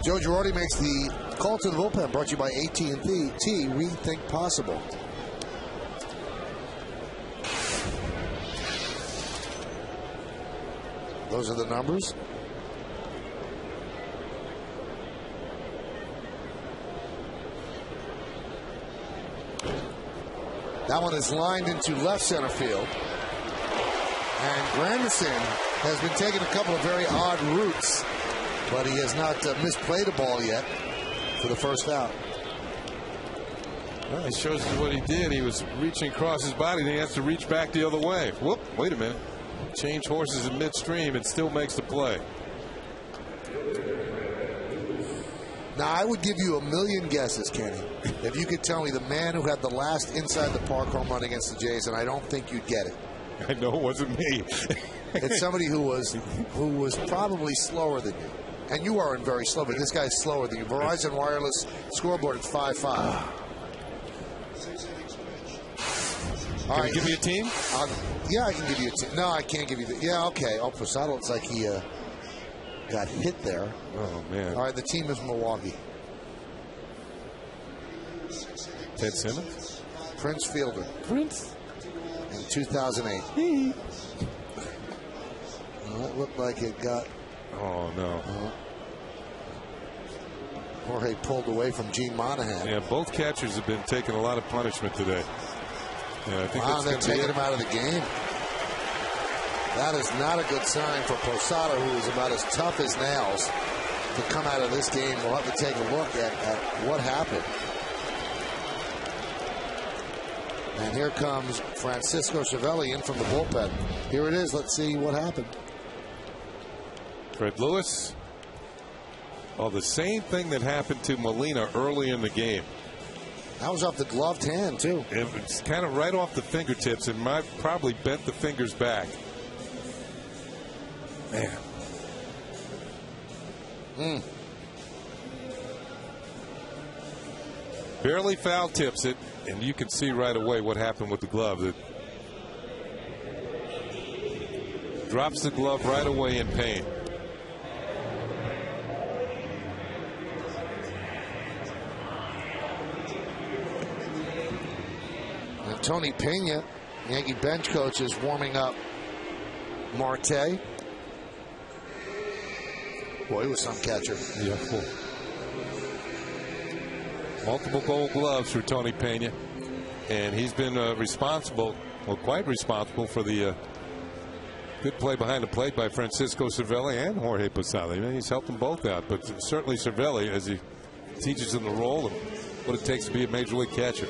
Joe Girardi makes the call to the bullpen, brought to you by AT&T. Rethink possible. Those are the numbers. That one is lined into left center field. And Granderson has been taking a couple of very odd routes, but he has not misplayed a ball yet for the first out. Well, it shows us what he did. He was reaching across his body, then he has to reach back the other way. Whoop, wait a minute. Change horses in midstream and still makes the play. Now, I would give you a million guesses, Kenny, if you could tell me the man who had the last inside the park home run against the Jays, and I don't think you'd get it. I know it wasn't me. It's somebody who was probably slower than you. And you aren't very slow, but this guy's slower than you. Verizon Wireless scoreboard at 5-5. Can you give me a team? Yeah, I can give you a team. No, I can't give you the. Yeah, okay. Oh, Posada looks like he got hit there. Oh, man. All right, the team is Milwaukee. Ted Simmons? Prince Fielder. Prince? In 2008. Well, that looked like it got. Oh, no. Jorge pulled away from Gene Monahan. Yeah, both catchers have been taking a lot of punishment today. Yeah, I think they're taking him out of the game. That is not a good sign for Posada, who is about as tough as nails, to come out of this game. We'll have to take a look at what happened. And here comes Francisco Cervelli in from the bullpen. Here it is. Let's see what happened. Fred Lewis. Oh, the same thing that happened to Molina early in the game. That was off the gloved hand, too. It's kind of right off the fingertips and might probably bent the fingers back. Man. Barely foul tips it, and you can see right away what happened with the glove. It drops the glove right away in pain. And Tony Pena, Yankee bench coach, is warming up Marte. Boy, he was some catcher. Yeah, cool. Multiple gold gloves for Tony Pena. And he's been responsible, well, quite responsible for the good play behind the plate by Francisco Cervelli and Jorge Posada. I mean, he's helped them both out. But certainly Cervelli, as he teaches them the role and what it takes to be a major league catcher.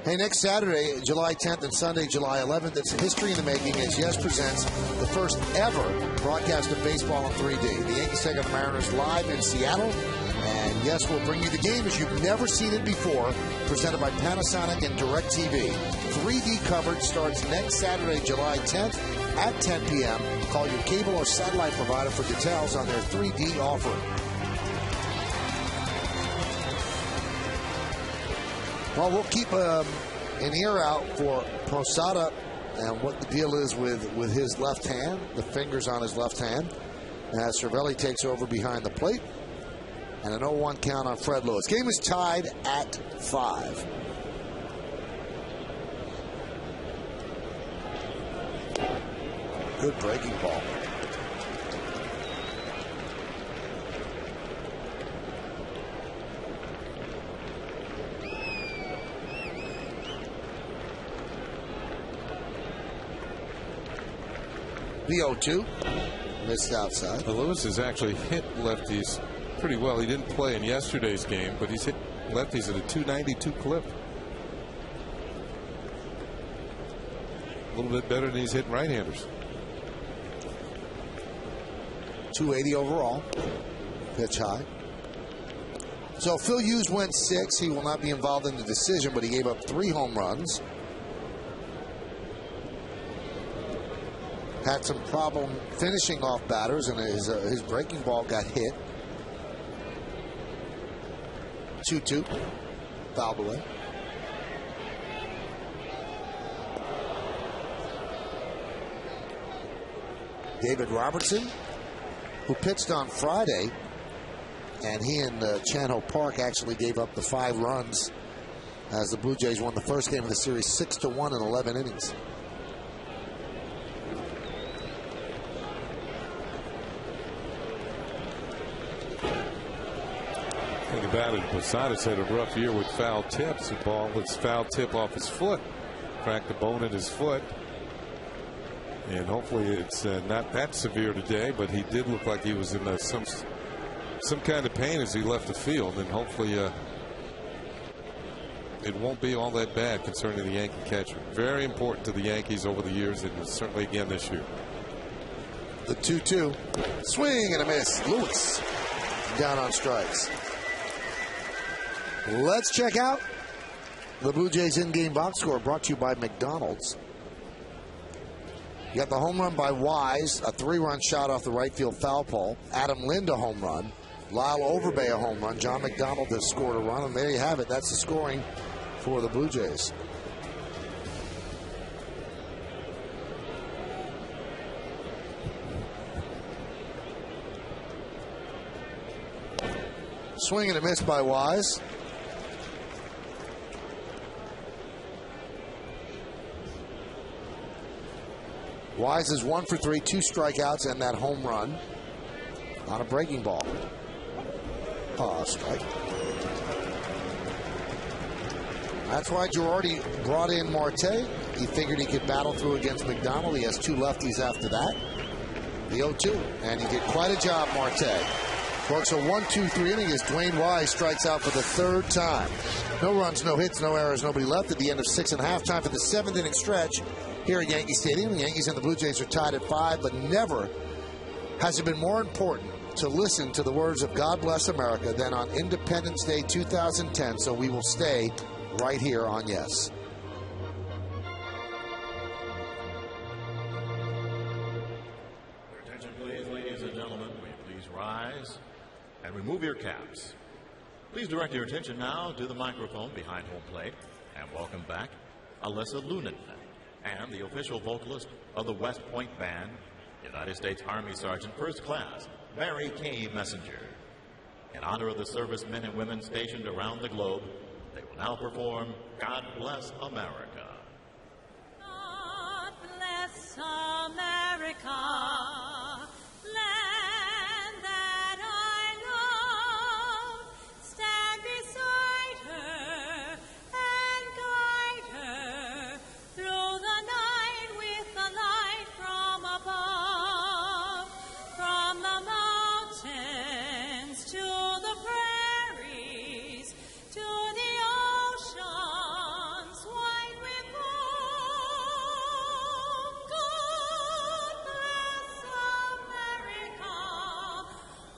Hey, next Saturday, July 10th and Sunday, July 11th, it's history in the making as Yes presents the first ever broadcast of baseball in 3D. The Yankees take on the Mariners live in Seattle. And Yes will bring you the game as you've never seen it before, presented by Panasonic and DirecTV. 3D coverage starts next Saturday, July 10th at 10 p.m. Call your cable or satellite provider for details on their 3D offer. Well, we'll keep an ear out for Posada and what the deal is with his left hand, the fingers on his left hand, as Cervelli takes over behind the plate. And an 0-1 count on Fred Lewis. Game is tied at 5. Good breaking ball. The 0-2. Missed outside. Well, Lewis has actually hit lefties pretty well. He didn't play in yesterday's game, but he's hit lefties at a 292 clip. A little bit better than he's hitting right-handers. 280 overall. Pitch high. So Phil Hughes went 6. He will not be involved in the decision, but he gave up 3 home runs. Had some problem finishing off batters, and his breaking ball got hit. 2-2. Fouled away. David Robertson, who pitched on Friday, and he and Chan-Ho Park actually gave up the 5 runs as the Blue Jays won the first game of the series 6-1 in 11 innings. Think about it, Posada's had a rough year with foul tips. The ball was foul tip off his foot, cracked the bone in his foot. And hopefully it's not that severe today, but he did look like he was in some kind of pain as he left the field. And hopefully it won't be all that bad concerning the Yankee catcher. Very important to the Yankees over the years, and certainly again this year. The 2-2. Swing and a miss. Lewis down on strikes. Let's check out the Blue Jays in-game box score, brought to you by McDonald's. You got the home run by Wise, a 3-run shot off the right field foul pole. Adam Lind a home run. Lyle Overbay a home run. John McDonald has scored a run, and there you have it. That's the scoring for the Blue Jays. Swing and a miss by Wise. Wise is 1 for 3, 2 strikeouts, and that home run on a breaking ball. Strike. That's why Girardi brought in Marte. He figured he could battle through against McDonald. He has 2 lefties after that. The 0-2. And he did quite a job, Marte. Works a 1-2-3 inning as Dwayne Wise strikes out for the 3rd time. No runs, no hits, no errors, nobody left at the end of 6.5. Time for the 7th inning stretch here at Yankee Stadium. The Yankees and the Blue Jays are tied at 5, but never has it been more important to listen to the words of God Bless America than on Independence Day 2010. So we will stay right here on Yes. Attention, please, ladies and gentlemen. Will you please rise and remove your caps? Please direct your attention now to the microphone behind home plate and welcome back Alyssa Lunan and the official vocalist of the West Point Band, United States Army Sergeant First Class Mary Kay Messenger. In honor of the servicemen and women stationed around the globe, they will now perform God Bless America. God bless America, land that I love. Stand beside her and guide her through the night with the light from above. From the mountains to the prairies, to the oceans wide with foam. God bless America,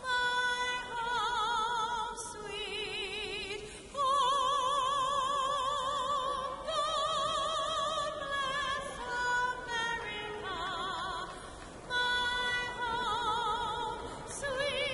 my home sweet home. God bless America, my home sweet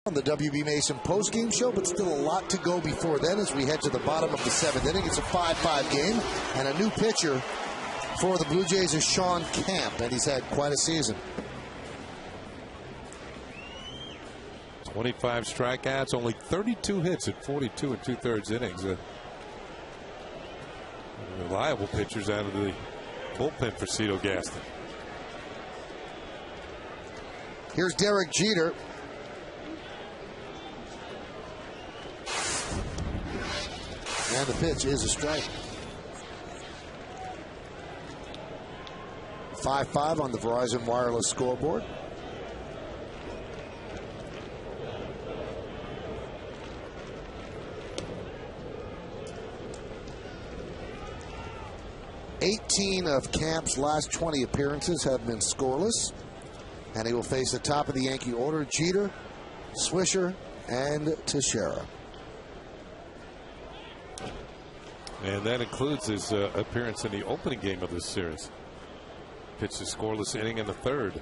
On the WB Mason postgame show, but still a lot to go before then as we head to the bottom of the 7th inning. It's a 5-5 game, and a new pitcher for the Blue Jays is Sean Camp, and he's had quite a season. 25 strikeouts, only 32 hits at 42 2/3 innings. Reliable pitchers out of the bullpen for Cito Gaston. Here's Derek Jeter. And the pitch is a strike. 5-5 on the Verizon Wireless scoreboard. 18 of Camp's last 20 appearances have been scoreless. And he will face the top of the Yankee order, Jeter, Swisher, and Teixeira. And that includes his appearance in the opening game of this series. Pitched a scoreless inning in the third.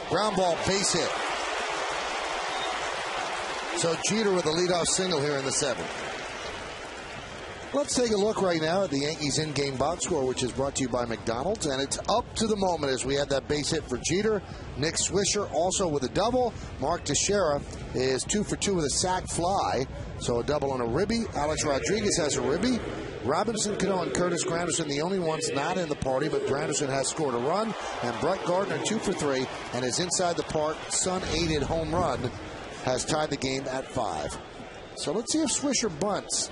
Ground ball, base hit. So Jeter with a leadoff single here in the seventh. Let's take a look right now at the Yankees in-game box score, which is brought to you by McDonald's. And it's up to the moment as we had that base hit for Jeter. Nick Swisher also with a double. Mark Teixeira is 2 for 2 with a sac fly. So a double and a ribby. Alex Rodriguez has a ribby. Robinson, Cano, and Curtis Granderson, the only ones not in the party, but Granderson has scored a run. And Brett Gardner, 2 for 3, and his inside the park, Sun-aided home run has tied the game at 5. So let's see if Swisher bunts.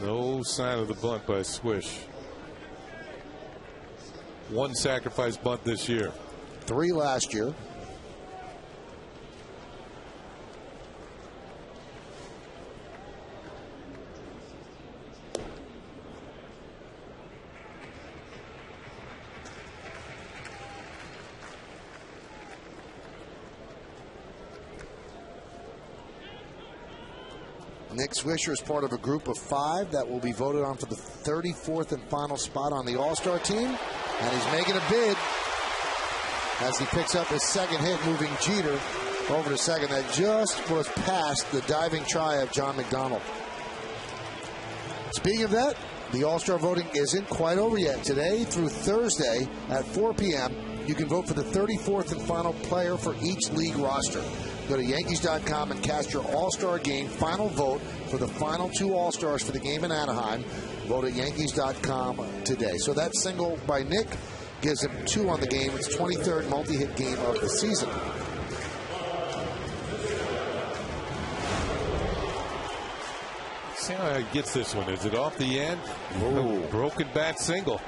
No sign of the bunt by Swish. One sacrifice bunt this year. 3 last year. Nick Swisher is part of a group of 5 that will be voted on for the 34th and final spot on the All-Star team. And he's making a bid as he picks up his second hit, moving Jeter over to second. That just was past the diving try of John McDonald. Speaking of that, the All-Star voting isn't quite over yet. Today through Thursday at 4 p.m., you can vote for the 34th and final player for each league roster. Go to Yankees.com and cast your All-Star game final vote for the final 2 All-Stars for the game in Anaheim. Vote at Yankees.com today. So that single by Nick gives him 2 on the game. It's 23rd multi-hit game of the season. See how he gets this one. Is it off the end? Ooh. Broken bat single.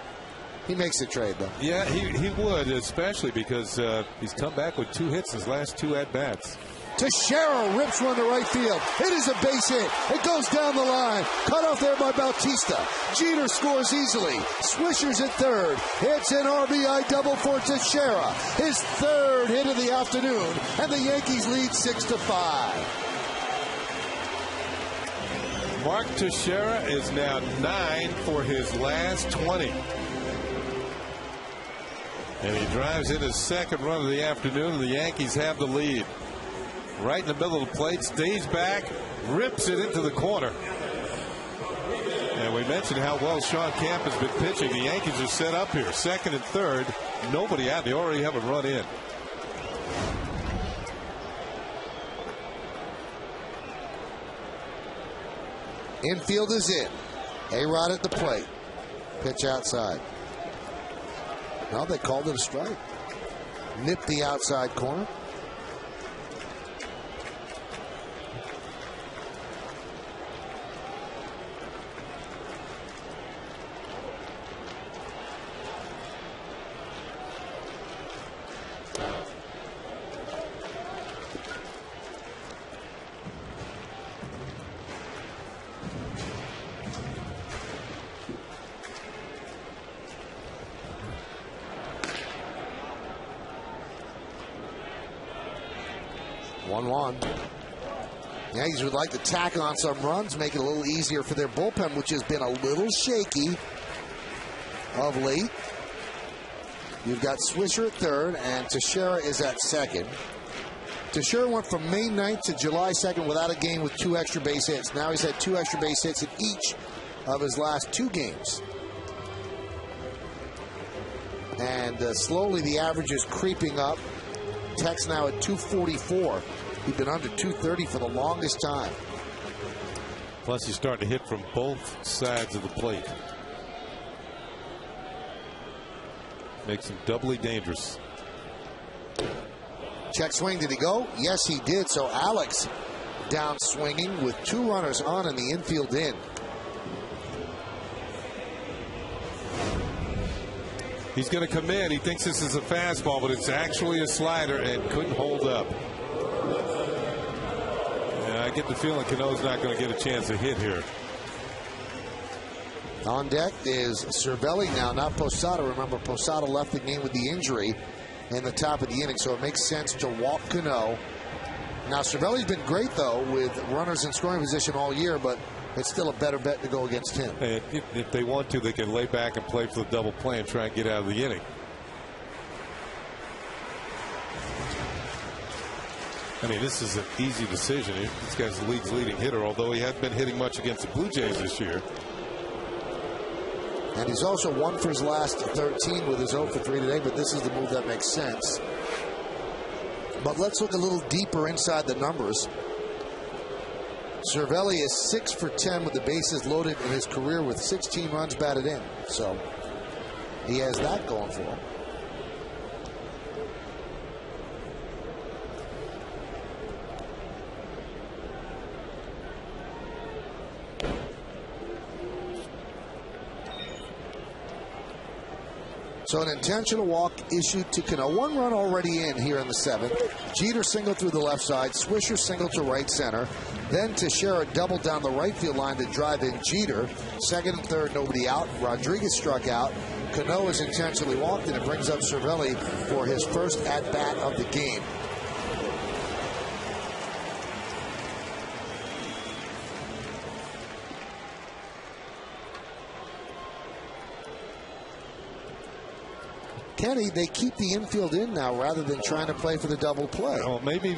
He makes the trade, though. Yeah, he would, especially because he's come back with 2 hits his last 2 at-bats. Teixeira rips one to right field. It is a base hit. It goes down the line. Cut off there by Bautista. Jeter scores easily. Swisher's at third. It's an RBI double for Teixeira. His 3rd hit of the afternoon. And the Yankees lead 6-5. Mark Teixeira is now 9 for his last 20. And he drives in his 2nd run of the afternoon, and the Yankees have the lead. Right in the middle of the plate, stays back, rips it into the corner. And we mentioned how well Sean Camp has been pitching. The Yankees are set up here, 2nd and 3rd. Nobody out. They already have a run in. Infield is in. A-Rod at the plate. Pitch outside. No, they called it a strike. Nipped the outside corner. Yankees would like to tack on some runs, make it a little easier for their bullpen, which has been a little shaky of late. You've got Swisher at 3rd, and Teixeira is at 2nd. Teixeira went from May 9th to July 2nd without a game with 2 extra base hits. Now he's had 2 extra base hits in each of his last 2 games. And slowly the average is creeping up. Tech's now at 244. He'd been under 230 for the longest time. Plus, he's starting to hit from both sides of the plate. Makes him doubly dangerous. Check swing. Did he go? Yes, he did. So Alex down swinging with 2 runners on in the infield in. He's going to come in. He thinks this is a fastball, but it's actually a slider and couldn't hold up. Yeah, I get the feeling Cano's not going to get a chance to hit here. On deck is Cervelli now, not Posada. Remember, Posada left the game with the injury in the top of the inning, so it makes sense to walk Cano. Now, Cervelli's been great, though, with runners in scoring position all year, but it's still a better bet to go against him. And if they want to, they can lay back and play for the double play and try and get out of the inning. I mean, this is an easy decision. This guy's the league's leading hitter, although he hadn't been hitting much against the Blue Jays this year. And he's also 1 for his last 13 with his 0 for 3 today, but this is the move that makes sense. But let's look a little deeper inside the numbers. Cervelli is 6 for 10 with the bases loaded in his career with 16 runs batted in. So he has that going for him. So an intentional walk issued to Cano. 1 run already in here in the 7th. Jeter single through the left side. Swisher single to right center. Then Teixeira double down the right field line to drive in Jeter. Second and third, nobody out. Rodriguez struck out. Cano is intentionally walked, and it brings up Cervelli for his first at-bat of the game. Kenny, they keep the infield in now rather than trying to play for the double play. Well, maybe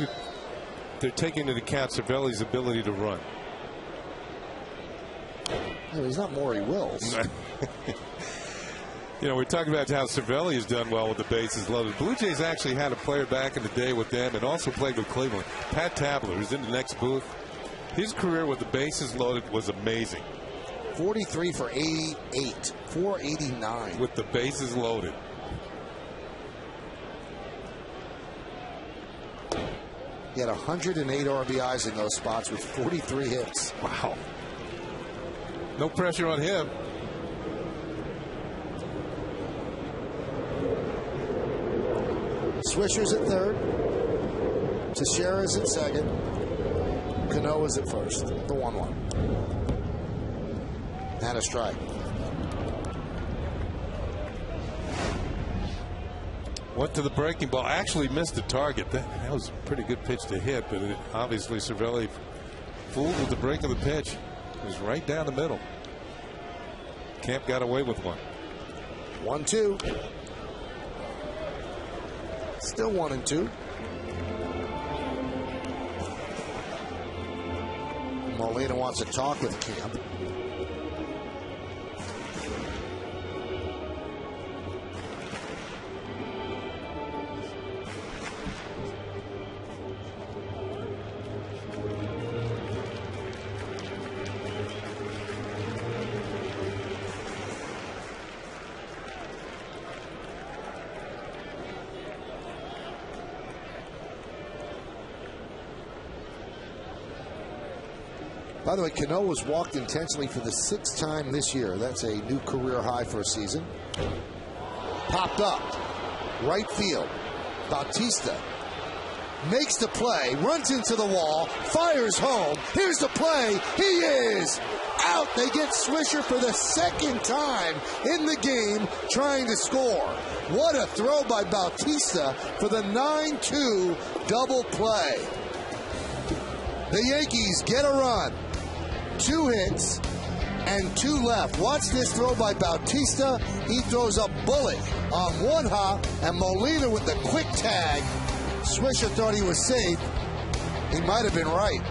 they're taking into account Cervelli's ability to run. No, he's not Maury Wills. You know, we're talking about how Cervelli has done well with the bases loaded. Blue Jays actually had a player back in the day with them and also played with Cleveland. Pat Tabler, who's in the next booth. His career with the bases loaded was amazing. 43 for 88, 489. With the bases loaded. He had 108 RBIs in those spots with 43 hits. Wow. No pressure on him. Swisher's at third. Teixeira's at second. Cano is at first. The 1-1. And a strike. Went to the breaking ball. Actually missed the target. That was a pretty good pitch to hit, but obviously Cervelli fooled with the break of the pitch. It was right down the middle. Camp got away with one. 1-2. Still 1-2. Molina wants to talk with Camp. By the way, Cano was walked intentionally for the 6th time this year. That's a new career high for a season. Popped up. Right field. Bautista makes the play, runs into the wall, fires home. Here's the play. He is out. They get Swisher for the 2nd time in the game trying to score. What a throw by Bautista for the 9-2 double play. The Yankees get a run. 2 hits and 2 left. Watch this throw by Bautista. He throws a bullet on 1 hop, and Molina with the quick tag. Swisher thought he was safe. He might have been right.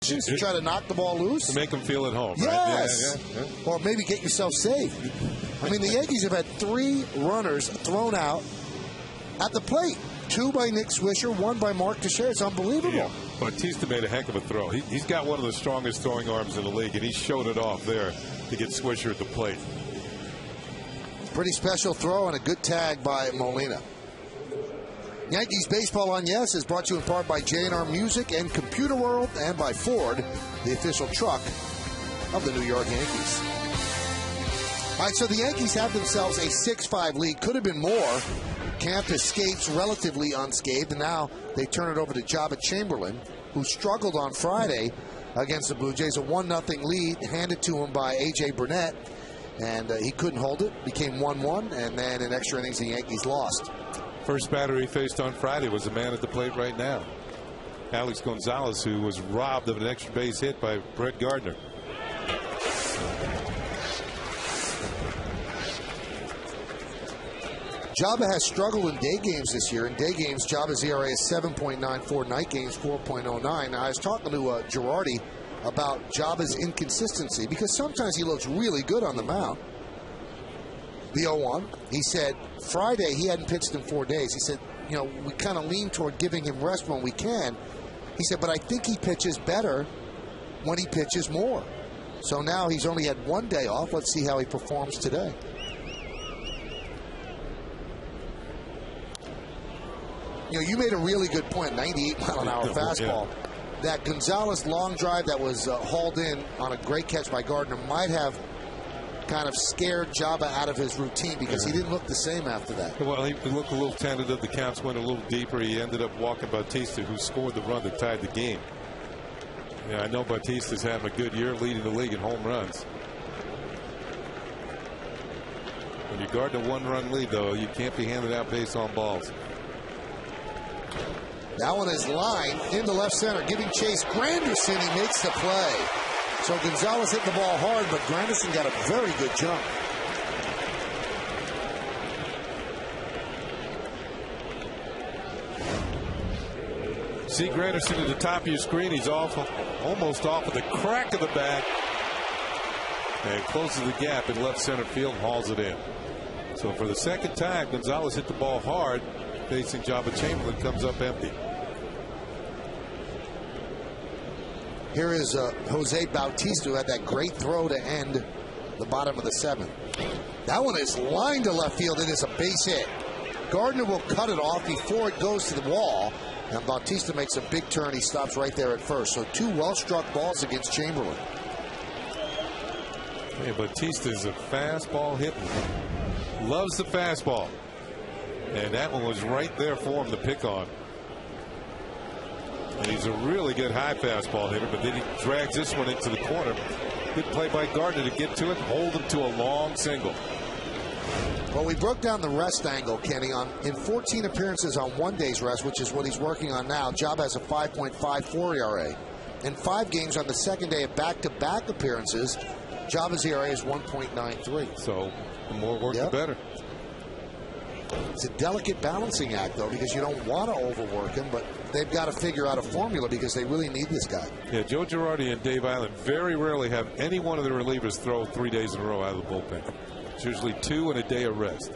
directions to try to knock the ball loose. To make them feel at home, yes. right? Yeah. Or maybe get yourself safe. I mean, the Yankees have had 3 runners thrown out at the plate. 2 by Nick Swisher, 1 by Mark Teixeira. It's unbelievable. Yeah. Bautista made a heck of a throw. He's got one of the strongest throwing arms in the league, and he showed it off there to get Swisher at the plate. Pretty special throw and a good tag by Molina. Yankees Baseball on Yes is brought to you in part by J&R Music and Computer World and by Ford, the official truck of the New York Yankees. All right, so the Yankees have themselves a 6-5 lead. Could have been more. Camp escapes relatively unscathed, and now they turn it over to Jabba Chamberlain, who struggled on Friday against the Blue Jays. A 1-0 lead handed to him by A.J. Burnett, and he couldn't hold it. Became 1-1, and then in extra innings, the Yankees lost. First batter he faced on Friday was the man at the plate right now, Alex Gonzalez, who was robbed of an extra base hit by Brett Gardner. Jabba has struggled in day games this year. In day games, Jabba's ERA is 7.94. Night games, 4.09. Now, I was talking to Girardi about Jabba's inconsistency because sometimes he looks really good on the mound. The 0-1, he said Friday he hadn't pitched in 4 days. He said, you know, we kind of lean toward giving him rest when we can. He said, but I think he pitches better when he pitches more. So now he's only had 1 day off. Let's see how he performs today. You know, you made a really good point, 98-mile-an-hour fastball. Yeah. That Gonzalez long drive that was hauled in on a great catch by Gardner might have kind of scared Jabba out of his routine because he didn't look the same after that. Well, he looked a little tentative. The counts went a little deeper. He ended up walking Bautista, who scored the run that tied the game. Yeah, I know Bautista's having a good year leading the league in home runs. When you guard a 1-run lead, though, you can't be handing out base on balls. That one is lined into left center, giving chase. Granderson, he makes the play. So Gonzalez hit the ball hard, but Granderson got a very good jump. See Granderson at the top of your screen. He's almost off of the crack of the bat. And closes the gap in left center field and hauls it in. So for the second time, Gonzalez hit the ball hard. Facing Jabba Chamberlain, comes up empty. Here is Jose Bautista, who had that great throw to end the bottom of the 7th. That one is lined to left field. It is a base hit. Gardner will cut it off before it goes to the wall, and Bautista makes a big turn. He stops right there at first. So 2 well-struck balls against Chamberlain. Hey, Bautista is a fastball hitter. Loves the fastball. And that one was right there for him to pick on. And he's a really good high fastball hitter, but then he drags this one into the corner. Good play by Gardner to get to it, hold him to a long single. Well, we broke down the rest angle, Kenny. In 14 appearances on 1 day's rest, which is what he's working on now, Jabba has a 5.54 ERA. In 5 games on the second day of back-to-back appearances, Jabba's ERA is 1.93. So the more work, the better. It's a delicate balancing act, though, because you don't want to overwork him, but they've got to figure out a formula because they really need this guy. Yeah, Joe Girardi and Dave Island very rarely have any one of the relievers throw 3 days in a row out of the bullpen. It's usually 2 and a day of rest.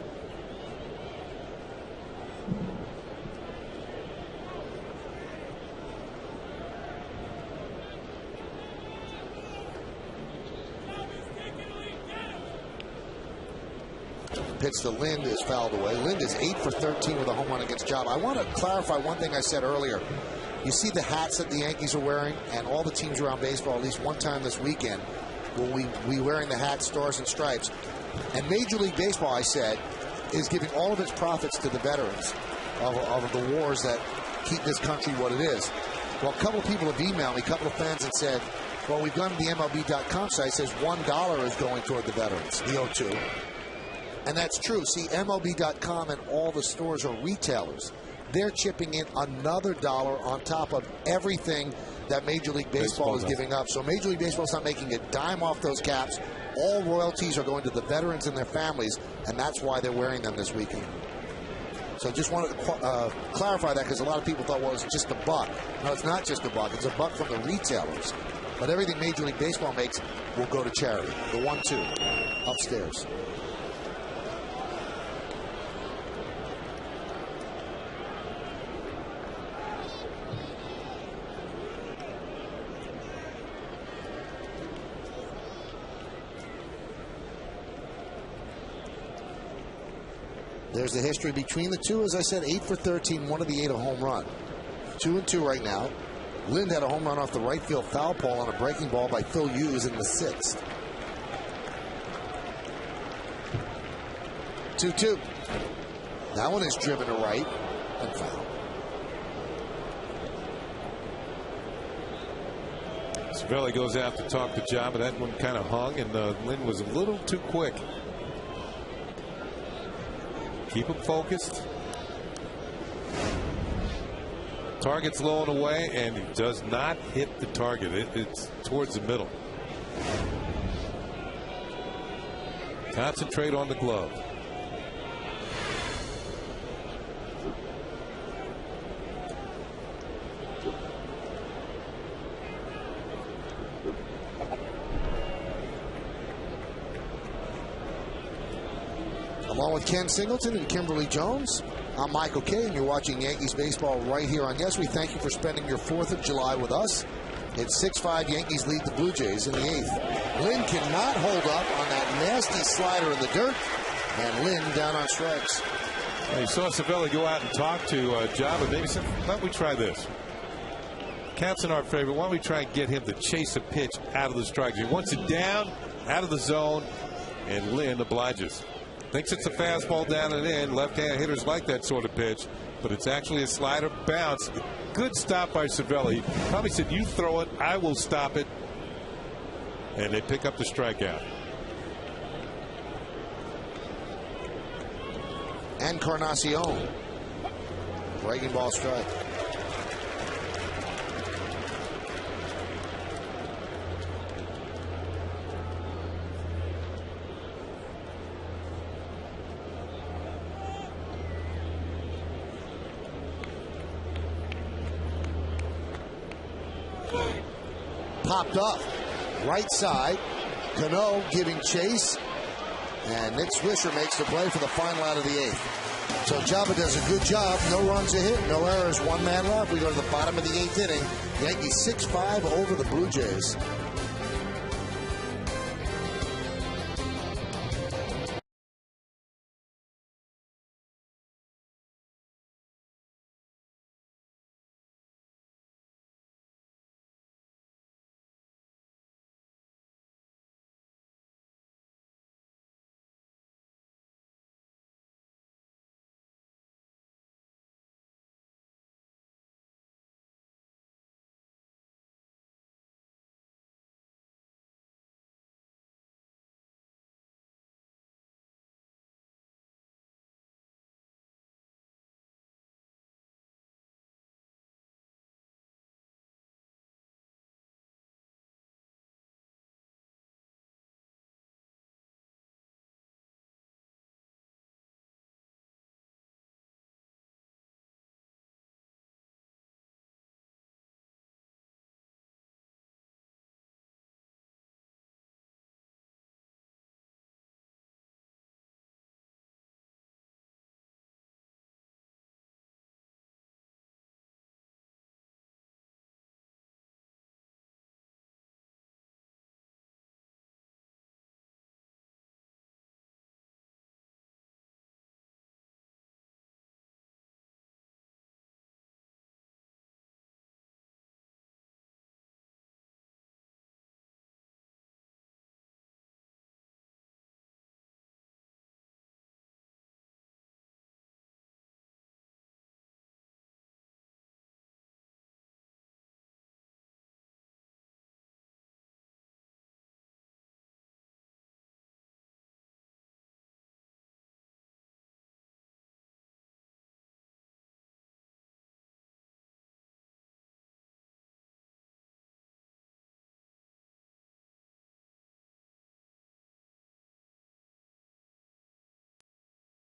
Pitch to Lind is fouled away. Lind is 8 for 13 with a home run against Jabba. I want to clarify one thing I said earlier. You see the hats that the Yankees are wearing, and all the teams around baseball, at least one time this weekend, will be wearing the hat, stars and stripes. And Major League Baseball, I said, is giving all of its profits to the veterans of the wars that keep this country what it is. Well, a couple of people have emailed me, a couple of fans, and said, well, we've gone to the MLB.com site. It says $1 is going toward the veterans, the O2. And that's true. See, MLB.com and all the stores are retailers. They're chipping in another dollar on top of everything that Major League Baseball is giving up. So Major League Baseball is not making a dime off those caps. All royalties are going to the veterans and their families, and that's why they're wearing them this weekend. So just wanted to clarify that because a lot of people thought, well, it's just a buck. No, it's not just a buck. It's a buck from the retailers. But everything Major League Baseball makes will go to charity. The 1-2 upstairs. There's the history between the two. As I said, 8 for 13, 1 of the 8 a home run. 2-2 right now. Lind had a home run off the right field foul pole on a breaking ball by Phil Hughes in the 6th. 2-2. That one is driven to right and foul. Cervelli goes out to talk to Jabba. That one kind of hung, and Lind was a little too quick. Keep him focused. Target's low and away, and he does not hit the target. It's towards the middle. Concentrate on the glove. Along with Ken Singleton and Kimberly Jones, I'm Michael Kay, and you're watching Yankees baseball right here on Yes. We thank you for spending your 4th of July with us. It's 6-5. Yankees lead the Blue Jays in the 8th. Lind cannot hold up on that nasty slider in the dirt, and Lind down on strikes. You saw Cervelli go out and talk to Jabba. Maybe said, why don't we try this? Counts in our favor. Why don't we try and get him to chase a pitch out of the strike zone? He wants it down, out of the zone, and Lind obliges. Thinks it's a fastball down and in. Left-hand hitters like that sort of pitch, but it's actually a slider bounce. Good stop by Cervelli. Probably said, you throw it, I will stop it. And they pick up the strikeout. Encarnacion. Breaking ball strike. Popped up. Right side. Cano giving chase. And Nick Swisher makes the play for the final out of the 8th. So Jabba does a good job. No runs a hit, no errors. 1 man left. We go to the bottom of the 8th inning. Yankees 6-5 over the Blue Jays.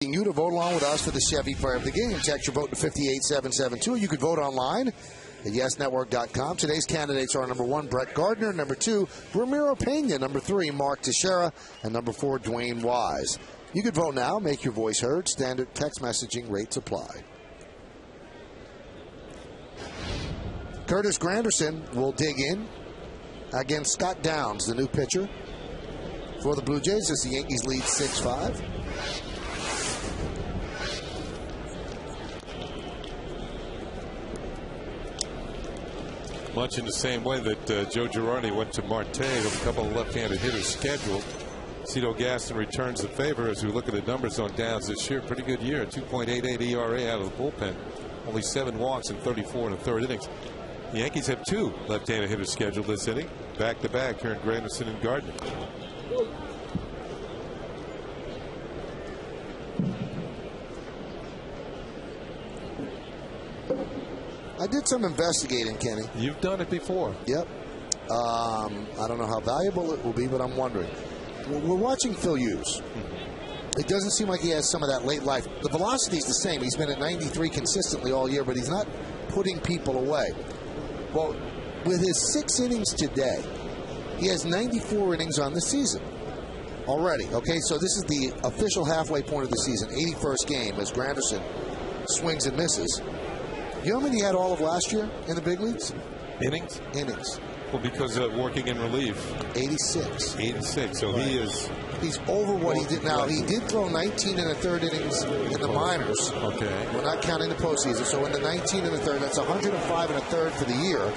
asking you to vote along with us for the Chevy Player of the Game. Text your vote to 58772. You can vote online at YesNetwork.com. Today's candidates are number 1, Brett Gardner, number 2, Ramiro Pena, number 3, Mark Teixeira, and number 4, Dwayne Wise. You can vote now, make your voice heard. Standard text messaging rates apply. Curtis Granderson will dig in against Scott Downs, the new pitcher for the Blue Jays, as the Yankees lead 6-5. Much in the same way that Joe Girardi went to Marte with a couple of left-handed hitters scheduled. Cito Gaston returns the favor as we look at the numbers on Downs this year. Pretty good year, 2.88 ERA out of the bullpen. Only 7 walks in 34 and a third innings. The Yankees have 2 left-handed hitters scheduled this inning. Back-to-back here in Granderson and Gardner. I did some investigating, Kenny. You've done it before. Yep. I don't know how valuable it will be, but I'm wondering. We're watching Phil Hughes. It doesn't seem like he has some of that late life. The velocity's the same. He's been at 93 consistently all year, but he's not putting people away. Well, with his 6 innings today, he has 94 innings on the season already. Okay, so this is the official halfway point of the season, 81st game, as Granderson swings and misses. You know how many he had all of last year in the big leagues? Innings? Innings. Well, because of working in relief. 86. 86. So right. He's over what he did. Now, he did throw 19 and a third innings in the minors. Okay. We're not counting the postseason. So in the 19 and a third, that's 105 and a third for the year.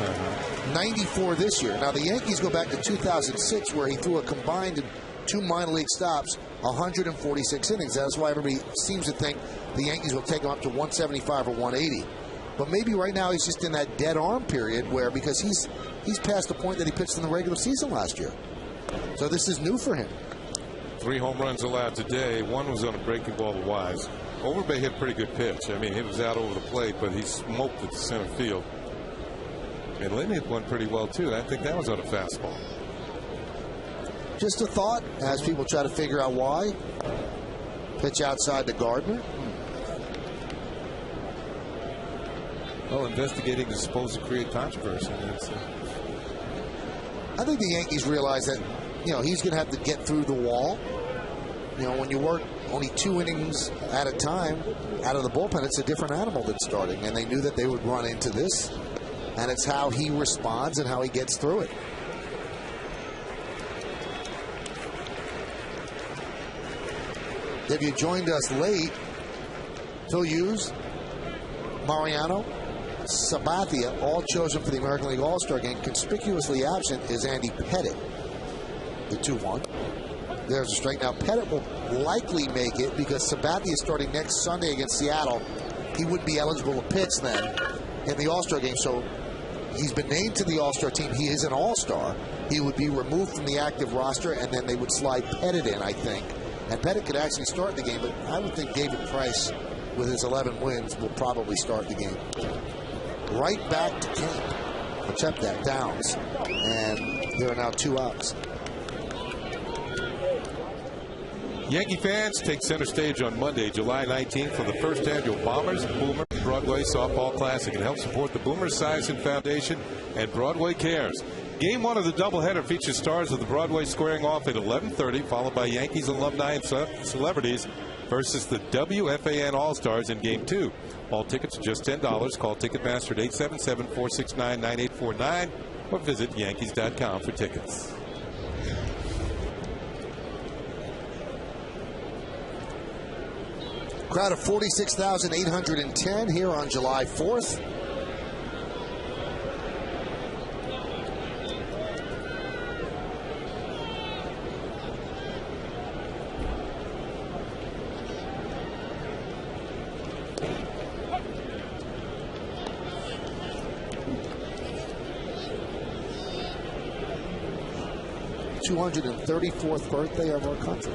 94 this year. Now, the Yankees go back to 2006, where he threw a combined in 2 minor league stops, 146 innings. That's why everybody seems to think the Yankees will take him up to 175 or 180. But maybe right now he's just in that dead arm period where, because he's past the point that he pitched in the regular season last year. So this is new for him. 3 home runs allowed today. 1 was on a breaking ball to Wise. Overbay hit a pretty good pitch. I mean, he was out over the plate, but he smoked at the center field. And Lynn hit one pretty well, too. I think that was on a fastball. Just a thought as people try to figure out why. Pitch outside to Gardner. Well, investigating is supposed to create controversy. I think the Yankees realize that, he's going to have to get through the wall. When you work only 2 innings at a time out of the bullpen, it's a different animal that's starting. And they knew that they would run into this. And it's how he responds and how he gets through it. If you joined us late, Phil Hughes, Mariano, Sabathia, all chosen for the American League All-Star game. Conspicuously absent is Andy Pettit, the 2-1. There's a strike. Now, Pettit will likely make it because Sabathia is starting next Sunday against Seattle. He would be eligible to pitch then in the All-Star game. So he's been named to the All-Star team. He is an All-Star. He would be removed from the active roster, and then they would slide Pettit in, I think. And Pettit could actually start the game, but I would think David Price, with his 11 wins, will probably start the game. Right back to Kemp, except that Downs, and there are now 2 outs. Yankee fans take center stage on Monday, July 19th for the first annual Bombers Boomer Broadway Softball Classic and help support the Boomers Esiason Foundation and Broadway Cares. Game 1 of the doubleheader features stars of the Broadway squaring off at 11:30, followed by Yankees alumni and celebrities versus the WFAN All-Stars in Game 2. All tickets are just $10. Call Ticketmaster at 877-469-9849 or visit Yankees.com for tickets. Crowd of 46,810 here on July 4th. The 234th birthday of our country.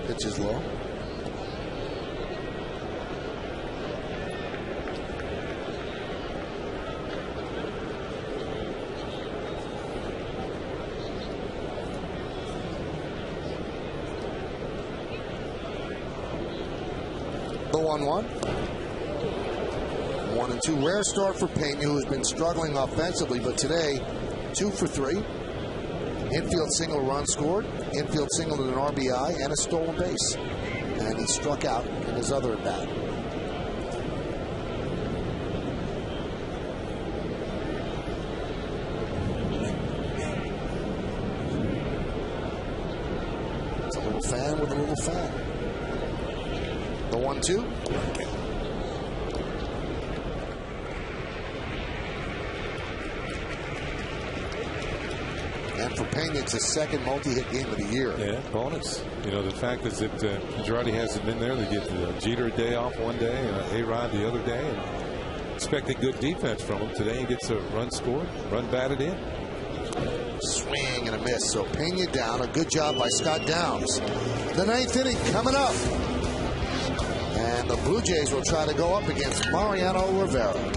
Pitch is low. 1-1. 1-2. Rare start for Pena, who has been struggling offensively, but today, 2 for 3. Infield single, run scored. Infield single to an RBI and a stolen base. And he struck out in his other at bat. It's a little fan with a little fan. The 1-2. And for Pena, it's his second multi-hit game of the year. Yeah, bonus. You know, the fact is that Girardi hasn't been there. They get Jeter a day off one day, A-Rod the other day, and expecting good defense from him. Today he gets a run scored, run batted in. Swing and a miss. So Pena down. A good job by Scott Downs. The 9th inning coming up. And the Blue Jays will try to go up against Mariano Rivera.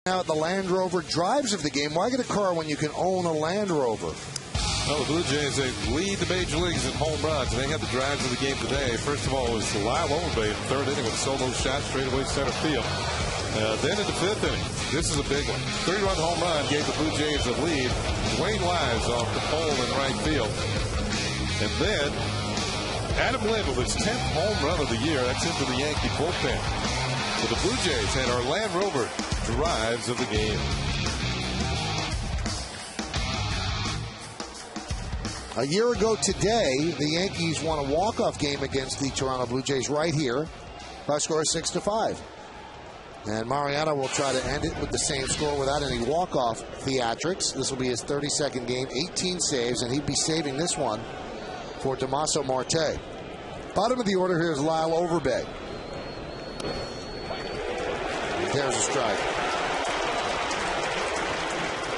Now the Land Rover drives of the game. Why get a car when you can own a Land Rover? Well, the Blue Jays, they lead the major leagues in home runs. They had the drives of the game today. First of all, it was Lyle Overbay in the 3rd inning with a solo shot straight away center field. Then in the 5th inning, this is a big one. 3-run home run gave the Blue Jays a lead. Dwayne Lives off the pole in right field. And then Adam Lind with his 10th home run of the year. That's into the Yankee bullpen. So the Blue Jays had our Land Rover drives of the game. A year ago today, the Yankees won a walk-off game against the Toronto Blue Jays right here by a score of 6-5. And Mariano will try to end it with the same score without any walk-off theatrics. This will be his 32nd game, 18 saves, and he'd be saving this one for Damaso Marte. Bottom of the order here is Lyle Overbay. There's a strike.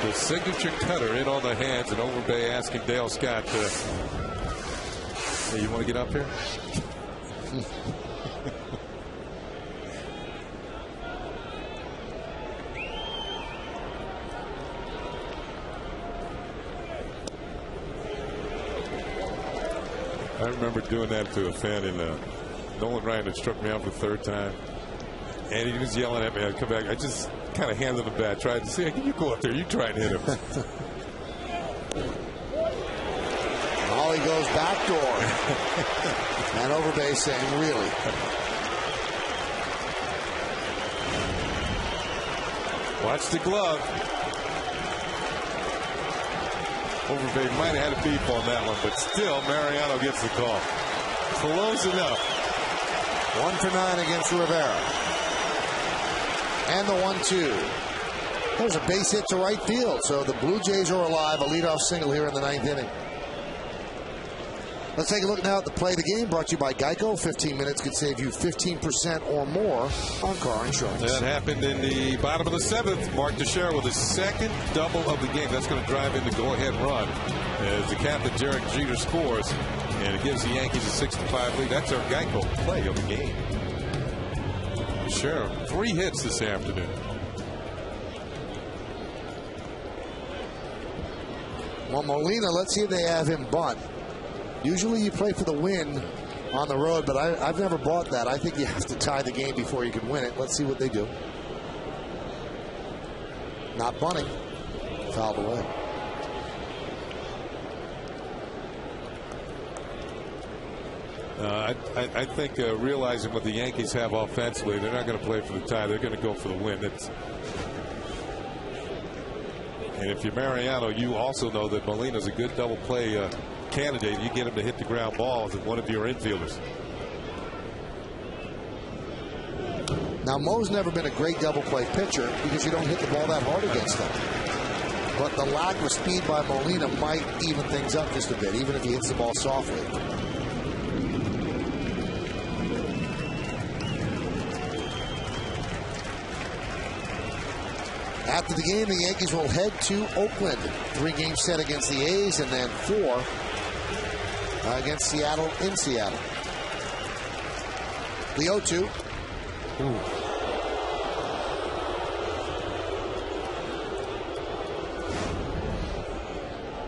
The signature cutter in on the hands, and Overbay asking Dale Scott, hey, you want to get up here? I remember doing that to a fan in Nolan Ryan that struck me out for the 3rd time. And he was yelling at me. I'd come back. I just kind of handed him back, tried to say, hey, can you go up there? You try and hit him. Ollie goes back door. And Overbay saying, really? Watch the glove. Overbay might have had a beep on that one, but still Mariano gets the call. Close enough. 1 for 9 against Rivera. And the 1-2. There's a base hit to right field, so the Blue Jays are alive. A leadoff single here in the 9th inning. Let's take a look now at the play of the game, brought to you by Geico. 15 minutes could save you 15% or more on car insurance. That happened in the bottom of the 7th. Mark Teixeira with his second double of the game. That's going to drive in the go-ahead run as the captain, Derek Jeter, scores. And it gives the Yankees a 6-5 lead. That's our Geico play of the game. Teixeira, 3 hits this afternoon. Well, Molina, let's see if they have him bunt. Usually you play for the win on the road, but I've never bought that. I think you have to tie the game before you can win it. Let's see what they do. Not bunting. Fouled away. I think realizing what the Yankees have offensively, they're not going to play for the tie. They're going to go for the win. And if you're Mariano, you also know that Molina's a good double play candidate. You get him to hit the ground balls and one of your infielders. Now, Mo's never been a great double play pitcher because you don't hit the ball that hard against him. But the lack of speed by Molina might even things up just a bit, even if he hits the ball softly. After the game, the Yankees will head to Oakland. 3-game set against the A's and then 4 against Seattle in Seattle. The 0-2.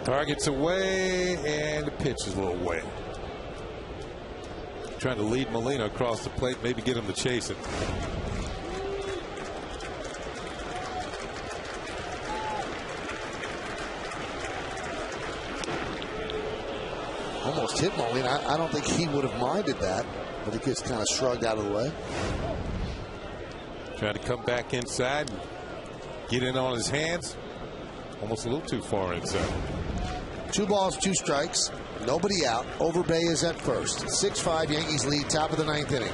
Target's away, and the pitch is a little away. Trying to lead Molina across the plate, maybe get him to chase it. Almost hit Molina. I don't think he would have minded that, but he gets kind of shrugged out of the way. Trying to come back inside and get in on his hands. Almost a little too far inside. 2 balls, 2 strikes. Nobody out. Overbay is at first. 6-5 Yankees lead, top of the 9th inning.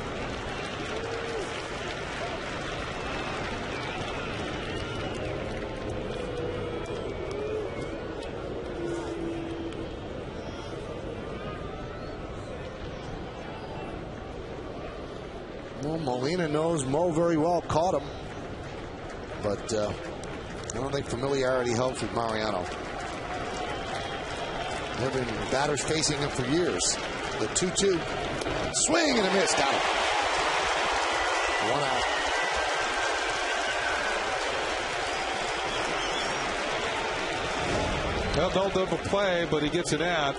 Well, Molina knows Mo very well, caught him. But I don't think familiarity helps with Mariano. There have been batters facing him for years. The 2-2. Swing and a miss. Got him. 1 out. Well, no double play, but he gets it out.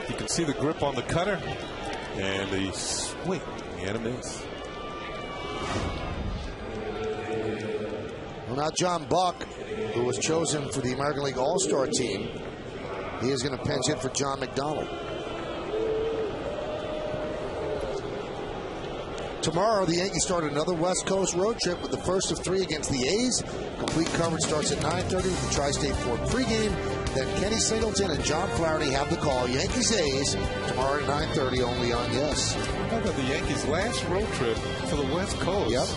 You can see the grip on the cutter. And the swing and a miss. Well, now John Buck, who was chosen for the American League All-Star team, he is going to pinch hit for John McDonald. Tomorrow, the Yankees start another West Coast road trip with the first of 3 against the A's. Complete coverage starts at 9:30 with the Tri-State Ford pregame. Then Kenny Singleton and John Flaherty have the call. Yankees-A's tomorrow at 9:30 only on Yes. How about the Yankees' last road trip for the West Coast? Yep.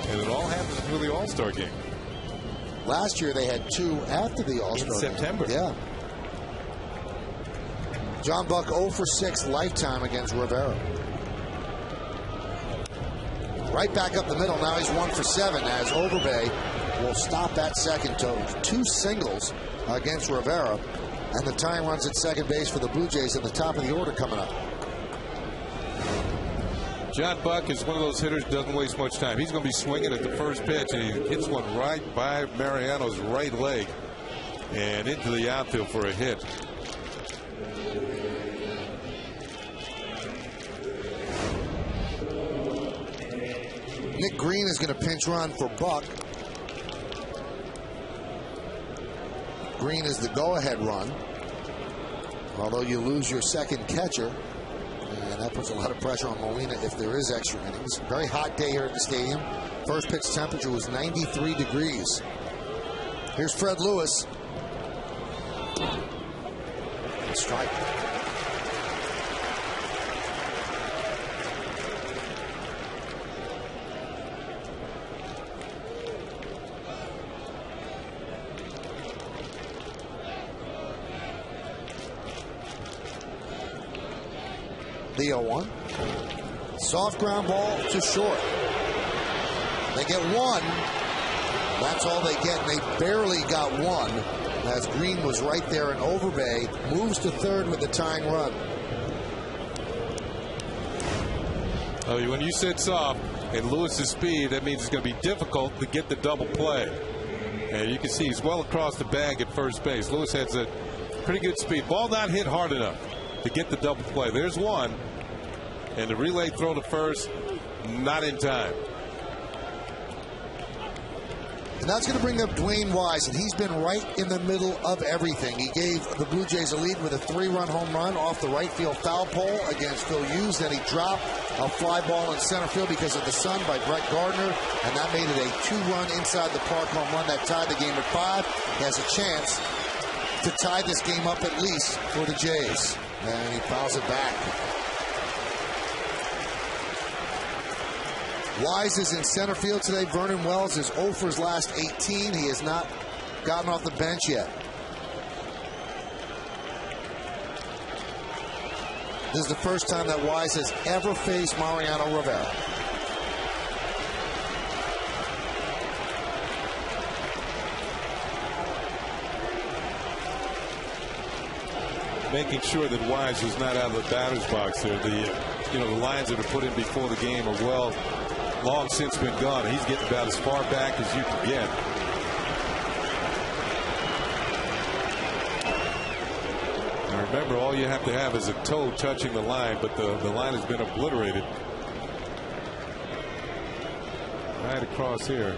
And it all happens for the All-Star game. Last year, they had 2 after the All-Star in September. Game. Yeah. John Buck 0 for 6 lifetime against Rivera. Right back up the middle. Now he's 1 for 7 as Overbay will stop that second total. 2 singles against Rivera. And the tying runs at second base for the Blue Jays at the top of the order coming up. John Buck is one of those hitters who doesn't waste much time. He's going to be swinging at the first pitch, and he hits one right by Mariano's right leg and into the outfield for a hit. Nick Green is going to pinch run for Buck. Green is the go-ahead run. Although you lose your second catcher. And that puts a lot of pressure on Molina if there is extra innings. Very hot day here at the stadium. First pitch temperature was 93 degrees. Here's Fred Lewis. Strike. The 0-1. Soft ground ball to short. They get one. That's all they get, and they barely got one, as Green was right there, and Overbay moves to third with the tying run. Oh, when you said soft and Lewis's speed, that means it's going to be difficult to get the double play. And you can see he's well across the bag at first base. Lewis has a pretty good speed. Ball not hit hard enough to get the double play. There's one. And the relay throw to first, not in time. And that's going to bring up Dwayne Wise, and he's been right in the middle of everything. He gave the Blue Jays a lead with a 3-run home run off the right field foul pole against Phil Hughes. Then he dropped a fly ball in center field because of the sun by Brett Gardner, and that made it a 2-run inside the park home run that tied the game at 5. He has a chance to tie this game up at least for the Jays. And he fouls it back. Wise is in center field today. Vernon Wells is 0 for his last 18. He has not gotten off the bench yet. This is the first time that Wise has ever faced Mariano Rivera. Making sure that Wise was not out of the batter's box there. The lines that are put in before the game are long since been gone. He's getting about as far back as you can get. Now remember, all you have to have is a toe touching the line, but the line has been obliterated. Right across here.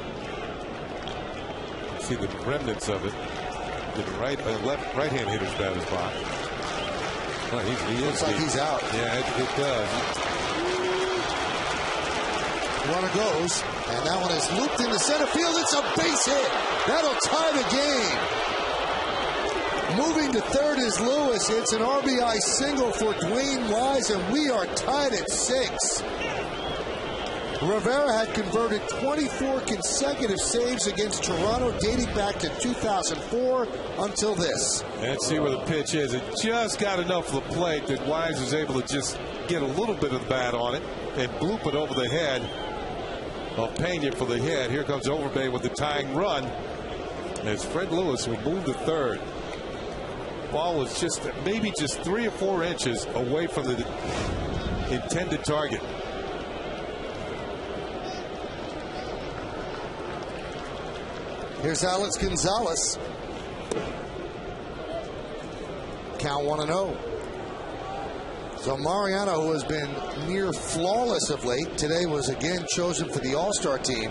See the remnants of it. The right-hand hitter's batter's box. Well, he looks like he's out. Yeah, it does. Runner goes, and that one is looped into center field. It's a base hit. That'll tie the game. Moving to third is Lewis. It's an RBI single for Dwayne Wise, and we are tied at 6. Rivera had converted 24 consecutive saves against Toronto dating back to 2004 until this. And see where the pitch is. It just got enough of the plate that Wise was able to just get a little bit of the bat on it and bloop it over the head of Pena for the hit. Here comes Overbay with the tying run as Fred Lewis will move to third. Ball was just maybe 3 or 4 inches away from the intended target. Here's Alex Gonzalez. Count 1-0. So Mariano, who has been near flawless of late, today was again chosen for the All-Star team,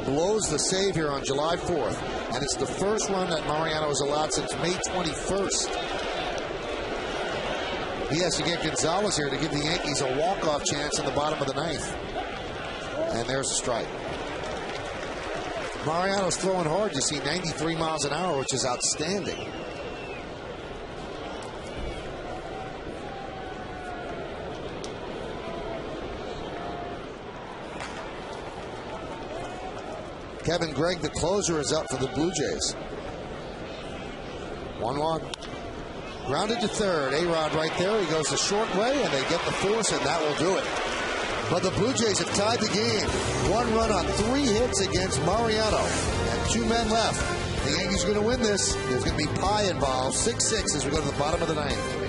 blows the save here on July 4th. And it's the first run that Mariano has allowed since May 21st. He has to get Gonzalez here to give the Yankees a walk-off chance in the bottom of the 9th. And there's a strike. Mariano's throwing hard. You see 93 miles an hour, which is outstanding. Kevin Gregg, the closer, is up for the Blue Jays. 1-1. Grounded to third. A-Rod right there. He goes the short way, and they get the force, and that will do it. But the Blue Jays have tied the game. 1 run on 3 hits against Mariano. And 2 men left. The Yankees are going to win this. There's going to be pie involved. 6-6 as we go to the bottom of the 9th.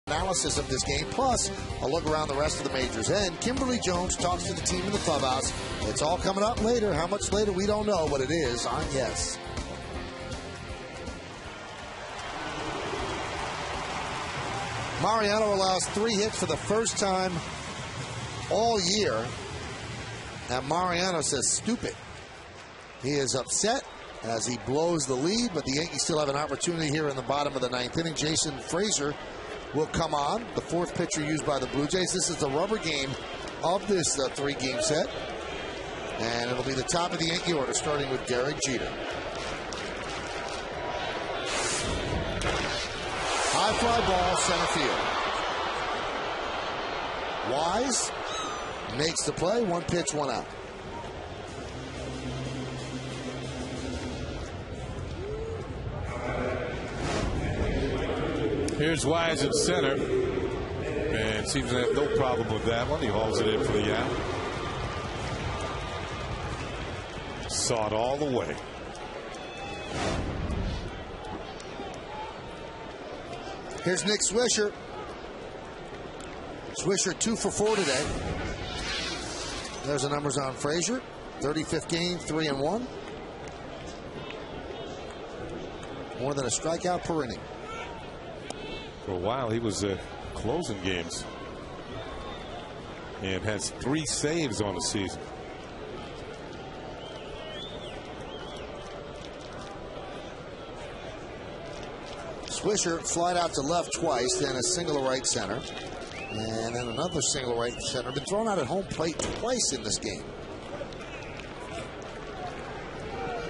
analysis of this game, plus a look around the rest of the majors. And Kimberly Jones talks to the team in the clubhouse. It's all coming up later. How much later, we don't know, but it is on Yes. Mariano allows 3 hits for the first time all year. And Mariano says, stupid. He is upset as he blows the lead, but the Yankees still have an opportunity here in the bottom of the 9th inning. Jason Frazier will come on, the 4th pitcher used by the Blue Jays. This is the rubber game of this 3-game set. And it'll be the top of the Yankee order, starting with Derek Jeter. High fly ball, center field. Wise makes the play. 1 pitch, 1 out. Here's Wise at center. And seems to have no problem with that one. He hauls it in for the out. Saw it all the way. Here's Nick Swisher. Swisher 2 for 4 today. There's the numbers on Frazier. 35th game, 3-1. More than a strikeout per inning. For a while, he was closing games. And has 3 saves on the season. Swisher flied out to left twice, then a single to right center. And then another single right center. Been thrown out at home plate twice in this game.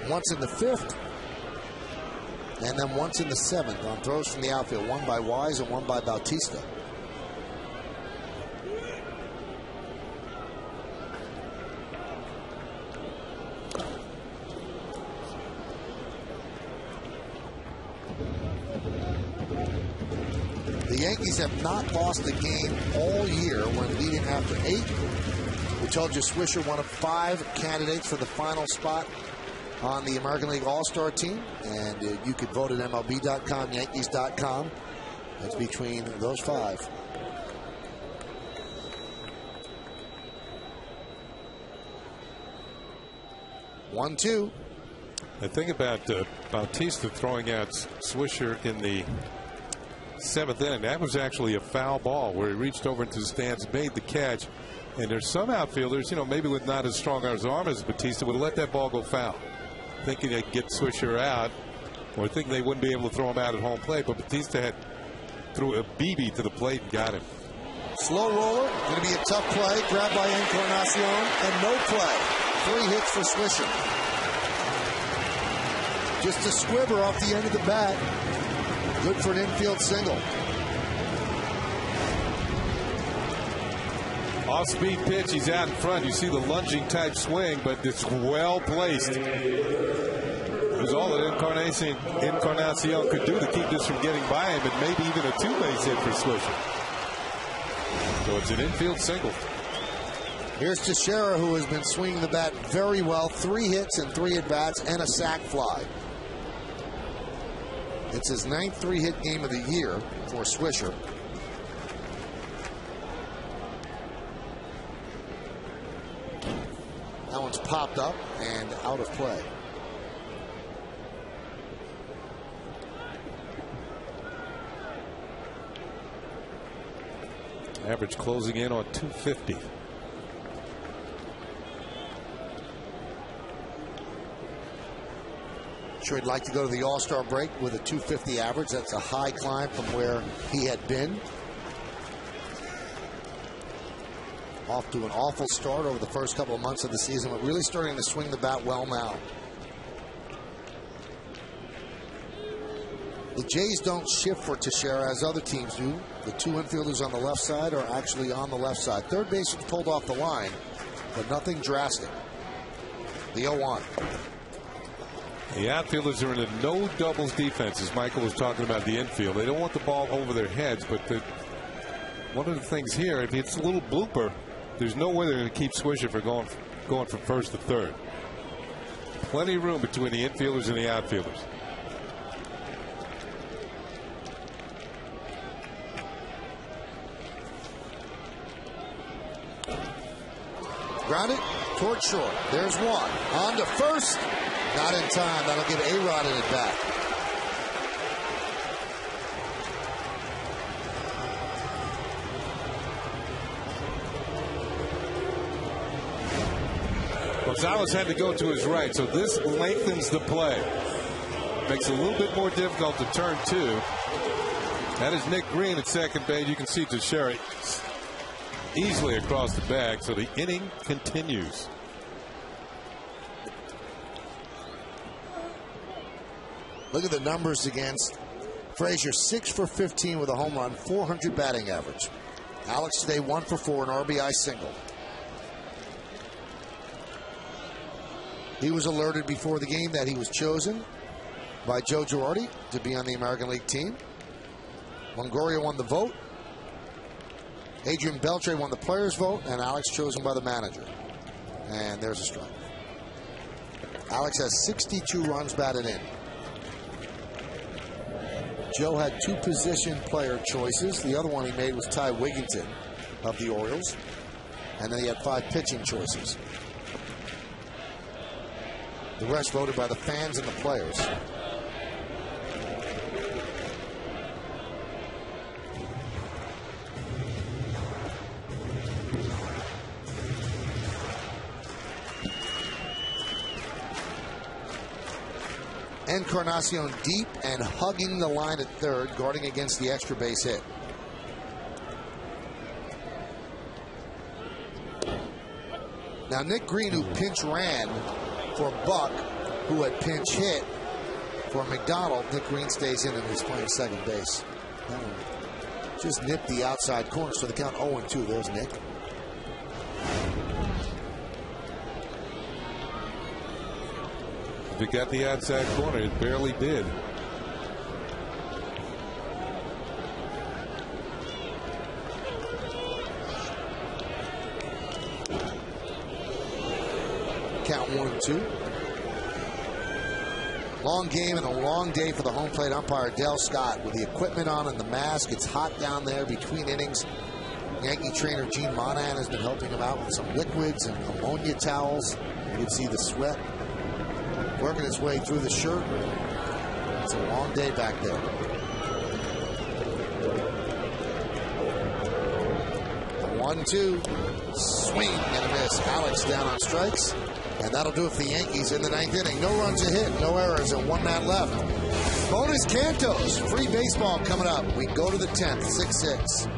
Once in the 5th. And then once in the 7th on throws from the outfield. 1 by Wise and 1 by Bautista. The Yankees have not lost a game all year when leading after 8. We told you Swisher one of 5 candidates for the final spot on the American League All-Star team. And you could vote at MLB.com, Yankees.com. It's between those 5. One, 2. The thing about Bautista throwing out Swisher in the 7th inning, that was actually a foul ball where he reached over into the stands, made the catch. And there's some outfielders, maybe with not as strong as arm as Bautista, would have let that ball go foul, thinking they could get Swisher out, or thinking they wouldn't be able to throw him out at home plate. But Bautista threw a BB to the plate and got him. Slow roller, going to be a tough play, grabbed by Encarnacion, and no play. 3 hits for Swisher. Just a squibber off the end of the bat. Good for an infield single. Off-speed pitch, he's out in front. You see the lunging type swing, but it's well placed. It was all that Encarnacion could do to keep this from getting by him, and maybe even a 2-base hit for Swisher. So it's an infield single. Here's Teixeira, who has been swinging the bat very well. 3 hits and 3 at-bats and a sac fly. It's his 9th 3-hit game of the year for Swisher. That one's popped up and out of play. Average closing in on 250. Sure, he'd like to go to the All-Star break with a 250 average. That's a high climb from where he had been. Off to an awful start over the first couple of months of the season, but really starting to swing the bat well now. The Jays don't shift for Teixeira as other teams do. The 2 infielders on the left side are actually on the left side. Third baseman pulled off the line, but nothing drastic. The 0-1. The outfielders are in a no doubles defense, as Michael was talking about the infield. They don't want the ball over their heads, but one of the things here, if it's a little blooper, there's no way they're going to keep Swisher from going from first to third. Plenty of room between the infielders and the outfielders. Grounded toward short. There's one. On to first. Not in time. That'll give A-Rod in at bat. Gonzalez had to go to his right, so this lengthens the play. Makes it a little bit more difficult to turn two. That is Nick Green at second base. You can see Teixeira easily across the bag, so the inning continues. Look at the numbers against Frazier. 6 for 15 with a home run, 400 batting average. Alex today 1 for 4, an RBI single. He was alerted before the game that he was chosen by Joe Girardi to be on the American League team. Longoria won the vote. Adrian Beltre won the players' vote, and Alex chosen by the manager. And there's a strike. Alex has 62 runs batted in. Joe had 2 position player choices. The other one he made was Ty Wigginton of the Orioles. And then he had 5 pitching choices. The rest voted by the fans and the players. Encarnacion deep and hugging the line at third, guarding against the extra base hit. Now Nick Green, who pinch ran for Buck, who had pinch hit for McDonald. Nick Green stays in and is playing second base. Just nipped the outside corner, so the count 0-2. There's Nick. If it got the outside corner, it barely did. Count 1-2. Long game and a long day for the home plate umpire, Dale Scott, with the equipment on and the mask. It's hot down there between innings. Yankee trainer Gene Monahan has been helping him out with some liquids and ammonia towels. You can see the sweat working its way through the shirt. It's a long day back there. A 1-2. Swing and a miss. Alex down on strikes. And that'll do it for the Yankees in the 9th inning. No runs a hit, no errors, and 1 man left. Bonus Cantos. Free baseball coming up. We go to the 10th, 6-6.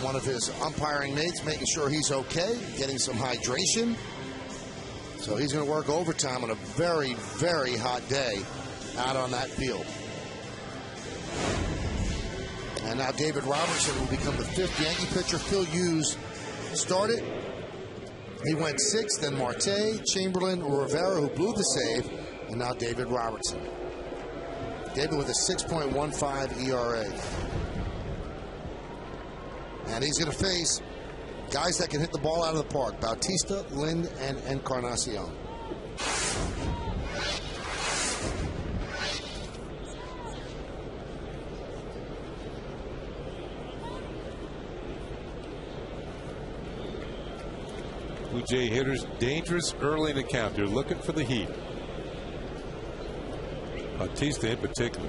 One of his umpiring mates making sure he's okay, getting some hydration. So he's going to work overtime on a very, very hot day out on that field. And now David Robertson will become the 5th Yankee pitcher. Phil Hughes started. He went 6th, then Marte, Chamberlain, Rivera, who blew the save, and now David Robertson. David with a 6.15 ERA. And he's going to face guys that can hit the ball out of the park. Bautista, Lind, and Encarnacion. Blue Jay hitters dangerous early in the count. They're looking for the heat. Bautista in particular.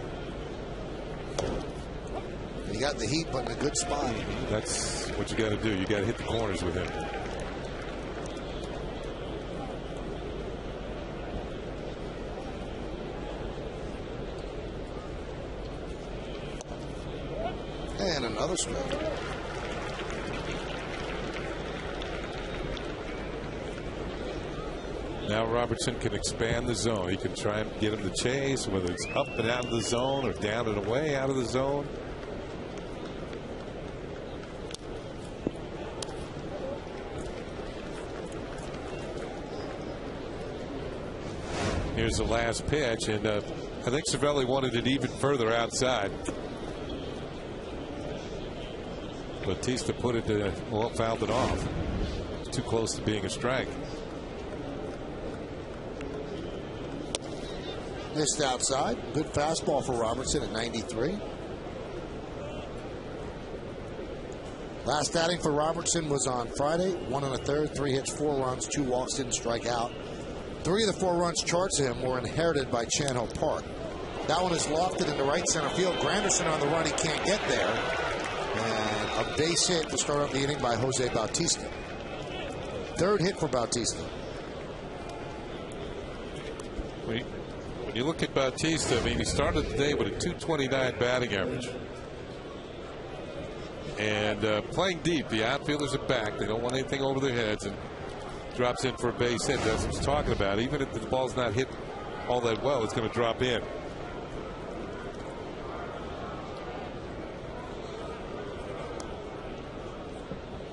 He got the heat, but in a good spot. That's what you got to do. You got to hit the corners with him. And another strike. Now Robertson can expand the zone. He can try and get him to chase, whether it's up and out of the zone or down and away out of the zone. Here's the last pitch, and I think Cervelli wanted it even further outside. Bautista put it to, well, fouled it off. Too close to being a strike. Missed outside. Good fastball for Robertson at 93. Last outing for Robertson was on Friday. 1 1/3, 3 hits, 4 runs, 2 walks, didn't strike out. 3 of the 4 runs charged to him were inherited by Chan-Ho Park. That one is lofted into right center field. Granderson on the run, he can't get there. And a base hit to start off the inning by Jose Bautista. 3rd hit for Bautista. When you look at Bautista, I mean, he started the day with a .229 batting average. And playing deep, the outfielders are back. They don't want anything over their heads, and drops in for a base hit. That's what I'm talking about. Even if the ball's not hit all that well, it's going to drop in.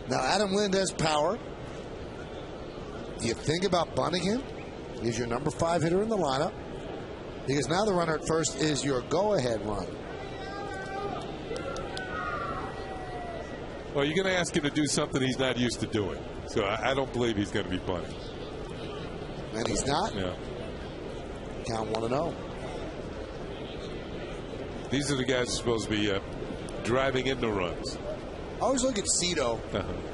Now, Adam Lind has power. Do you think about bunting him? He's your number 5 hitter in the lineup. Because now the runner at first is your go-ahead run. Well, you're going to ask him to do something he's not used to doing. So I don't believe he's going to be bunting. And he's not? Yeah. Count 1-0. These are the guys who are supposed to be driving into runs. I always look at Cito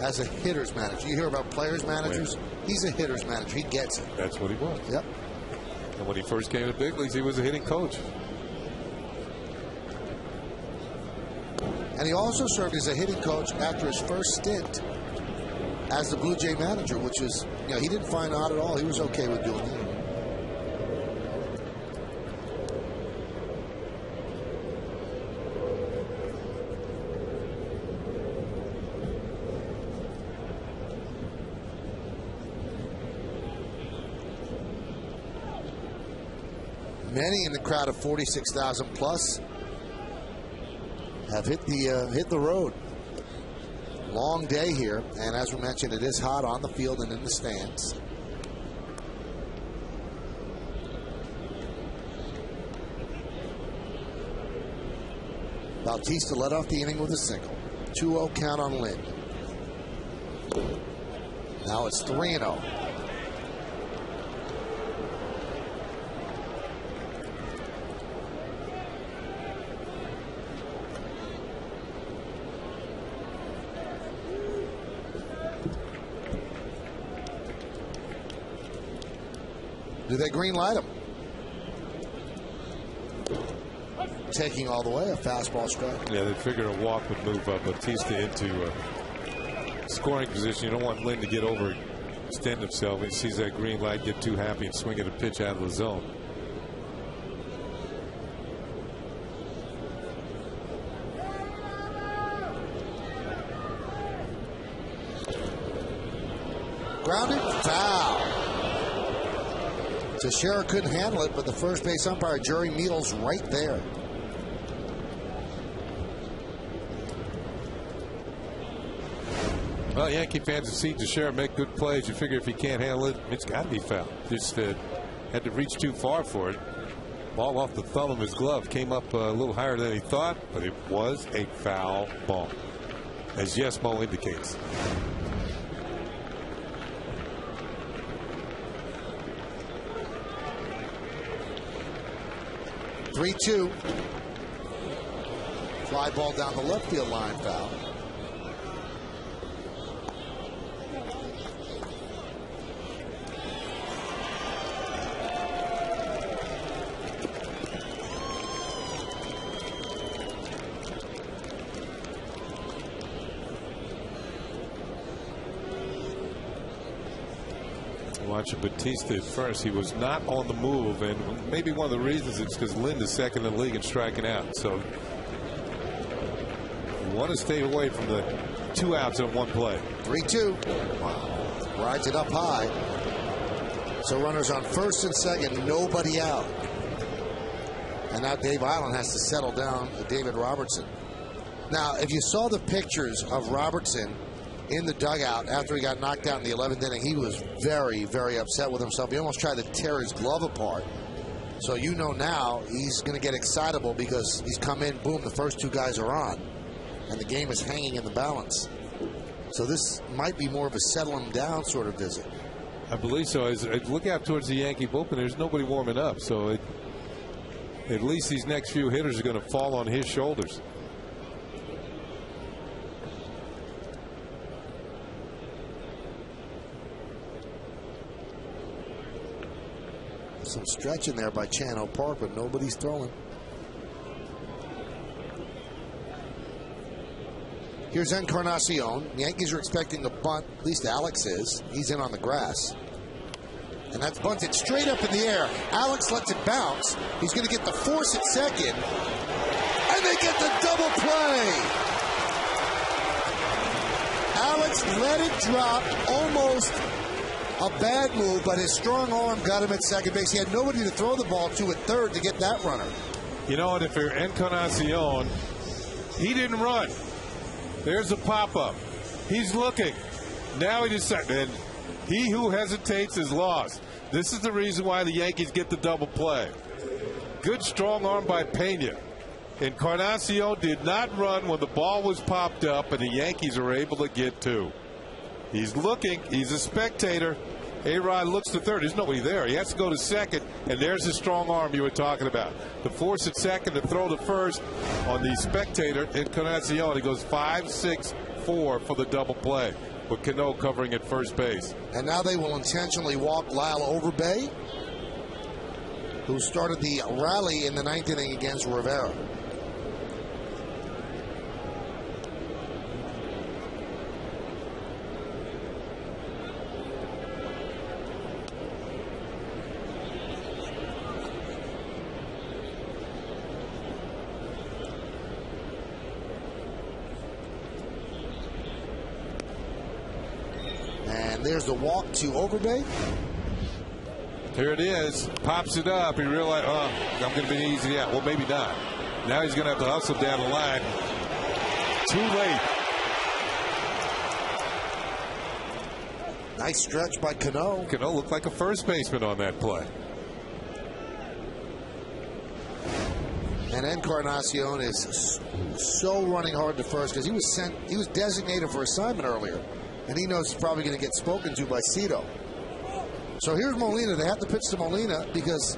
as a hitter's manager. You hear about players' managers? He's a hitter's manager. He gets it. That's what he was. Yep. And when he first came to big leagues, he was a hitting coach. And he also served as a hitting coach after his first stint as the Blue Jay manager, which is, you know, he didn't find odd at all. He was okay with doing that. Many in the crowd of 46,000 plus have hit the road. Long day here, and as we mentioned, it is hot on the field and in the stands. Bautista led off the inning with a single. 2-0 count on Lind. Now it's 3-0. Do they green light him? Taking all the way, a fastball strike. Yeah, they figured a walk would move Bautista into scoring position. You don't want Lind to get over, extend himself. He sees that green light, get too happy, and swing at a pitch out of the zone. Grounded, foul. Teixeira couldn't handle it, but the first base umpire, Jerry Meadle's right there. Well, Yankee fans have seen Teixeira make good plays. You figure if he can't handle it, it's got to be foul. Just had to reach too far for it. Ball off the thumb of his glove. Came up a little higher than he thought, but it was a foul ball, as Yesmo indicates. (3-2). Fly ball down the left field line, foul. Watching Batista at first, he was not on the move, and maybe one of the reasons is because Lind is second in the league in striking out. So you want to stay away from the 2 outs in one play. 3-2. Wow. Rides it up high. So runners on first and second, nobody out. And now Dave Island has to settle down David Robertson. Now, if you saw the pictures of Robertson in the dugout after he got knocked out in the 11th inning, he was very, very upset with himself. He almost tried to tear his glove apart. So you know now he's going to get excitable because he's come in, boom, the first 2 guys are on, and the game is hanging in the balance. So this might be more of a settle him down sort of visit. I believe so. As I look out towards the Yankee bullpen, there's nobody warming up. So at least these next few hitters are going to fall on his shoulders. Some stretching there by Chano Park, but nobody's throwing. Here's Encarnacion. The Yankees are expecting the bunt. At least Alex is. He's in on the grass. And that's bunted straight up in the air. Alex lets it bounce. He's going to get the force at second. And they get the double play. Alex let it drop, almost a bad move, but his strong arm got him at second base. He had nobody to throw the ball to at third to get that runner. You know what? If you're Encarnacion, he didn't run. There's a pop-up. He's looking. Now he decided. And he who hesitates is lost. This is the reason why the Yankees get the double play. Good strong arm by Pena. Encarnacion did not run when the ball was popped up, and the Yankees are able to get 2. He's looking. He's a spectator. A-Rod looks to third. There's nobody there. He has to go to second, and there's the strong arm you were talking about. The force at second to throw to first on the spectator. Encarnacion, he goes 5-6-4 for the double play, with Cano covering at first base. And now they will intentionally walk Lyle Overbay, who started the rally in the 9th inning against Rivera. There's the walk to Overbay. Here it is. Pops it up. He realized, oh, I'm going to be easy out. Well, maybe not. Now he's going to have to hustle down the line. Too late. Nice stretch by Cano. Cano looked like a first baseman on that play. And Encarnacion is so running hard to first because he was designated for assignment earlier. And he knows he's probably going to get spoken to by Cito. So here's Molina. They have to pitch to Molina because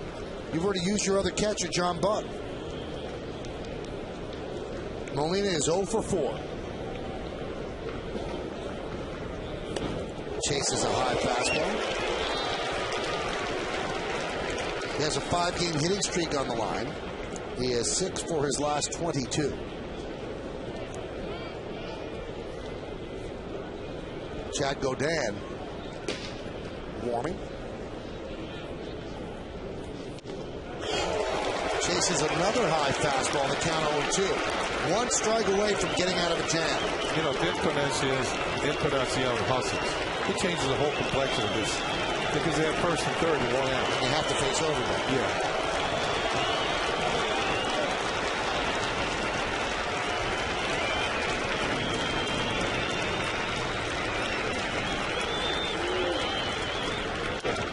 you've already used your other catcher, John Buck. Molina is 0 for 4. Chases a high fastball. He has a 5-game hitting streak on the line. He has 6 for his last 22. Chad Godin warming. Chases another high fastball, the count 0-2. 1 strike away from getting out of a jam. You know, Encarnacion hustles. He changes the whole complexion of Because they have first and third and 1 out. And you have to face over them. Yeah.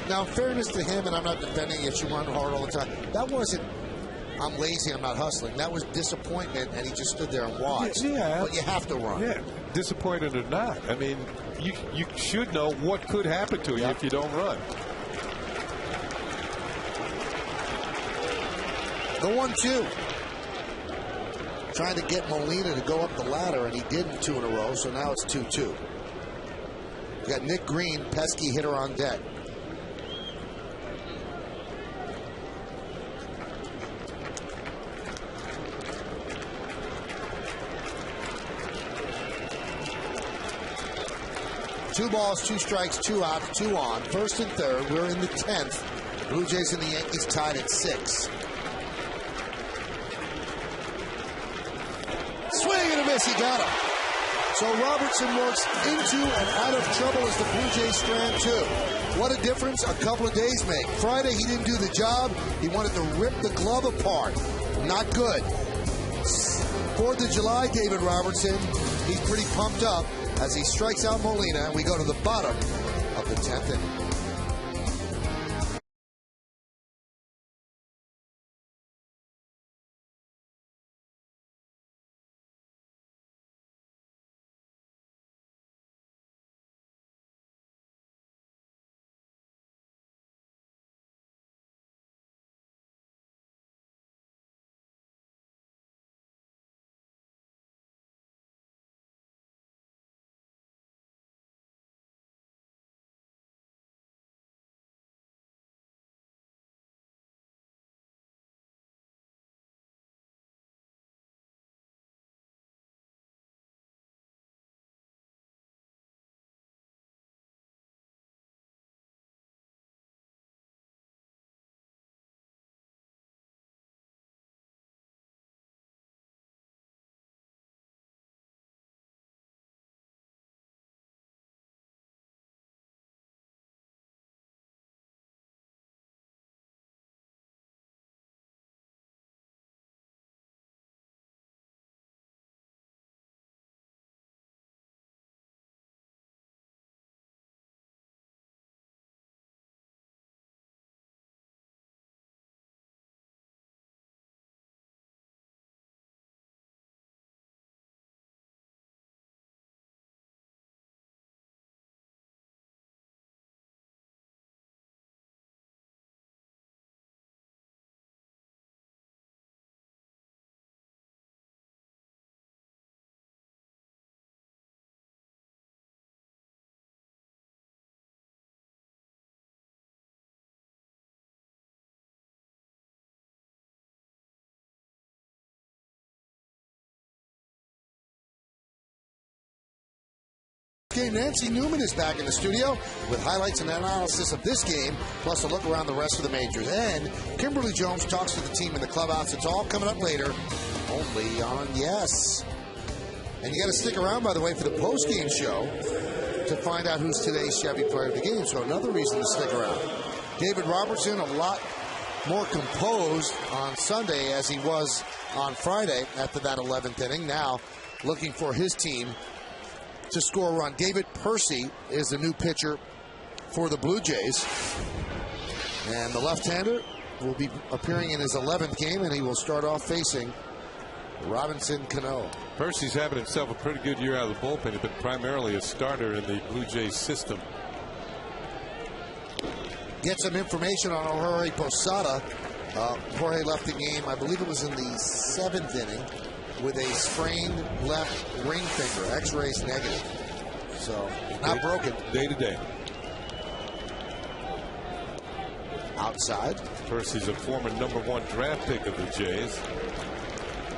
Now, in fairness to him, and I'm not defending it, you run hard all the time. That wasn't, I'm lazy, I'm not hustling. That was disappointment, and he just stood there and watched. Yeah. But you have to run. Yeah, disappointed or not. I mean, you should know what could happen to you if you don't run. The 1-2. Trying to get Molina to go up the ladder, and he didn't 2 in a row, so now it's 2-2. You got Nick Green, pesky hitter on deck. Two balls, 2 strikes, 2 outs, 2 on. First and third. We're in the 10th. Blue Jays and the Yankees tied at 6. Swing and a miss. He got him. So Robertson works into and out of trouble as the Blue Jays strand 2. What a difference a couple of days make. Friday, he didn't do the job. He wanted to rip the glove apart. Not good. 4th of July, David Robertson. He's pretty pumped up as he strikes out Molina, and we go to the bottom of the 10th inning. Nancy Newman is back in the studio with highlights and analysis of this game, plus a look around the rest of the majors. And Kimberly Jones talks to the team in the clubhouse. It's all coming up later, only on Yes. And you got to stick around, by the way, for the post-game show to find out who's today's Chevy player of the game. So another reason to stick around. David Robertson, a lot more composed on Sunday as he was on Friday after that 11th inning. Now looking for his team to score a run. David Percy is the new pitcher for the Blue Jays. And the left-hander will be appearing in his 11th game, and he will start off facing Robinson Cano. Percy's having himself a pretty good year out of the bullpen. He's been primarily a starter in the Blue Jays system. Get some information on Jorge Posada. Jorge left the game, I believe it was in the 7th inning, with a sprained left ring finger. X-rays negative. So, not broken. Day to day. Outside. Percy's a former #1 draft pick of the Jays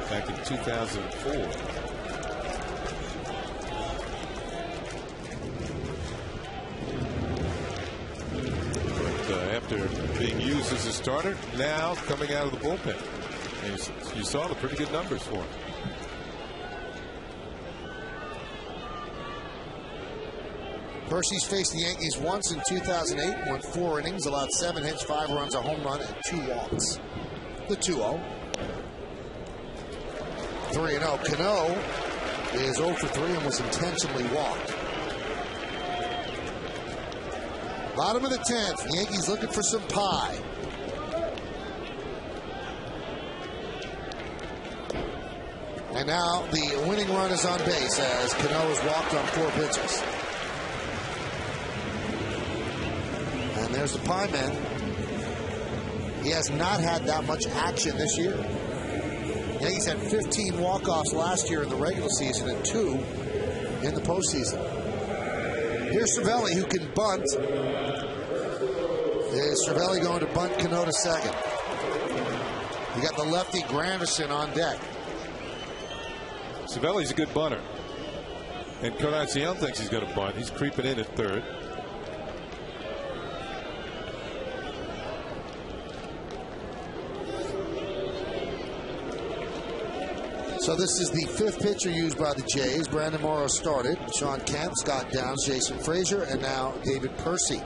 back in 2004. But after being used as a starter, now coming out of the bullpen. And you saw the pretty good numbers for him. Percy's faced the Yankees once in 2008, went 4 innings, allowed 7 hits, 5 runs, a home run, and 2 walks. The 2-0. 3-0. Cano is 0 for 3 and was intentionally walked. Bottom of the 10th, Yankees looking for some pie. And now the winning run is on base as Cano is walked on 4 pitches. And there's the Pie Man. He has not had that much action this year. Yankees had 15 walk-offs last year in the regular season and 2 in the postseason. Here's Cervelli, who can bunt. Is Cervelli going to bunt Cano to second? You got the lefty Granderson on deck. Cervelli's a good bunter. And Encarnacion thinks he's going to bunt. He's creeping in at third. So this is the 5th pitcher used by the Jays. Brandon Morrow started. Sean Kemp, Scott Downs, Jason Frazier, and now David Percy.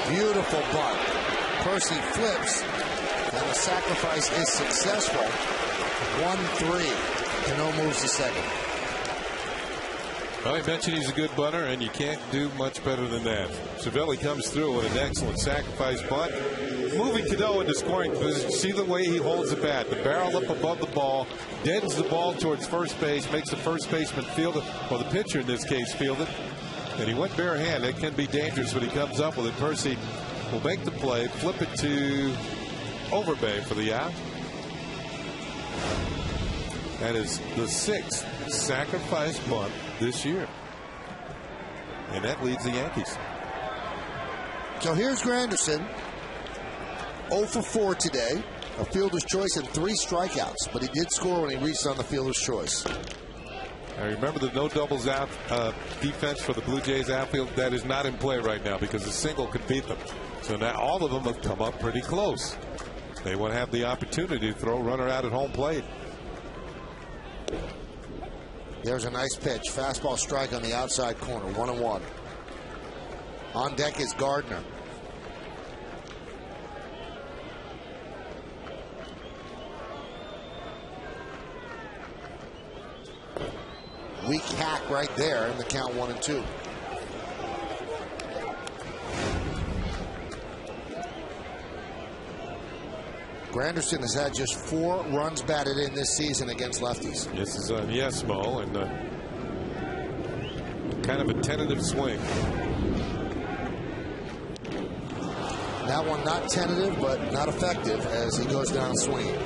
Beautiful bunt. Percy flips, and the sacrifice is successful. 1-3. Cano moves to second. Well, I mentioned he's a good bunter, and you can't do much better than that. Cervelli comes through with an excellent sacrifice bunt. Moving Cano into scoring position. See the way he holds the bat. The barrel up above the ball, deadens the ball towards first base, makes the first baseman field it, or the pitcher in this case field it. And he went bare hand. It can be dangerous when he comes up with it. Percy will make the play, flip it to Overbay for the out. That is the 6th sacrifice bunt this year. And that leads the Yankees. So here's Granderson. 0 for 4 today. A fielder's choice and 3 strikeouts. But he did score when he reached on the fielder's choice. I remember the no doubles out defense for the Blue Jays outfield. That is not in play right now because a single could beat them. So now all of them have come up pretty close. They want to have the opportunity to throw a runner out at home plate. There's a nice pitch. Fastball strike on the outside corner. 1-1. On deck is Gardner. Weak hack right there in the count 1-2. Granderson has had just 4 runs batted in this season against lefties. This is on Yesmo and kind of a tentative swing. That one not tentative, but not effective as he goes down swinging.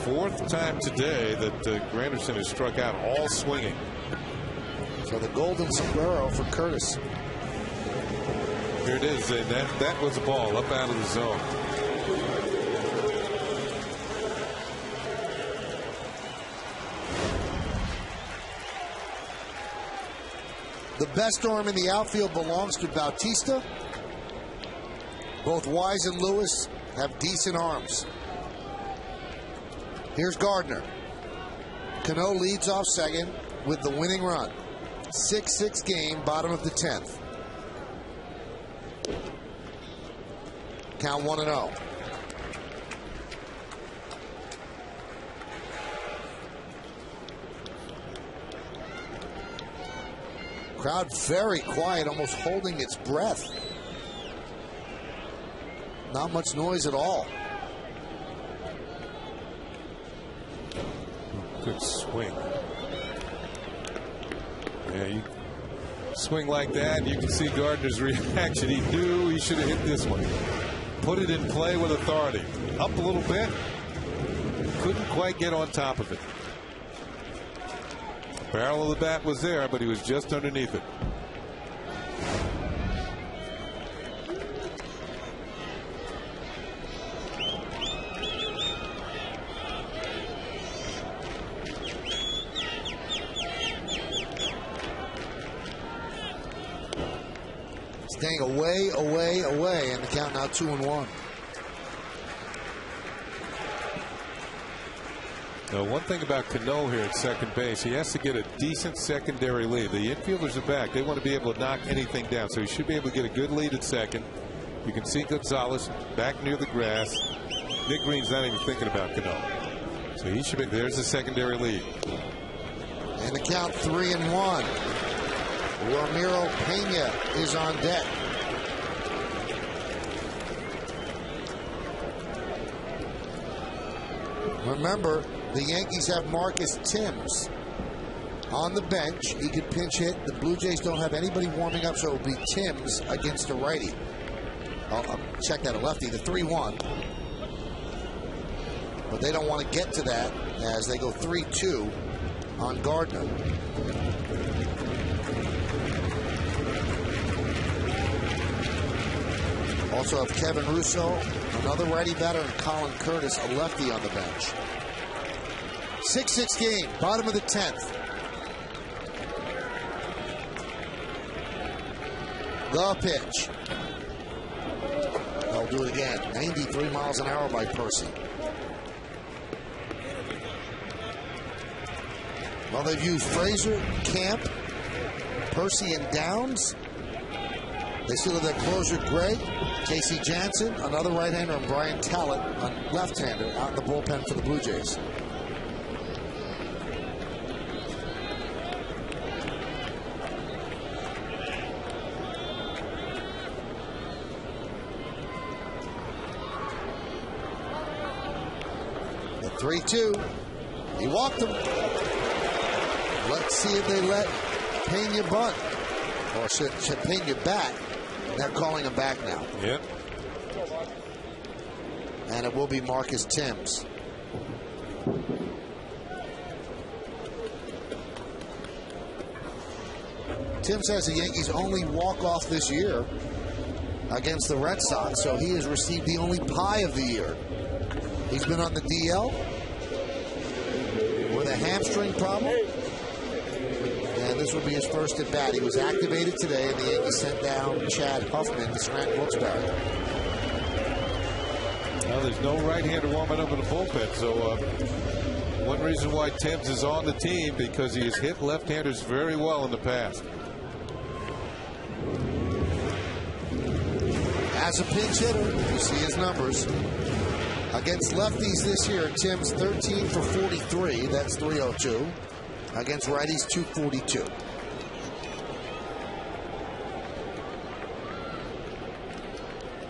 4th time today that Granderson has struck out all swinging. So the golden sombrero for Curtis. Here it is. That was a ball up out of the zone. The best arm in the outfield belongs to Bautista. Both Wise and Lewis have decent arms. Here's Gardner. Cano leads off second with the winning run. 6-6 game, bottom of the 10th. Count 1-0. Crowd very quiet, almost holding its breath. Not much noise at all. Good swing. Yeah, you swing like that, and you can see Gardner's reaction. He knew he should have hit this one. Put it in play with authority. Up a little bit. Couldn't quite get on top of it. The barrel of the bat was there, but he was just underneath it. Staying away, and the count now 2-1. Now, one thing about Cano here at second base, he has to get a decent secondary lead. The infielders are back. They want to be able to knock anything down, so he should be able to get a good lead at second. You can see Gonzalez back near the grass. Nick Green's not even thinking about Cano. So he should be. There's the secondary lead. And the count 3-1. Ramiro Pena is on deck. Remember, the Yankees have Marcus Thames on the bench. He could pinch hit. The Blue Jays don't have anybody warming up, so it will be Thames against a righty. I'll check that, a lefty, the 3-1. But they don't want to get to that as they go 3-2 on Gardner. Also have Kevin Russo, another righty batter, and Colin Curtis, a lefty, on the bench. 6-6 game, bottom of the 10th. The pitch. They'll do it again. 93 miles an hour by Percy. Well, they've used Frazier, Camp, Percy, and Downs. They still have their closer, Gregg, Casey Jansen, another right-hander, and Brian Talent, a left-hander, out in the bullpen for the Blue Jays. The 3-2. He walked him. Let's see if they let Pena bunt. Or should Pena bat. They're calling him back now. Yep. And it will be Marcus Thames. Thames has the Yankees' only walk-off this year against the Red Sox, so he has received the only pie of the year. He's been on the DL with a hamstring problem. And this would be his first at bat. He was activated today, and the Yankees sent down Chad Huffman to Scranton Wilkes-Barre. Well, there's no right-hander warming up in the bullpen, so one reason why Thames is on the team, because he has hit left-handers very well in the past. As a pinch hitter, you see his numbers. Against lefties this year, Thames 13 for 43. That's 302. Against righties, 242.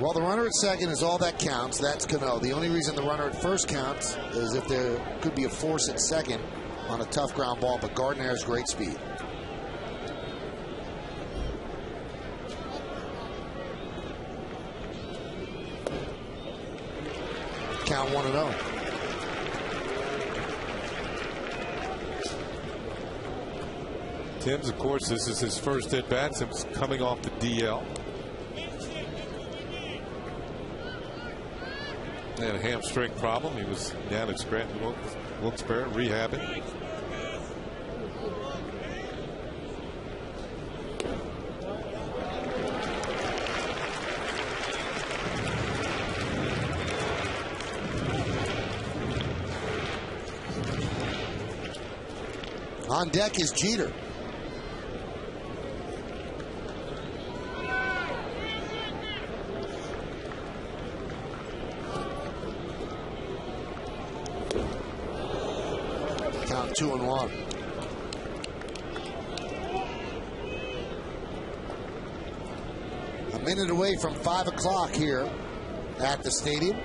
Well, the runner at second is all that counts. That's Cano. The only reason the runner at first counts is if there could be a force at second on a tough ground ball, but Gardner has great speed. Count 1-0. Thames, of course, this is his first at bat since coming off the DL. He had a hamstring problem. He was down at Scranton Wilkes-Barre rehabbing. On deck is Jeter. Count 2-1. A minute away from 5 o'clock here at the stadium.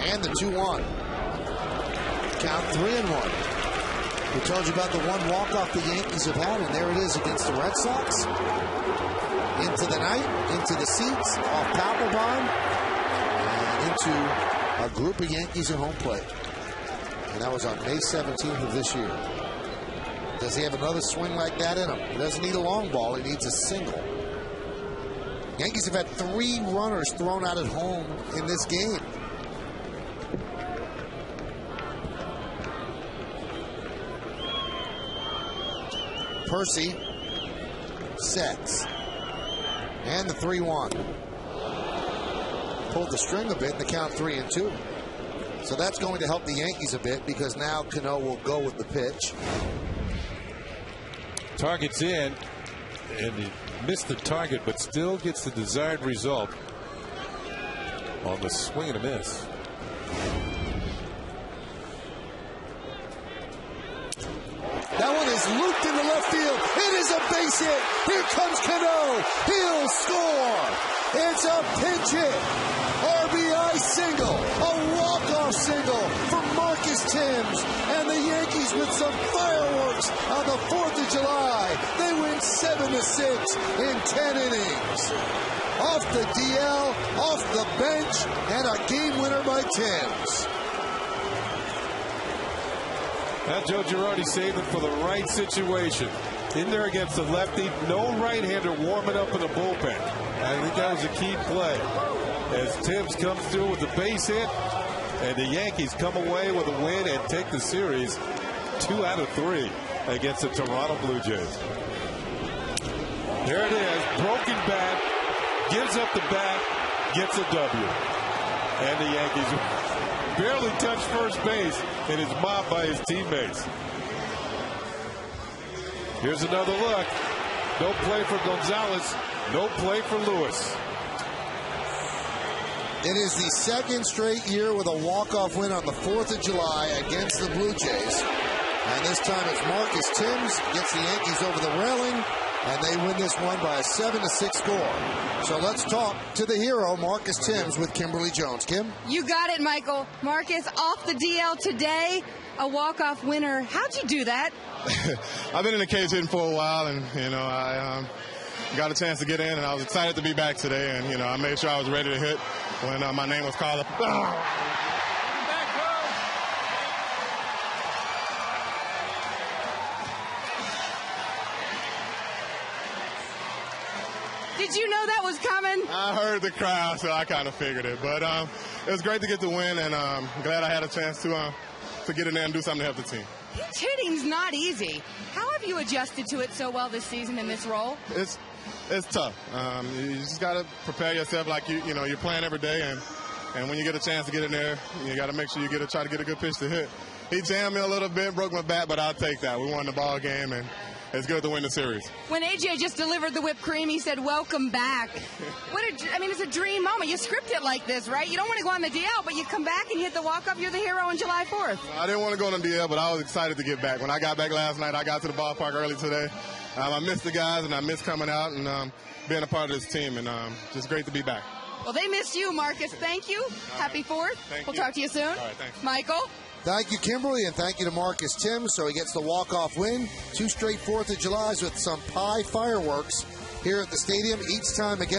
And the 2-1. Count 3-1. We told you about the one walk-off the Yankees have had, and there it is against the Red Sox. Into the night, into the seats, off Papelbon, and into a group of Yankees at home plate. And that was on May 17th of this year. Does he have another swing like that in him? He doesn't need a long ball, he needs a single. Yankees have had 3 runners thrown out at home in this game. Percy sets. And the 3-1. Pulled the string a bit in the count 3-2. So that's going to help the Yankees a bit because now Cano will go with the pitch. Target's in, and he missed the target, but still gets the desired result on the swing and a miss. That one is looped into left field. It is a base hit. Here comes Cano. He'll score. It's a pinch hit. RBI single. A walk-off single for Marcus Thames. And the Yankees with some fireworks on the 4th of July. They win 7-6 in 10 innings. Off the DL, off the bench, and a game winner by Thames. Now Joe Girardi saved it for the right situation. In there against the lefty, no right-hander warming up in the bullpen. I think that was a key play. As Thames comes through with the base hit, and the Yankees come away with a win and take the series 2 out of 3 against the Toronto Blue Jays. There it is, broken bat, gives up the bat, gets a W. And the Yankees barely touched first base and is mobbed by his teammates. Here's another look. No play for Gonzalez. No play for Lewis. It is the second straight year with a walk-off win on the 4th of July against the Blue Jays. And this time it's Marcus Thames gets the Yankees over the railing, and they win this one by a 7-6 score. So let's talk to the hero, Marcus Thames, with Kimberly Jones. Kim? You got it, Michael. Marcus, off the DL today, a walk-off winner. How'd you do that? I've been in the cage hitting for a while, and, I got a chance to get in, and I was excited to be back today. And, I made sure I was ready to hit when my name was called up. Did you know that was coming? I heard the crowd, so I kind of figured it. But it was great to get the win, and I'm glad I had a chance to get in there and do something to help the team. Pinch hitting's not easy. How have you adjusted to it so well this season in this role? It's tough. You just got to prepare yourself like you're playing every day, and when you get a chance to get in there, you got to make sure you try to get a good pitch to hit. He jammed me a little bit, broke my bat, but I'll take that. We won the ball game, and it's good to win the series. When AJ just delivered the whipped cream, he said, "Welcome back." It's a dream moment. You script it like this, right? You don't want to go on the DL, but you come back and you hit the walk-up. You're the hero on July 4th. I didn't want to go on the DL, but I was excited to get back. When I got back last night, I got to the ballpark early today. I missed the guys, and I missed coming out and being a part of this team, and just great to be back. Well, they missed you, Marcus. Thank you. Happy 4th. We'll talk to you soon. All right, thanks. Michael? Thank you, Kimberly, and thank you to Marcus Thames. So he gets the walk-off win. 2 straight 4th of Julys with some pie fireworks here at the stadium, each time again.